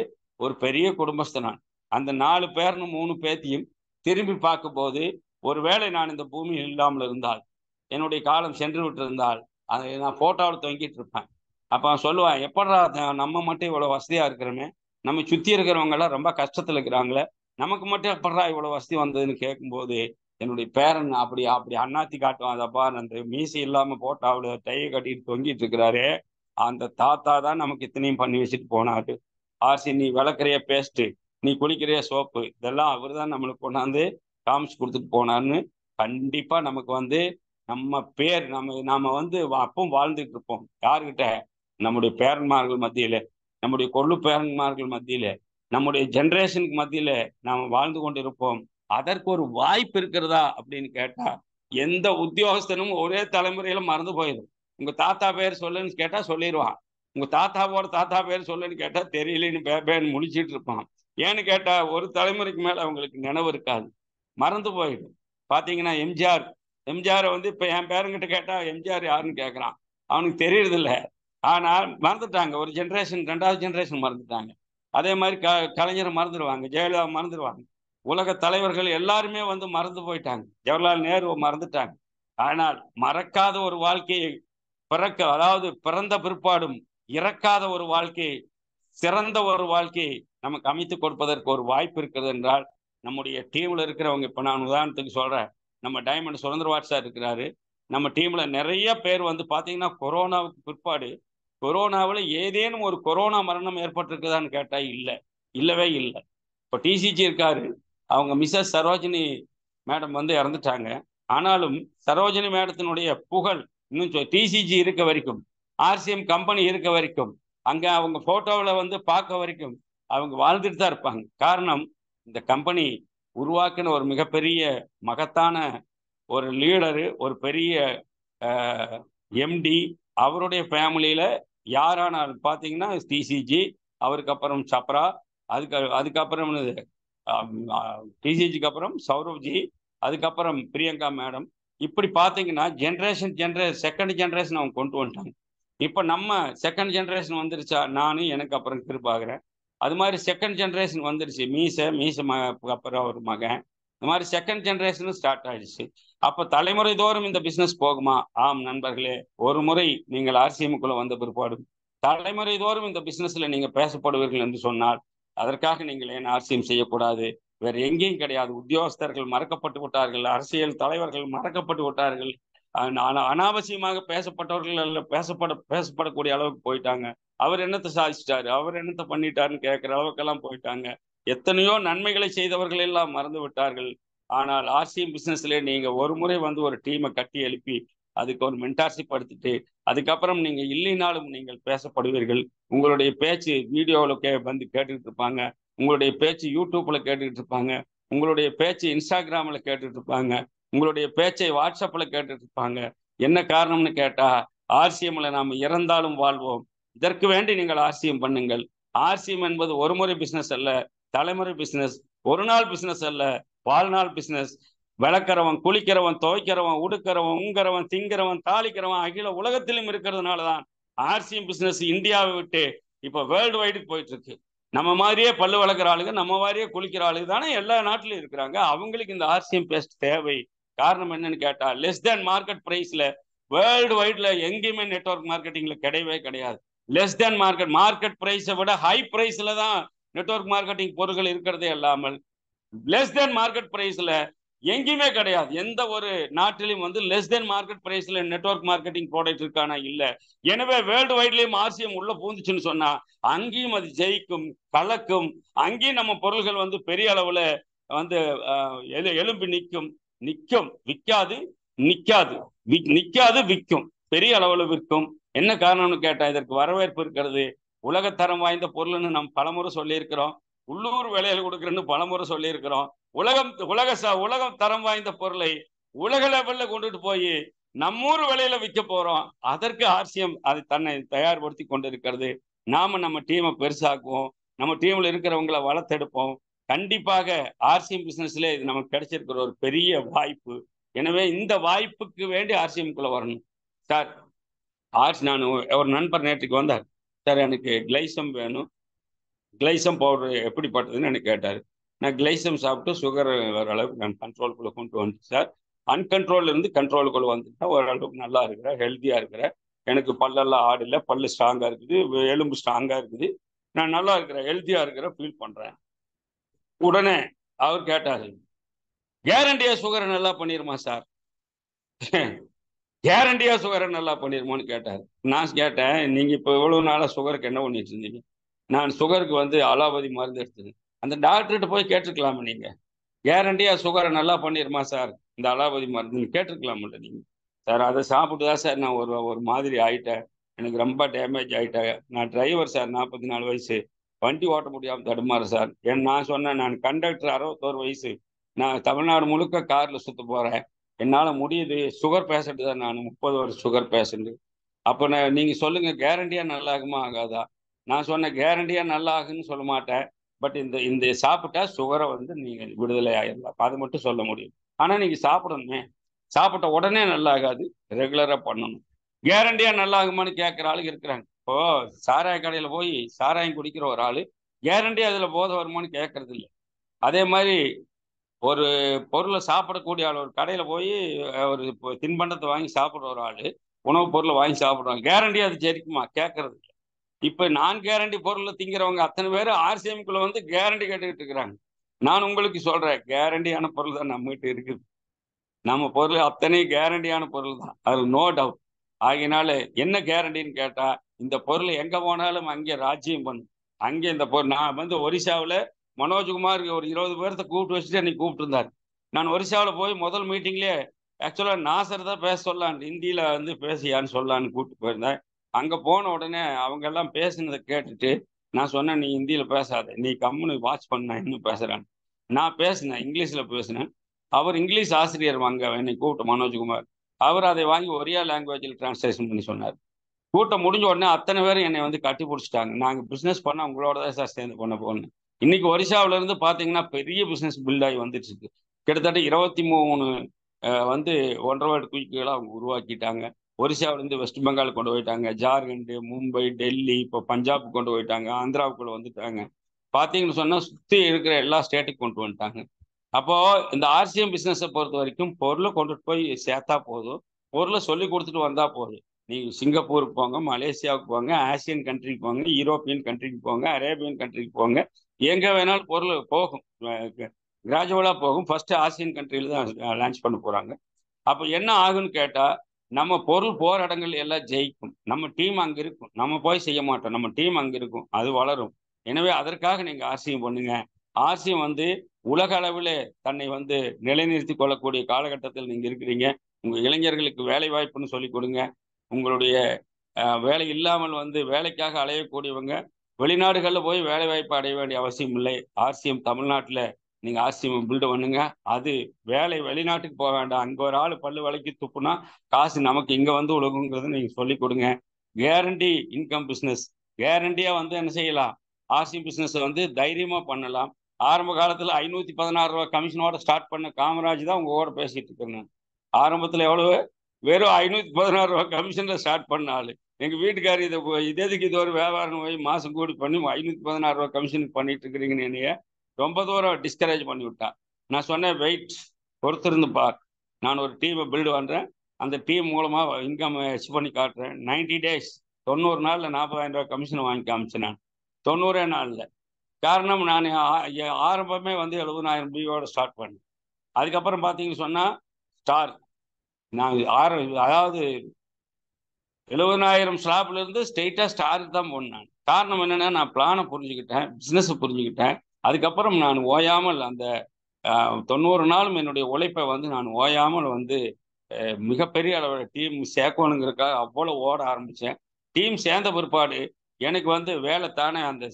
ஒரு பெரிய குடும்பஸ்தன் நான். அந்த 4 பேர்னு 3 பேத்தியும் திரும்பி பார்க்கும்போது, ஒருவேளை நான் இந்த பூமியில் இல்லாமல் இருந்தால், என்னுடைய காலம் சென்று விட்டு இருந்தால், அதை நான் போட்டோவில் தொங்கிட்டு இருப்பேன். அப்ப அவன் சொல்லுவான், எப்படா நம்ம மட்டும் இவ்வளவு வசதியா இருக்கிறோமே, நம்ம சுத்தி இருக்கிறவங்க எல்லாம் ரொம்ப கஷ்டத்துல இருக்கிறாங்களே, நமக்கு மட்டும் எப்படா இவ்வளவு வசதி வந்ததுன்னு கேட்கும்போது, என்னுடைய பேரன் அப்படி அப்படி அண்ணாத்தி காட்டுவான். அதப்பா அந்த மீசி இல்லாம போட்டாவில் டையை கட்டிட்டு தொங்கிட்டு இருக்கிறாரு, அந்த தாத்தா தான் நமக்கு இத்தனையும் பண்ணி வச்சுட்டு போனாரு. ஆர்சி, நீ விளக்குறைய பேஸ்ட், நீ குளிக்கிறைய சோப்பு, இதெல்லாம் அவர் தான் நம்மளுக்கு கொண்டாந்து காமிச்சு கொடுத்துட்டு போனார்னு. கண்டிப்பா நமக்கு நம்ம பேர் நாம அப்பவும் வாழ்ந்துட்டு இருப்போம். யாருக்கிட்ட? நம்முடைய பேரன்மார்கள் மத்தியில, நம்முடைய கொள்ளு பேரன்மார்கள் மத்தியில. நம்முடைய ஜெனரேஷனுக்கு மத்தியில நாம் வாழ்ந்து கொண்டிருப்போம். அதற்கு ஒரு வாய்ப்பு இருக்கிறதா அப்படின்னு கேட்டா, எந்த உத்தியோகஸ்தனும் ஒரே தலைமுறையில மறந்து போயிரும். உங்க தாத்தா பேர் சொல்லுன்னு கேட்டா சொல்லிருவான். உங்க தாத்தாவோட தாத்தா பேர் சொல்லுன்னு கேட்டா தெரியலன்னு பேன்னு முழிச்சிட்டு இருப்பான். ஏன்னு கேட்டா, ஒரு தலைமுறைக்கு மேல அவங்களுக்கு நினைவு இருக்காது. மறந்து போயிடும். பார்த்தீங்கன்னா எம்ஜிஆர். எம்ஜிஆர வந்து இப்ப என் பேரன்கிட்ட கேட்டா எம்ஜிஆர் யாருன்னு கேட்கறான். அவனுக்கு தெரியறதில்ல. ஆனா மறந்துட்டாங்க. ஒரு ஜெனரேஷன் 2வது ஜெனரேஷன் மறந்துட்டாங்க. அதே மாரி கலைஞர மறந்துருவாங்க. ஜெயலலிதாவ மறந்துருவாங்க. உலக தலைவர்கள் எல்லாருமே வந்து மறந்து போயிட்டாங்க. ஜவஹர்லால் நேருவ மறந்துட்டாங்க. ஆனால் மறக்காத ஒரு வாழ்க்கையை அதாவது பிறந்த பிற்பாடும் இறக்காத ஒரு வாழ்க்கையை, சிறந்த ஒரு வாழ்க்கையை நமக்கு அமைத்துக் கொடுப்பதற்கு ஒரு வாய்ப்பு இருக்கிறது என்றால், நம்முடைய டீம்ல இருக்கிறவங்க இப்ப நான் உதாரணத்துக்கு சொல்றேன். நம்ம டைமண்ட் சுரேந்திரவாட் சார் இருக்கிறாரு. நம்ம டீம்ல நிறைய பேர் வந்து பார்த்தீங்கன்னா, கொரோனாவுக்கு பிற்பாடு கொரோனாவுல ஏதேனும் ஒரு கொரோனா மரணம் ஏற்பட்டிருக்குதான்னு கேட்டா இல்ல. இல்லவே இல்ல. இப்ப டிசிஜி இருக்காரு. அவங்க மிஸ்ஸஸ் சரோஜினி மேடம் வந்து இறந்துட்டாங்க. ஆனாலும் சரோஜினி மேடத்தினுடைய புகழ் இன்னும் டிசிஜி இருக்க வரைக்கும், ஆர்சிஎம் கம்பெனி இருக்க வரைக்கும், அங்க அவங்க போட்டோவில் வந்து பார்க்க வரைக்கும் அவங்க வாழ்ந்துட்டு தான் இருப்பாங்க. காரணம், இந்த கம்பெனி உருவாக்கின ஒரு மிகப்பெரிய மகத்தான ஒரு லீடரு, ஒரு பெரிய எம்டி, அவருடைய ஃபேமிலியில யாரானாலும் பார்த்தீங்கன்னா டிசிஜி, அவருக்கு அப்புறம் சப்ரா, அதுக்கப்புறம் டிசிஜிக்கு அப்புறம் சௌரவ்ஜி, அதுக்கப்புறம் பிரியங்கா மேடம். இப்படி பார்த்தீங்கன்னா செகண்ட் ஜெனரேஷன் அவங்க கொண்டு வந்துட்டாங்க. இப்போ நம்ம செகண்ட் ஜெனரேஷன் வந்துருச்சா, நானும் எனக்கு அப்புறம் கிருபாகிறேன். அது மாதிரி செகண்ட் ஜெனரேஷன் வந்துருச்சு. மீச அப்புறம் ஒரு மகன். இந்த மாதிரி செகண்ட் ஜெனரேஷனும் ஸ்டார்ட் ஆயிடுச்சு. அப்ப தலைமுறை தோறும் இந்த பிசினஸ் போகுமா? ஆம் நண்பர்களே, ஒரு முறை நீங்கள் ஆர்சிஎம்குள்ள வந்த பிற்பாடு தலைமுறை தோறும் இந்த பிசினஸ்ல நீங்க பேசப்படுவீர்கள் என்று சொன்னால், அதற்காக நீங்கள் ஏன் ஆர்சிஎம் செய்யக்கூடாது? வேற எங்கேயும் கிடையாது. உத்தியோகஸ்தர்கள் மறக்கப்பட்டு விட்டார்கள். அரசியல் தலைவர்கள் மறக்கப்பட்டு விட்டார்கள். அனாவசியமாக பேசப்பட்டவர்கள் அல்ல, பேசப்படக்கூடிய அளவுக்கு போயிட்டாங்க. அவர் என்னத்தை சாதிச்சிட்டாரு, அவர் என்னத்தை பண்ணிட்டாருன்னு கேட்கிற அளவுக்கெல்லாம் போயிட்டாங்க. எத்தனையோ நன்மைகளை செய்தவர்கள் எல்லாம் மறந்து விட்டார்கள். ஆனால் ஆர்சிஎம் பிசினஸ்ல நீங்க ஒரு முறை வந்து ஒரு டீமை கட்டி எழுப்பி அதுக்கு ஒரு மென்டார்ஷிப் எடுத்துட்டு அதுக்கப்புறம் நீங்க இல்லைனாலும் நீங்கள் பேசப்படுவீர்கள். உங்களுடைய பேச்சு வீடியோவில் வந்து கேட்டுக்கிட்டு இருப்பாங்க. உங்களுடைய பேச்சு யூடியூப்ல கேட்டுக்கிட்டு இருப்பாங்க. உங்களுடைய பேச்சு இன்ஸ்டாகிராம்ல கேட்டுட்டு இருப்பாங்க. உங்களுடைய பேச்சை வாட்ஸ்அப்ல கேட்டுட்டு இருப்பாங்க. என்ன காரணம்னு கேட்டா, ஆர்சிஎம்ல நாம் இறந்தாலும் வாழ்வோம். இதற்கு வேண்டி நீங்கள் ஆர்சிஎம் பண்ணுங்கள். ஆர்சிஎம் என்பது ஒரு முறை பிசினஸ் அல்ல, தலைமுறை பிசினஸ். ஒரு நாள் பிசினஸ் அல்ல, வாழ்நாள் பிசினஸ். விளக்கிறவன், குளிக்கிறவன், துவைக்கிறவன், உடுக்கிறவன், உங்கிறவன், திங்கிறவன், தாளிக்கிறவன் அகில உலகத்திலும் இருக்கிறதுனாலதான் ஆர்சிஎம் பிசினஸ் இந்தியாவை விட்டு இப்ப வேர்ல்டு வைடுக்கு போயிட்டு இருக்கு. நம்ம மாதிரியே பல்லு வளர்க்குற ஆளுங்க, நம்ம மாதிரியே குளிக்கிற ஆளுங்க தானே எல்லா நாட்டிலும் இருக்கிறாங்க. அவங்களுக்கு இந்த ஆர்சிஎம் பேஸ்ட் தேவை. காரணம் என்னன்னு கேட்டா, லெஸ் தேன் மார்க்கெட் பிரைஸ்ல வேர்ல்டு வைட்ல எங்கேயுமே நெட்வொர்க் மார்க்கெட்டிங்ல கிடையவே கிடையாது. லெஸ் தேன் மார்க்கெட் பிரைஸை விட ஹை பிரைஸ்ல தான் நெட்வொர்க் மார்க்கெட்டிங் பொருட்கள் இருக்கிறதே இல்லாமல் லெஸ் தேன் மார்க்கெட் பிரைஸ்ல எங்கேயுமே கிடையாது. எந்த ஒரு நாட்டிலும் வந்து லெஸ் தென் மார்க்கெட் பிரைஸ்ல நெட்வொர்க் மார்க்கெட்டிங் ப்ராடக்ட் இருக்கானா இல்ல. எனவே வேர்ல்டு வைட்லயும் ஆர்சிஎம் உள்ள பூந்துச்சுன்னு சொன்னா அங்கேயும் அது ஜெயிக்கும், கலக்கும். அங்கேயும் நம்ம பொருள்கள் வந்து பெரிய அளவுல வந்து எலும்பி நிற்கும், விற்காது, நிற்காது, விற்கும், பெரிய அளவுல விற்கும். என்ன காரணம்னு கேட்டா, இதற்கு வரவேற்பு இருக்கிறது. உலகத்தரம் வாய்ந்த பொருள்னு நம்ம பலமுறை சொல்லியிருக்கிறோம். உள்ளூர் விலையில கொடுக்குறேன்னு பலமுறை சொல்லியிருக்கிறோம். உலகம் தரம் வாய்ந்த பொருளை உலக லெவல்ல கொண்டுட்டு போய் நம்மூர் விலையில விற்க போறோம். அதற்கு ஆர்சிஎம் அது தன்னை தயார்படுத்தி கொண்டிருக்கிறது. நாம நம்ம டீமை பெருசாக்குவோம், நம்ம டீம்ல இருக்கிறவங்களை வளர்த்தெடுப்போம். கண்டிப்பாக ஆர்சிஎம் பிசினஸ்ல இது நமக்கு கிடைச்சிருக்கிற ஒரு பெரிய வாய்ப்பு. எனவே இந்த வாய்ப்புக்கு வேண்டி ஆர்சிஎம்குள்ள வரணும் சார். நான் ஒரு நண்பர் நேற்றுக்கு வந்தார். சார் எனக்கு கிளைசம் வேணும், கிளைசம் பவுடர் எப்படிப்பட்டதுன்னு எனக்கு கேட்டார். நான் கிளைசம் சாப்பிட்டு சுகர் வர அளவுக்கு நான் கண்ட்ரோலுக்குள்ள கொண்டு வந்துட்டேன் சார். அன்கண்ட்ரோல் இருந்து கண்ட்ரோலுக்குள்ள வந்துட்டேன். ஓரளவுக்கு நல்லா இருக்கிறேன், ஹெல்த்தியா இருக்கிறேன். எனக்கு பல்லெல்லாம் ஆடல, பல்லு ஸ்ட்ராங்கா இருக்குது, எலும்பு ஸ்ட்ராங்கா இருக்குது. நான் நல்லா இருக்கிறேன், ஹெல்த்தியா இருக்கிறேன், ஃபீல் பண்றேன். உடனே அவர் கேட்டாரு, கேரண்டியா சுகரை நல்லா பண்ணிருமா சார்? கேரண்டியா சுகரை நல்லா பண்ணிருமோன்னு கேட்டார். நான் கேட்டேன், நீங்க இப்போ எவ்வளவு நாளா சுகருக்கு என்ன பண்ணிட்டு இருந்தீங்க? நான் சுகருக்கு வந்து அலாபதி மருந்து எடுத்தது. அந்த டாக்டர்கிட்ட போய் கேட்டிருக்கலாமா நீங்க? கேரண்டியா சுகரை நல்லா பண்ணிருமா சார் இந்த அலாபதி மருந்துன்னு கேட்டிருக்கலாம்ல நீங்க? சார் அதை சாப்பிட்டு தான் சார் நான் ஒரு மாதிரி ஆயிட்டேன், எனக்கு ரொம்ப டேமேஜ் ஆயிட்டேன். நான் டிரைவர் சார், 44 வயசு. வண்டி ஓட்ட முடியாம தடுமாறு சார். நான் சொன்னேன், நான் கண்டக்டர் 61 வயசு. நான் தமிழ்நாடு முழுக்க கார்ல சுத்த போறேன். என்னால முடியுது. சுகர் பேஷண்ட் தான் நானு. 30 வருஷம் சுகர் பேஷண்ட். அப்ப நீங்க சொல்லுங்க கேரண்டியா நல்லா ஆகுமா ஆகாதா? நான் சொன்னேன் கேரண்டியா நல்லா ஆகுன்னு சொல்ல மாட்டேன். பட் இந்த இந்த சாப்பிட்டா சுகரை வந்து நீங்க விடுதலை ஆயிடலாம். அது மட்டும் சொல்ல முடியும். ஆனா நீங்க சாப்பிடணுமே. சாப்பிட்ட உடனே நல்லா ஆகாது. ரெகுலரா பண்ணணும். கேரண்டியா நல்லா ஆகுமான்னு கேட்கிற ஆளுங்க இருக்கிறாங்க. இப்போ சாராய கடையில போய் சாராயம் குடிக்கிற ஒரு ஆளு கேரண்டியா அதுல போதை வருமானு கேட்கறது இல்லை. அதே மாதிரி ஒரு பொருளை சாப்பிடக்கூடிய ஆள் ஒரு கடையில போய் ஒரு தின்பண்டத்தை வாங்கி சாப்பிடுற ஒரு ஆளு உணவுப் பொருளை வாங்கி சாப்பிடுவாங்க. கேரண்டியா அது ஜெரிக்குமா கேட்கறது இல்லை. இப்ப நான் கேரண்டி பொருளை திங்கிறவங்க அத்தனை பேர் ஆர்சிஎம்குள்ள வந்து கேரண்டி கேட்டுக்கிட்டு இருக்கிறாங்க. நான் உங்களுக்கு சொல்றேன் கேரண்டியான பொருள் தான் நம்ம கிட்ட இருக்குது. நம்ம பொருள் அத்தனை கேரண்டியான பொருள் தான், அது நோ டவுட். ஆகினால என்ன கேரண்டின்னு கேட்டா இந்த பொருள் எங்க போனாலும் அங்கே ராஜ்யம் பண்ணும். அங்கே இந்த பொருள் நான் வந்து ஒரிசாவில் மனோஜ்குமார் ஒரு 20 பேர்த்த கூப்பிட்டு வச்சுட்டு அன்னைக்கு கூப்பிட்டு இருந்தார். நான் ஒரிசாவில் போய் முதல் மீட்டிங்லேயே ஆக்சுவலாக நாசர் தான் பேச சொல்லலான், ஹிந்தியில் வந்து பேசியான்னு சொல்லலான்னு கூப்பிட்டு போயிருந்தேன். அங்கே போன உடனே அவங்க எல்லாம் பேசுனதை கேட்டுட்டு நான் சொன்னேன், நீ ஹிந்தியில் பேசாத, நீ கம்முன்னு வாட்ச் பண்ண இன்னும் பேசுறான்னு. நான் பேசினேன், இங்கிலீஷில் பேசினேன். அவர் இங்கிலீஷ் ஆசிரியர் அங்கே என்னை கூப்பிட்டு மனோஜ்குமார். அவர் அதை வாங்கி ஒரியா லாங்குவேஜில் டிரான்ஸ்லேஷன் பண்ணி சொன்னார். கூட்டம் முடிஞ்ச உடனே அத்தனை பேரும் என்னை வந்து கட்டி பிடிச்சிட்டாங்க. நாங்கள் பிஸ்னஸ் பண்ண உங்களோட தான் சார் சேர்ந்து பண்ண போகணும். இன்னைக்கு ஒரிசாவில இருந்து பார்த்தீங்கன்னா பெரிய பிஸ்னஸ் பில்ட் ஆகி வந்துட்டு இருக்கு. கிட்டத்தட்ட 23 வந்து ஒன்றரை குயிக்குகளை அவங்க உருவாக்கிட்டாங்க. ஒரிசாவிலேருந்து வெஸ்ட் பெங்கால் கொண்டு போயிட்டாங்க, ஜார்க்கண்டு, மும்பை, டெல்லி, இப்போ பஞ்சாப் கொண்டு போயிட்டாங்க, ஆந்திராவுக்குள்ள வந்துட்டாங்க. பார்த்தீங்கன்னு சொன்னால் சுற்றி இருக்கிற எல்லா ஸ்டேட்டுக்கு கொண்டு வந்துட்டாங்க. அப்போ இந்த ஆர்சிஎம் பிசினஸை பொறுத்த வரைக்கும் பொருளை கொண்டுட்டு போய் சேர்த்தா போதும், பொருளை சொல்லி கொடுத்துட்டு வந்தா போதும். நீங்க சிங்கப்பூருக்கு போங்க, மலேசியாவுக்கு போங்க, ஆசியன் கண்ட்ரிக்கு போங்க, யூரோப்பியன் கண்ட்ரிக்கு போங்க, அரேபியன் கண்ட்ரிக்கு போங்க, எங்க வேணாலும் பொருள் போகும். கிராஜுவலா போகும். ஃபர்ஸ்ட் ஆசியன் கண்ட்ரியில தான் லான்ச் பண்ண போறாங்க. அப்போ என்ன ஆகுன்னு கேட்டா நம்ம பொருள் போற இடங்கள் எல்லாம் ஜெயிக்கும். நம்ம டீம் அங்க இருக்கும். நம்ம போய் செய்ய மாட்டோம். நம்ம டீம் அங்க இருக்கும். அது வளரும். எனவே அதற்காக நீங்க ஆர்சிஎம் பண்ணுங்க. ஆர்சிஎம் வந்து உலக அளவில் தன்னை வந்து நிலைநிறுத்தி கொள்ளக்கூடிய காலகட்டத்தில் நீங்க இருக்கிறீங்க. உங்க இளைஞர்களுக்கு வேலை வாய்ப்புன்னு சொல்லி கொடுங்க. உங்களுடைய வேலை இல்லாமல் வந்து வேலைக்காக அலையக்கூடியவங்க வெளிநாடுகளில் போய் வேலை வாய்ப்பு அடைய வேண்டிய அவசியம் இல்லை. ஆர்சிஎம் தமிழ்நாட்டில் நீங்க ஆர்சிஎம் பில்டு பண்ணுங்க. அது வேலை வெளிநாட்டுக்கு போக வேண்டாம். அங்க ஒரு ஆள் பல்லு விலைக்கு துப்புனா காசு நமக்கு இங்க வந்து உலகுங்கிறது நீங்க சொல்லி கொடுங்க. கேரண்டி இன்கம் பிசினஸ் கேரண்டியா வந்து என்ன செய்யலாம், ஆர்சிஎம் பிசினஸ் வந்து தைரியமா பண்ணலாம். ஆரம்ப காலத்துல 516 ரூபாய் கமிஷனோட ஸ்டார்ட் பண்ண காமராஜ் தான் உங்க கூட பேசிட்டு இருக்கேன். ஆரம்பத்துல எவ்வளவு, வெறும் 516 ரூபாய் கமிஷன்ல ஸ்டார்ட் பண்ண ஆளு. எங்க வீட்டுக்காரர் இதுக்கு இது ஒரு வியாபாரம் போய் மாசம் கூடி பண்ணி 516 ரூபாய் கமிஷனுக்கு பண்ணிட்டு இருக்கிறீங்கன்னு என்னைய ரொம்ப தூரம் டிஸ்கரேஜ் பண்ணி விட்டான். நான் சொன்னேன் வெயிட், பொறுத்திருந்து பார். நான் ஒரு டீமை பில்டு பண்றேன். அந்த டீம் மூலமா இன்கம் அச்சீவ் பண்ணி காட்டுறேன். 90 டேஸ், 90 நாள்ல 40,000 ரூபாய் கமிஷன் வாங்கி காமிச்சேன் நான். 90 நாள்ல. காரணம் நான் ஆரம்பமே வந்து 70,000 பியோட ஸ்டார்ட் பண்ணேன். அதுக்கப்புறம் பார்த்தீங்கன்னு சொன்னா ஸ்டார் நான் அதாவது 70,000 ஸ்லாப்ல இருந்து ஸ்ட்ரெயிட்டா ஸ்டாருக்கு தான் போனேன். காரணம் என்னன்னா நான் பிளானை புரிஞ்சுக்கிட்டேன், பிசினஸ் புரிஞ்சுக்கிட்டேன். அதுக்கப்புறம் நான் ஓயாமல் அந்த 90 நாளும் என்னுடைய உழைப்பை வந்து நான் ஓயாமல் வந்து மிகப்பெரிய அளவில் டீம் சேர்க்கணுங்கிறதுக்காக அவ்வளோ ஓட ஆரம்பித்தேன். டீம் சேர்ந்த பிற்பாடு எனக்கு வந்து வேலை தானே அந்த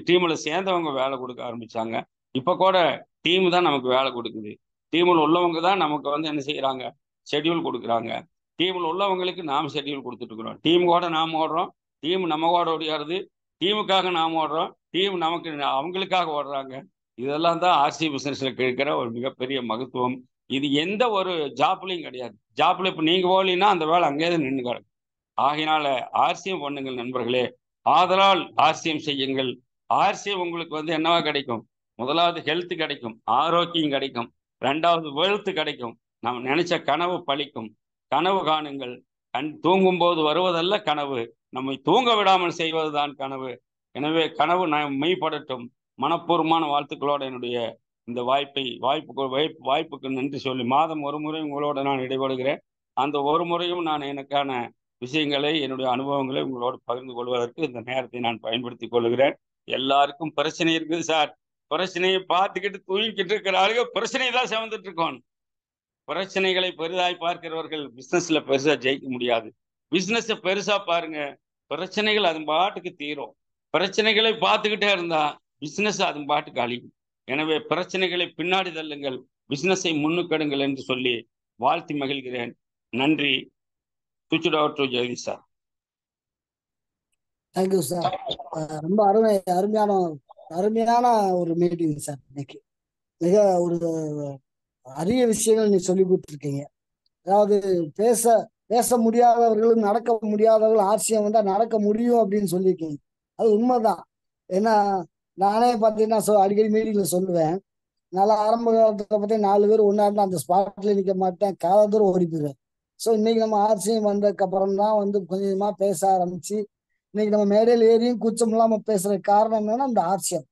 டீமில் சேர்ந்தவங்க வேலை கொடுக்க ஆரம்பித்தாங்க. இப்போ கூட டீம் தான் நமக்கு வேலை கொடுக்குது. டீமில் உள்ளவங்க தான் நமக்கு வந்து என்ன செய்கிறாங்க, ஷெட்யூல் கொடுக்குறாங்க. டீமில் உள்ளவங்களுக்கு நாம் ஷெட்யூல் கொடுத்துட்டு இருக்கிறோம். டீம் கூட நாம் ஓடுறோம், டீம் நம்ம கூட ஓடியாருது, டீமுக்காக நாம் ஓடுறோம், டீம் நமக்கு அவங்களுக்காக ஓடுறாங்க. இதெல்லாம் தான் ஆர்சி பிசினஸ்ல இருக்கிற ஒரு மிகப்பெரிய மகத்துவம். இது எந்த ஒரு ஜாப்லையும் கிடையாது. ஜாப்ல இப்ப நீங்க போகலீங்கன்னா அந்த வேலை அங்கேயே நின்று கிடக்கும். ஆகினால ஆர்சிஎம் பண்ணுங்கள் நண்பர்களே. ஆதலால் ஆர்சிஎம் செய்யுங்கள். ஆர்சிஎம் உங்களுக்கு வந்து என்னவா கிடைக்கும், முதலாவது ஹெல்த் கிடைக்கும், ஆரோக்கியம் கிடைக்கும், ரெண்டாவது வெல்த் கிடைக்கும், நம்ம நினைச்ச கனவு பழிக்கும். கனவு காணுங்கள். தூங்கும் போது வருவதல்ல கனவு, நம்மை தூங்க விடாமல் செய்வதுதான் கனவு. எனவே கனவு மெய்ப்படட்டும். மனப்பூர்வமான வாழ்த்துக்களோட என்னுடைய இந்த வாய்ப்புக்கு நன்றி சொல்லி மாதம் ஒரு முறை உங்களோட நான் இடைபடுகிறேன். அந்த ஒரு முறையும் நான் எனக்கான விஷயங்களை என்னுடைய அனுபவங்களை உங்களோடு பகிர்ந்து கொள்வதற்கு இந்த நேரத்தை நான் பயன்படுத்திக் கொள்கிறேன். எல்லாருக்கும் பிரச்சனை இருக்குது சார். பிரச்சனையை பார்த்துக்கிட்டு தூங்கிக்கிட்டு இருக்கிற ஆளுங்க பிரச்சனை தான் சுமந்துட்டு இருக்கோம். பிரச்சனைகளை பெரிதாய் பார்க்கிறவர்கள் பிசினஸ்ல பெருசா ஜெயிக்க முடியாது. பிசினஸ் பெருசா பாருங்க, பிரச்சனைகள் அது பாட்டுக்கு தீரும். பிரச்சனைகளை பார்த்துக்கிட்டே இருந்தா பிசினஸ் அது பாட்டுக்கு அழியும். எனவே பிரச்சனைகளை பின்னாடி தள்ளுங்கள், பிசினஸை முன்னுக்கெடுங்கள் என்று சொல்லி வாழ்த்தி மகிழ்கிறேன். நன்றி. சுவிட்ச் over to Jagadish sir. Thank you sir. ரொம்ப அருமையான அருமையான ஒரு மீட்டிங் சார். இன்னைக்கு மிக ஒரு அரிய விஷயங்கள் நீ சொல்லி கொடுத்துருக்கீங்க. அதாவது பேச முடியாதவர்களும் நடக்க முடியாதவர்கள் ஆட்சியம் வந்தா நடக்க முடியும் அப்படின்னு சொல்லியிருக்கீங்க. அது உண்மைதான். ஏன்னா நானே பார்த்தீங்கன்னா அடிக்கடி மீட்டிங்ல சொல்லுவேன், நல்லா ஆரம்ப காலத்துல பத்தி 4 பேர் ஒன்னா இருந்தா அந்த ஸ்பாட்ல நிக்க மாட்டேன், கால தூரம் ஓடி போயிடுவேன். இன்னைக்கு நம்ம ஆட்சியம் வந்ததுக்கு அப்புறம் தான் கொஞ்சம் கொஞ்சமா பேச ஆரம்பிச்சு இன்னைக்கு நம்ம மேடையில் ஏறியும் கூச்சம் இல்லாம பேசுற காரணம் என்னன்னா இந்த ஆட்சியம்.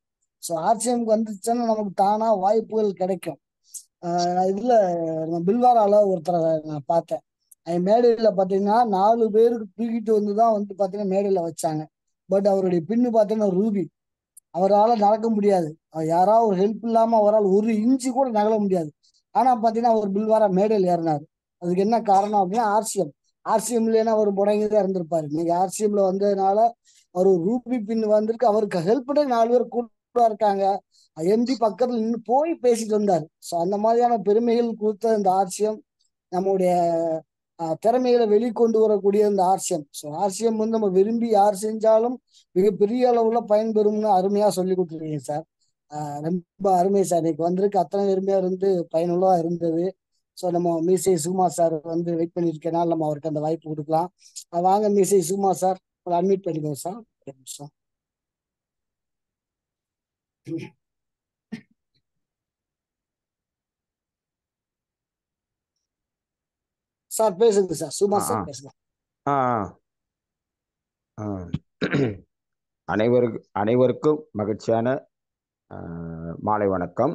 ஆட்சியம்க்கு வந்துச்சுன்னா நமக்கு தானா வாய்ப்புகள் கிடைக்கும். இதுல நம்ம பில்வாரால ஒருத்தரை நான் பார்த்தேன். மேடையில பாத்தீங்கன்னா 4 பேருக்கு தூக்கிட்டு வந்துதான் பாத்தீங்கன்னா மேடையில வச்சாங்க. பட் அவருடைய பின்னு பாத்தீங்கன்னா ரூபி, அவரால் நடக்க முடியாது. யாராவது ஒரு ஹெல்ப் இல்லாம அவரால் ஒரு இன்ச்சு கூட நகல முடியாது. ஆனா பாத்தீங்கன்னா அவர் பில்வாரா மேடையில் ஏறினாரு. அதுக்கு என்ன காரணம் அப்படின்னா ஆர்சிஎம் இல்லைன்னா அவர் முடங்கிதான் இருந்திருப்பாரு. இன்னைக்கு ஆர்சிஎம்ல வந்ததுனால அவர் ரூபி பின் வந்திருக்கு. அவருக்கு ஹெல்ப் பண்ண 4 பேர் கூட இருக்காங்க. எம்டி பக்கத்துல நின்று போய் பேசிட்டு வந்தாரு. அந்த மாதிரியான பெருமைகள் கொடுத்த இந்த ஆர்சிஎம் நம்முடைய திறமைகளை வெளிக்கொண்டு வரக்கூடிய இந்த ஆர்சிஎம் நம்ம விரும்பி யார் செஞ்சாலும் மிகப்பெரிய அளவுல பயன்பெறும்னு அருமையா சொல்லி கொடுத்துருக்கீங்க சார். ரொம்ப அருமை சார். இன்னைக்கு வந்திருக்கு அத்தனை பெருமையா இருந்து பயனுள்ளதா இருந்தது. நம்ம மீசை சுகுமார் சார் வெயிட் பண்ணிருக்கனால நம்ம அவருக்கு அந்த வாய்ப்பு கொடுக்கலாம். வாங்க மீசை சுகுமார் சார், அட்மிட் பண்ணிக்கோங்க சார். சார் பேசுங்க சார். சுகுமார் சார் பேசலாம். அனைவருக்கும் மகிழ்ச்சியான மாலை வணக்கம்.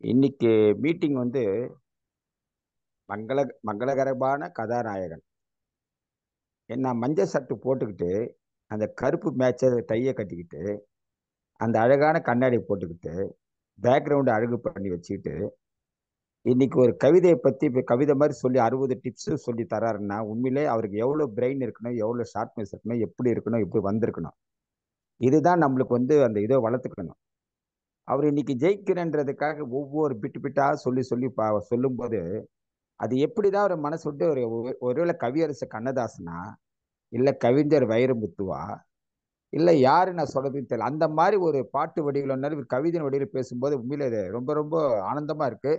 இன்னைக்கு மீட்டிங் மங்களகரமான கதாநாயகன் என்ன மஞ்சள் சட்டு போட்டுக்கிட்டு அந்த கருப்பு மேட்சை டையை கட்டிக்கிட்டு அந்த அழகான கண்ணாடி போட்டுக்கிட்டு பேக்ரவுண்டு அழகு பண்ணி வச்சுக்கிட்டு இன்னைக்கு ஒரு கவிதையை பற்றி இப்போ கவிதை மாதிரி சொல்லி 60 டிப்ஸு சொல்லி தராருன்னா உண்மையிலே அவருக்கு எவ்வளோ பிரெயின் இருக்கணும், எவ்வளோ ஷார்ப்னஸ் இருக்கணும், எப்படி இருக்கணும், எப்படி வந்திருக்கணும். இதுதான் நம்மளுக்கு அந்த இதை வளர்த்துக்கணும். அவர் இன்னைக்கு ஜெயிக்கிறன்றதுக்காக ஒவ்வொரு பிட்டாக சொல்லி சொல்லும்போது அது எப்படிதான் ஒரு மனசு விட்டு ஒருவேளை கவியரசு கண்ணதாசனா இல்லை கவிஞர் வைரமுத்துவா இல்லை யாரு நான் சொல்றதுன்னு தெரியல. அந்த மாதிரி ஒரு பாட்டு வடிவில் கவிதை வடிவில் பேசும்போது உண்மையில இது ரொம்ப ரொம்ப ஆனந்தமா இருக்கு.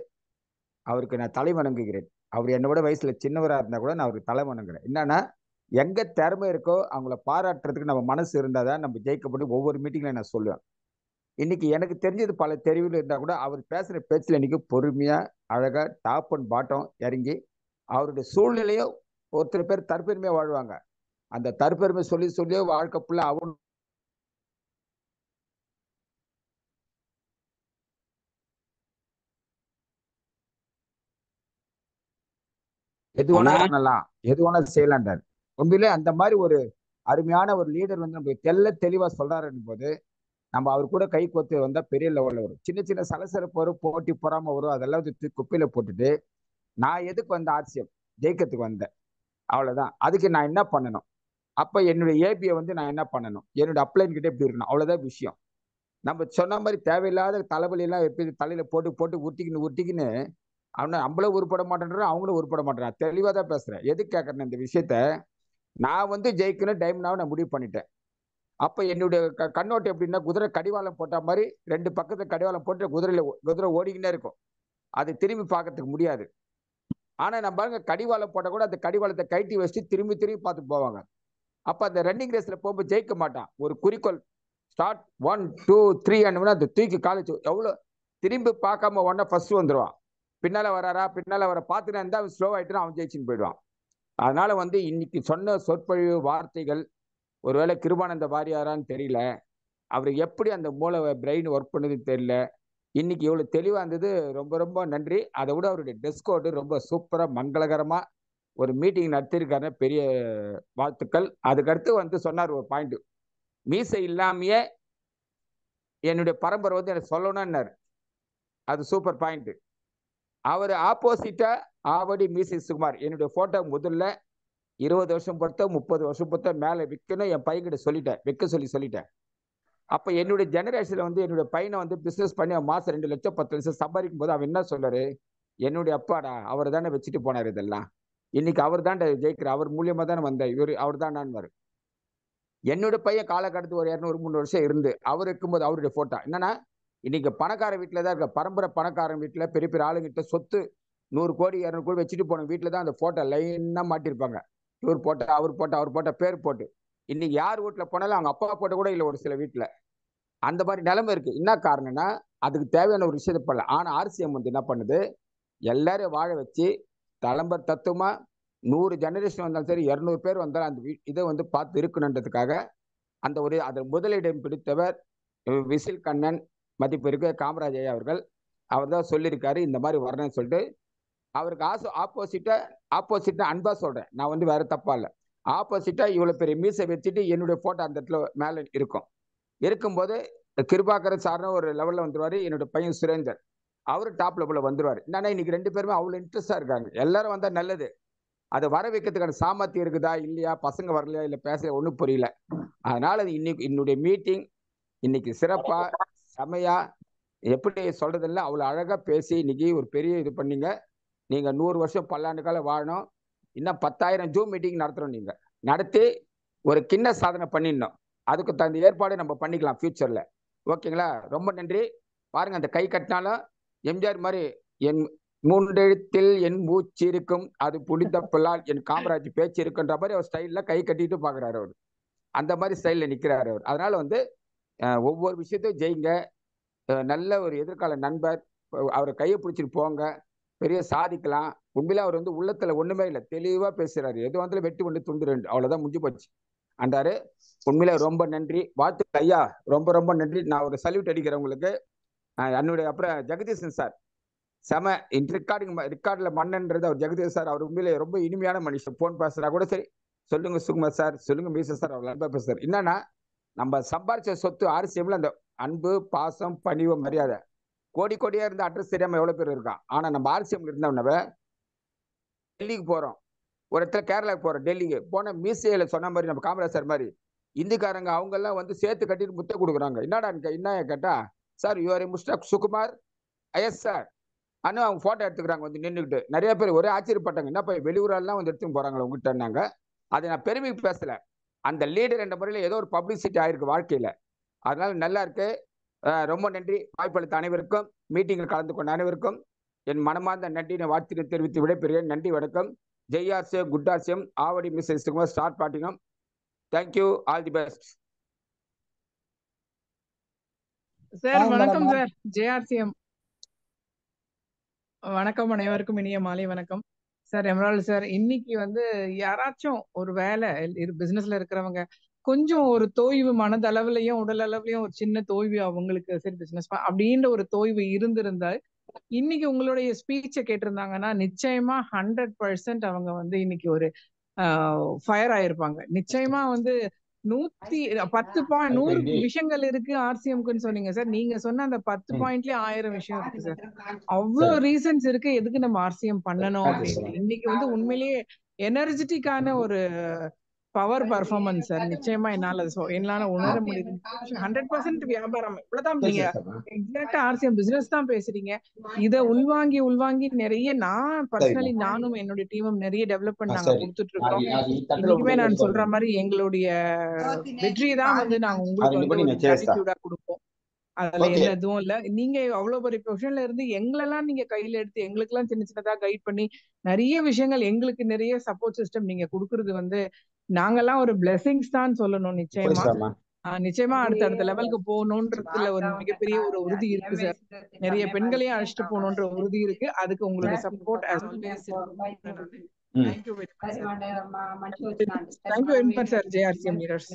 அவருக்கு நான் தலை வணங்குகிறேன். அவர் என்னை விட வயசுல சின்னவராக இருந்தா கூட நான் அவருக்கு தலை வணங்குறேன். என்னன்னா எங்க திறமை இருக்கோ அவங்கள பாராட்டுறதுக்கு நம்ம மனசு இருந்தாதான் நம்ம ஜெயிக்கப்பட்டு ஒவ்வொரு மீட்டிங்ல நான் சொல்லுவேன். இன்னைக்கு எனக்கு தெரிஞ்சது பல தெரிவில் இருந்தா கூட அவர் பேசுற பேச்சுல இன்னைக்கு பொறுமையா அழகா டாப் அண்ட் பாட்டம் இறங்கி அவருடைய சூழ்நிலையோ ஒருத்தர் பேர் தற்பெருமையா வாழ்வாங்க. அந்த தற்பெருமை சொல்லியோ வாழ்க்கை புள்ள அவன் எது வேணாலும் செய்யலான்றார். உண்மையிலே அந்த மாதிரி ஒரு அருமையான ஒரு லீடர் நம்ம தெளிவா சொல்றாருன்னு போது நம்ம அவர் கூட கை கோத்து வந்தா பெரிய லெவல்ல வரும். சின்ன சின்ன சலசலப்பு வரும், போட்டி பொறாம வரும், அதெல்லாம் குப்பையில போட்டுட்டு நான் எதுக்கு ஆர்சிஎம் ஜெயிக்கிறதுக்கு வந்தேன், அவ்வளவுதான். அதுக்கு நான் என்ன பண்ணணும், அப்ப என்னுடைய ஏபியை நான் என்ன பண்ணணும், என்னுடைய அப்ளைன் கிட்ட எப்படி இருக்கணும், அவ்வளவுதான் விஷயம். நம்ம சொன்ன மாதிரி தேவையில்லாத தலைவலி எல்லாம் எப்படி தலையில போட்டு உருட்டிக்கின்னு நம்மளும் உருப்பட மாட்டேன், அவங்களும் உருப்பட மாட்டேன். தெளிவா தான் பேசுறேன். எது கேட்கறேன் இந்த விஷயத்த, நான் ஜெயிக்கணும் டைம்னாவை நான் முடிவு பண்ணிட்டேன். அப்ப என்னுடைய கண்ணோட்டம் எப்படின்னா குதிரை கடிவாளம் போட்ட மாதிரி 2 பக்கத்துல கடிவாளம் போட்டு குதிரை ஓடிக்கிட்டே இருக்கும். அது திரும்பி பார்க்கறதுக்கு முடியாது. ஆனா நம்ம பாருங்க கடிவாளம் போட்ட கூட அந்த கடிவாளத்தை கட்டி வச்சு திரும்பி பார்த்து போவாங்க. அப்ப அந்த ரன்னிங் ரேஸ்ல போகும்போது ஜெயிக்க மாட்டான். ஒரு குறிக்கோள் ஸ்டார்ட் 1 2 3 அந்த தூக்கி காலேஜ் எவ்வளவு திரும்பி பார்க்காம உடனே ஃபர்ஸ்ட் வந்துடுவான். பின்னால வர பார்த்துட்டு இருந்தா அவன் ஸ்லோ ஆயிட்டு அவன் ஜெயிச்சுன்னு போயிடுவான். அதனால இன்னைக்கு சொன்ன சொற்பொழிவு வார்த்தைகள் ஒருவேளை கிருபானந்த வாரியாரான்னு தெரியல, அவர் எப்படி அந்த மூளை பிரெயின் ஒர்க் பண்ணுதுன்னு தெரியல. இன்னைக்கு இவ்வளவு தெளிவா இருந்தது, ரொம்ப ரொம்ப நன்றி. அதை விட அவருடைய ட்ரெஸ் கோடு ரொம்ப சூப்பரா மங்களகரமா ஒரு மீட்டிங் நடத்திருக்காரு, பெரிய வாழ்த்துக்கள். அதுக்கடுத்து சொன்னார் ஒரு பாயிண்ட், மீசை இல்லாமையே என்னுடைய பரம்பரை எனக்கு சொல்லணும்னாரு. அது சூப்பர் பாயிண்ட். அவர் ஆப்போசிட்டா ஆவடி மீசை சுகுமார் என்னுடைய போட்டோ முதல்ல 20 வருஷம் பொறுத்த 30 வருஷம் பொறுத்த மேல விற்கணும். என் பையன்கிட்ட சொல்லிட்டேன், வைக்க சொல்லிட்டேன். அப்ப என்னுடைய ஜெனரேஷன்ல வந்து என்னுடைய பையனை வந்து பிசினஸ் பண்ணி மாசம் 2 லட்சம் 10 லட்சம் சம்பாதிக்கும் போது அவன் என்ன சொல்றாரு, என்னுடைய அப்பாடா அவர் தானே வச்சுட்டு போனாரு இதெல்லாம், இன்னைக்கு அவர் தான் ஜெயிக்கிறார், அவர் மூலியமா தானே வந்த இவர், அவர் தான் நான். என்னுடைய பையன் காலகட்டத்து ஒரு 200-300 வருஷம் இருந்து அவர் இருக்கும்போது அவருடைய போட்டோ என்னன்னா, இன்னைக்கு பணக்கார வீட்டுல தான் இருக்க, பரம்பரை பணக்காரன் வீட்டுல பெரிய பெரிய ஆளுங்கிட்ட சொத்து 100 கோடி 200 கோடி வச்சுட்டு போன வீட்டுல தான் அந்த போட்டோ லைனா மாட்டிருப்பாங்க. இவர் போட்டோ, அவர் போட்டோ, அவர் போட்டோ, பேர் போட்டு. இன்னைக்கு யார் வீட்டுல போனாலும் அவங்க அப்பா போட்டோ கூட இல்லை ஒரு சில வீட்டுல. அந்த மாதிரி நிலைமை இருக்கு. என்ன காரணம்னா அதுக்கு தேவையான ஒரு விஷயத்தை பண்ணல. ஆனா ஆர்சிஎம் வந்து என்ன பண்ணுது, எல்லாரையும் வாழ வச்சு தலைமுறை தத்துவமா 100 ஜெனரேஷன் வந்தாலும் சரி 200 பேர் வந்தாலும் அந்த இதை வந்து பார்த்து இருக்கணுன்றதுக்காக அந்த ஒரு அதை முதலிடம் பிடித்தவர் விசில் கண்ணன் மதிப்பிற்கு காமராஜ் ஐயா அவர்கள். அவர் தான் சொல்லியிருக்காரு இந்த மாதிரி வரணும்னு சொல்லிட்டு. அவருக்கு ஆப்போசிட்டா அன்பா சொல்றேன், நான் வந்து வேற தப்பா இல்லை. ஆப்போசிட்டா இவ்வளவு பெரிய மீசை வச்சுட்டு என்னுடைய போட்டோ அந்த இடத்துல மேல இருக்கும்போது கிருபாகரன் சார்னு ஒரு லெவல்ல வந்துருவாரு. என்னோட பையன் சுரேந்தர் அவரு டாப் லெவல்ல வந்துருவாரு. என்னன்னா இன்னைக்கு 2 பேருமே அவ்வளவு இன்ட்ரெஸ்டா இருக்காங்க. எல்லாரும் வந்தா நல்லது, அதை வர வைக்கிறதுக்கான சாமர்த்தியம் இருக்குதா இல்லையா, பசங்க வரலையா இல்ல பேச ஒன்றும் புரியல. அதனால இன்னைக்கு என்னுடைய மீட்டிங் இன்னைக்கு சிறப்பா செமையா எப்படி சொல்றதில்ல அவ்வளவு அழகா பேசி இன்னைக்கு ஒரு பெரிய இது பண்ணீங்க. நீங்க 100 வருஷம் பல்லாண்டு காலம் வாழணும். இன்னும் 10,000 ஜூம் மீட்டிங் நடத்துறோம். நீங்க நடத்தி ஒரு கிண்ண சாதனை பண்ணிடணும். அதுக்கு தகுந்த ஏற்பாடு நம்ம பண்ணிக்கலாம் ஃபியூச்சர்ல. ஓகேங்களா? ரொம்ப நன்றி. பாருங்க அந்த கை கட்டினாலும் எம்ஜிஆர் மாதிரி என் மூன்றெழுத்தில் என் மூச்சு இருக்கும், அது புனித பிள்ளால் என் காமராஜ் பேச்சு இருக்குன்ற மாதிரி அவர் ஸ்டைல்ல கை கட்டிட்டு பாக்குறாரு. அவர் அந்த மாதிரி ஸ்டைல்ல நிக்கிறாரு அவர். அதனால வந்து ஒவ்வொரு விஷயத்தையும் ஜெயிங்க. நல்ல ஒரு எதிர்கால நண்பர். அவரை கையை பிடிச்சிட்டு போங்க, பெரிய சாதிக்கலாம். உண்மையில அவர் வந்து உள்ளத்துல ஒண்ணுமே இல்லை, தெளிவா பேசுறாரு. எது வந்து வெட்டி ஒன்று துண்டு 2 அவ்வளவுதான் முடிஞ்சு போச்சு அண்டாரு. உண்மையில ரொம்ப நன்றி, வாழ்த்து ஐயா, ரொம்ப ரொம்ப நன்றி. நான் ஒரு சல்யூட் அடிக்கிறேன் உங்களுக்கு. என்னுடைய அப்புறம் ஜெகதீசன் சார் செம ரெக்கார்டில் மன்னன்றது அவர் ஜெகதீஷ் சார். அவர் உண்மையிலே ரொம்ப இனிமையான மனுஷன். போன் பேசுறா கூட சரி, சொல்லுங்க சுகுமார் சார், சொல்லுங்க மீச சார், அவர் அன்பா பேசுறாரு. என்னன்னா நம்ம சம்பாரிச்ச சொத்து ஆர்சிஎம்ல அந்த அன்பு பாசம் பணிவு மரியாதை கோடி கோடியா இருந்த அட்ரஸ் தெரியாம எவ்வளவு பேர் இருக்கான். ஆனா நம்ம ஆர்சிஎம்ல இருந்தவனவ டெல்லிக்கு போறோம், ஒரு இடத்துல கேரளாவுக்கு போறோம், டெல்லிக்கு போன மீசையில சொன்ன மாதிரி நம்ம காமராஜ் சார் மாதிரி இந்திக்காரங்க அவங்க எல்லாம் வந்து சேர்த்து கட்டிட்டு முத்த கொடுக்குறாங்க. என்னடா என்ன கேட்டா, sir you are mister Sukumar, yes sir ஆனால் அவங்க போட்டோ எடுத்துக்கிறாங்க வந்து நின்றுக்கிட்டு. நிறைய பேர் ஒரே ஆச்சரியப்பட்டாங்க, என்னப்பா வெளியூரெல்லாம் வந்து எடுத்துன்னு போறாங்களா உங்ககிட்டனாங்க. அதை நான் பெருமைக்கு பேசல, அந்த லீடர் என்ற முறையில் ஏதோ ஒரு பப்ளிசிட்டி ஆயிருக்கு வாழ்க்கையில. அதனால நல்லா இருக்கு. ரொம்ப நன்றி. வாய்ப்பளித்த அனைவருக்கும், மீட்டிங்கில் கலந்து கொண்ட அனைவருக்கும் என் மனமார்ந்த நன்றியை வாழ்த்து தெரிவித்து விடைபெறுகிறேன். நன்றி, வணக்கம். Jai RCM, good RCM, Avadi மிஸ்ஸஸ் ஸ்டார்ட் பாட்டிங்கம். Thank you, all the best. Sir வணக்கம் சார். ஜேஆர்சிஎம் வணக்கம், அனைவருக்கும் இனிய மாலை வணக்கம் சார். எமரால்டு சார், இன்னைக்கு வந்து யாராச்சும் ஒரு வேலை பிசினஸ்ல இருக்கிறவங்க கொஞ்சம் ஒரு தோய்வு மனதளவுலயும் உடல் அளவுலயும் ஒரு சின்ன தோய்வு அவங்களுக்கு சரி பிசினஸ் அப்படின்ற ஒரு தோய்வு இருந்திருந்தா இன்னைக்கு உங்களுடைய ஸ்பீச்சை கேட்டிருந்தாங்கன்னா நிச்சயமா 100% அவங்க வந்து இன்னைக்கு ஒரு ஃபயர் ஆயிருப்பாங்க. நிச்சயமா வந்து 100 விஷயங்கள் இருக்கு ஆர்சிஎம்க்குன்னு சொன்னீங்க சார். நீங்க சொன்ன அந்த 10 பாயிண்ட்லயே 1000 விஷயம் இருக்கு சார். அவ்வளவு ரீசன்ஸ் இருக்கு எதுக்கு நம்ம ஆர்சிஎம் பண்ணணும் அப்படின்னு. இன்னைக்கு வந்து உண்மையிலேயே எனர்ஜெட்டிக்கான ஒரு பவர் பர்ஃபார்மன்ஸ் சார். நிச்சயமா என்னால உணர முடியுது. 100% வியாபாரம் இவ்வளவுதான். நீங்க எக்ஸாக்டா ஆர்சிஎம் பிசினஸ் தான் பேசுறீங்க. இதை உள்வாங்கி நிறைய நானும் என்னுடைய டீமும் நிறைய டெவலப்மெண்ட் நாங்க கொடுத்துட்டு இருக்கோம். இன்னைக்குமே நான் சொல்ற மாதிரி எங்களுடைய வெற்றியை தான் வந்து நாங்க உங்களுக்கு வந்து ஒரு கிராட்டிடியூடா கொடுப்போம். அதுல எந்த இதுவும் இல்ல. நீங்க அவ்வளவு பெரிய பொசிஷன்ல இருந்து எங்களெல்லாம் நீங்க கையில எடுத்து எங்களுக்கு எல்லாம் சின்ன சின்னதா கைட் பண்ணி நிறைய விஷயங்கள் எங்களுக்கு நிறைய சப்போர்ட் சிஸ்டம் நீங்க கொடுக்கறது வந்து நாங்கெல்லாம் ஒரு பிளெஸிங்ஸ் தான் சொல்லணும். நிச்சயமா அடுத்த லெவலுக்கு போகணும்ன்றதுல ஒரு மிகப்பெரிய ஒரு உறுதி இருக்கு சார். நிறைய பெண்களையும் அழைச்சிட்டு போகணுன்ற உறுதி இருக்கு. அதுக்கு உங்களுடைய சப்போர்ட் as always இருக்கு. Thank you very much sir. JRCM leaders.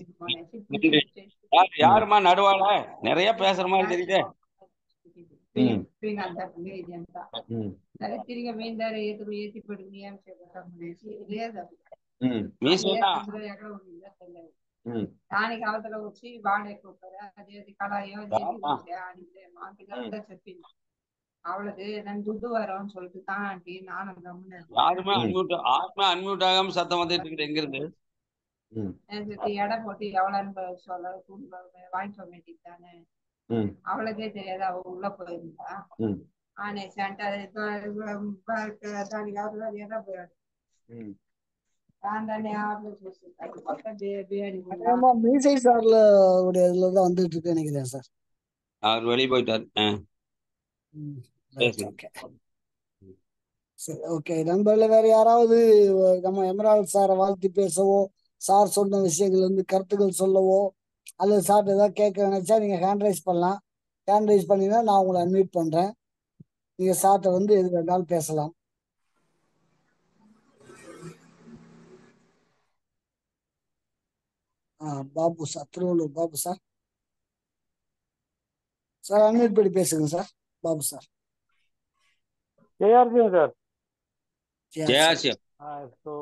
யாருமா நடுவால நிறைய பேசுற மாதிரி தெரியுது. దాని అవతల వచ్చి వాడే కొట్టారు. అది కళాయో చెప్పింది. அவளுக்கு நான் துட்டு வரோம்னு சொல்லிட்டு தான் ஆண்டி நானும் கம்முன்னு யாருமே அன்மியூட் ஆகாம சத்தம் வந்துட்டு இருக்குது எங்க இருந்து? எடை போட்டு எவ்வளோன்னு சொல்ல வாங்கிக்க வேண்டியது தானே. அவளுக்கே தெரியாது, அவ உள்ள போயிருந்தா. ஆனே சென்டர் மீசை சார்ல உடைய இதுலதான் வந்துட்டு இருக்கு நினைக்கிறேன் சார். அவர் வெளியே போயிட்டாரு. ஓகே சரி, ஓகே. நண்பர்ல வேற யாராவது நம்ம எமரால்ட் சாரை வாழ்த்தி பேசவோ, சார் சொன்ன விஷயங்கள் வந்து கருத்துக்கள் சொல்லவோ, அல்லது சார் ஏதாவது கேட்க நினைச்சா நீங்க ஹேண்ட் ரைஸ் பண்ணலாம். ஹேண்ட் ரைஸ் பண்ணீங்கன்னா நான் உங்களை அன்மியூட் பண்றேன். நீங்க சார்ட்ட வந்து எது வேணாலும் பேசலாம். Babu sir, Tiruvallur Babu sir. Sir unmute பண்ணி பேசுங்க சார். பாபு சார். ஜெயார்ஜியம் சார். ஜெயாசியம். ஸோ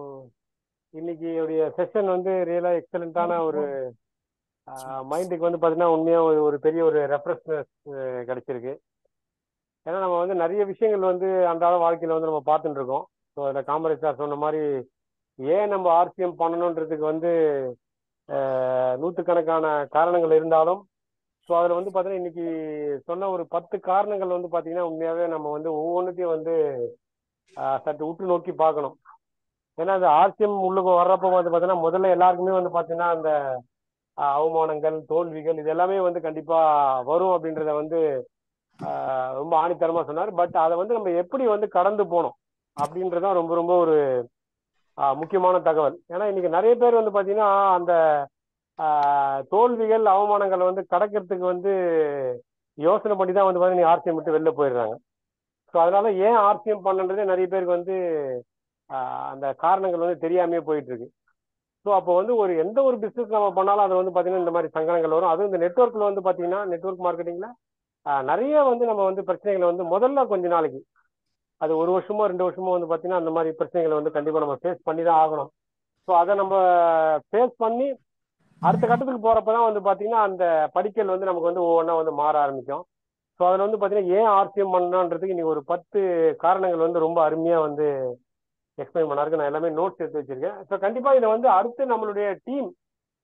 இன்னைக்கு உடைய செஷன் வந்து ரியலா எக்ஸலண்டான ஒரு மைண்டுக்கு வந்து பார்த்தீங்கன்னா உண்மையாக ஒரு பெரிய ஒரு ரெஃப்ரெஷ்னஸ் கிடைச்சிருக்கு. ஏன்னா நம்ம வந்து நிறைய விஷயங்கள் வந்து அன்றாட வாழ்க்கையில் வந்து நம்ம பார்த்துட்டு இருக்கோம். ஸோ அதில் காமராஜ் சார் சொன்ன மாதிரி ஏன் நம்ம ஆர்சிஎம் பண்ணணுன்றதுக்கு வந்து நூற்றுக்கணக்கான காரணங்கள் இருந்தாலும், ஸோ அதில் வந்து பார்த்தீங்கன்னா இன்னைக்கு சொன்ன ஒரு 10 காரணங்கள் வந்து பார்த்தீங்கன்னா உண்மையாகவே நம்ம வந்து ஒவ்வொன்றுத்தையும் வந்து சற்று உற்று நோக்கி பார்க்கணும். ஏன்னா அந்த ஆர்சிஎம் உள்ளுக்கு வர்றப்போ வந்து பார்த்தீங்கன்னா முதல்ல எல்லாருக்குமே வந்து பார்த்தீங்கன்னா அந்த அவமானங்கள், தோல்விகள் இது எல்லாமே வந்து கண்டிப்பாக வரும் அப்படின்றத வந்து ரொம்ப ஆணித்தரமாக சொன்னார். பட் அதை வந்து நம்ம எப்படி வந்து கடந்து போனோம் அப்படின்றதான் ரொம்ப ரொம்ப ஒரு முக்கியமான தகவல். ஏன்னா இன்னைக்கு நிறைய பேர் வந்து பார்த்தீங்கன்னா அந்த தோல்விகள், அவமானங்களை வந்து கடக்கிறதுக்கு வந்து யோசனை பண்ணி தான் வந்து பார்த்தீங்கன்னா ஆர்சிஎம் விட்டு வெளில போயிடுறாங்க. ஸோ அதனால ஏன் ஆர்சிஎம் பண்ணுன்றதே நிறைய பேருக்கு வந்து அந்த காரணங்கள் வந்து தெரியாமையே போயிட்டு இருக்கு. ஸோ அப்போ வந்து எந்த ஒரு பிஸ்னஸ் நம்ம பண்ணாலும் அது வந்து பார்த்தீங்கன்னா இந்த மாதிரி சங்கடங்கள் வரும். அதுவும் இந்த நெட்ஒர்க்கில் வந்து பார்த்தீங்கன்னா நெட்ஒர்க் மார்க்கெட்டிங்கில் நிறைய வந்து நம்ம வந்து பிரச்சனைகளை வந்து முதல்ல கொஞ்ச நாளைக்கு, அது 1 வருஷமோ 2 வருஷமோ வந்து பார்த்தீங்கன்னா அந்த மாதிரி பிரச்சனைகளை வந்து கண்டிப்பாக நம்ம ஃபேஸ் பண்ணி தான் ஆகணும். ஸோ அதை நம்ம ஃபேஸ் பண்ணி அடுத்த கட்டத்துக்கு போகிறப்ப தான் வந்து பார்த்தீங்கன்னா அந்த படிக்கல் வந்து நமக்கு வந்து ஒவ்வொன்றா வந்து மாற ஆரம்பிக்கும். ஸோ அதில் வந்து பார்த்தீங்கன்னா ஏன் ஆர்சிஎம் பண்ணணுன்றதுக்கு இன்னைக்கு ஒரு 10 காரணங்கள் வந்து ரொம்ப அருமையாக வந்து எக்ஸ்பிளைன் பண்ணாருக்கு. நான் எல்லாமே நோட்ஸ் எடுத்து வச்சிருக்கேன். ஸோ கண்டிப்பாக இதை வந்து அடுத்து நம்மளுடைய டீம்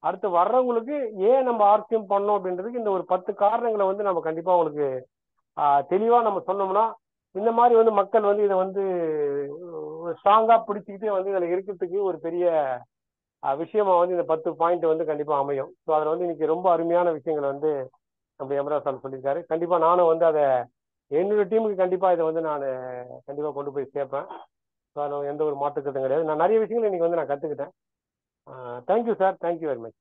அடுத்து வர்றவங்களுக்கு ஏன் நம்ம ஆர்சிஎம் பண்ணோம் அப்படின்றதுக்கு இந்த ஒரு 10 காரணங்களை வந்து நம்ம கண்டிப்பாக அவங்களுக்கு தெளிவாக நம்ம சொன்னோம்னா இந்த மாதிரி வந்து மக்கள் வந்து இதை வந்து ஸ்ட்ராங்காக பிடிச்சிக்கிட்டு வந்து இதில் இருக்கிறதுக்கு ஒரு பெரிய விஷயமா வந்து இந்த 10 பாயிண்ட் வந்து கண்டிப்பாக அமையும். ஸோ அதில் வந்து இன்னைக்கு ரொம்ப அருமையான விஷயங்களை வந்து நம்ம எமராஜ் சார் சொல்லியிருக்காரு. கண்டிப்பாக நானும் வந்து அதை என்னுடைய டீமுக்கு கண்டிப்பாக இதை வந்து நான் கண்டிப்பாக கொண்டு போய் சேர்ப்பேன். ஸோ அதில் எந்த ஒரு மாற்றுக்கருத்தும் கிடையாது. நான் நிறைய விஷயங்கள் இன்னைக்கு வந்து நான் கற்றுக்கிட்டேன். Thank you sir. Thank you very much.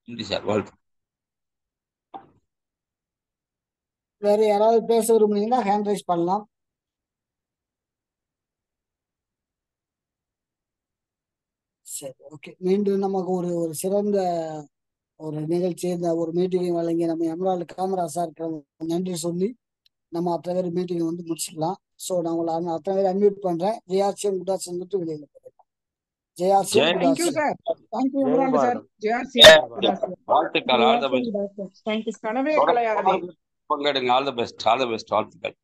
Thank you sir. வாழ்த்து. வேற யாராவது பேச விரும்புனீங்கன்னா ஹேண்ட் ரைஸ் பண்ணலாம். சரி, ஓகே. மீண்டும் நமக்கு ஒரு சிறந்த ஒரு நிகழ்ச்சி, இந்த ஒரு மீட்டிங்கை வழங்கி நம்ம எமரால்டு காமராஜ் சாருக்கு நன்றி சொல்லி நம்ம அத்தனை பேர் மீட்டிங்கை வந்து முடிச்சுக்கலாம். ஸோ நான் உங்களை அத்தனை பேர் அன்மியூட் பண்றேன். ஜெயாசியம் குடாஸ் வந்துட்டு வெளியில போயிருக்கோம். ஜெயாசியம் thank you kudos. Sir. Thank you emerald sir. வாழ்த்துக்கள். All the best. கனவே கலையாதே. பங்கெடுங்க. All the best. All the best. வாழ்த்துக்கள்.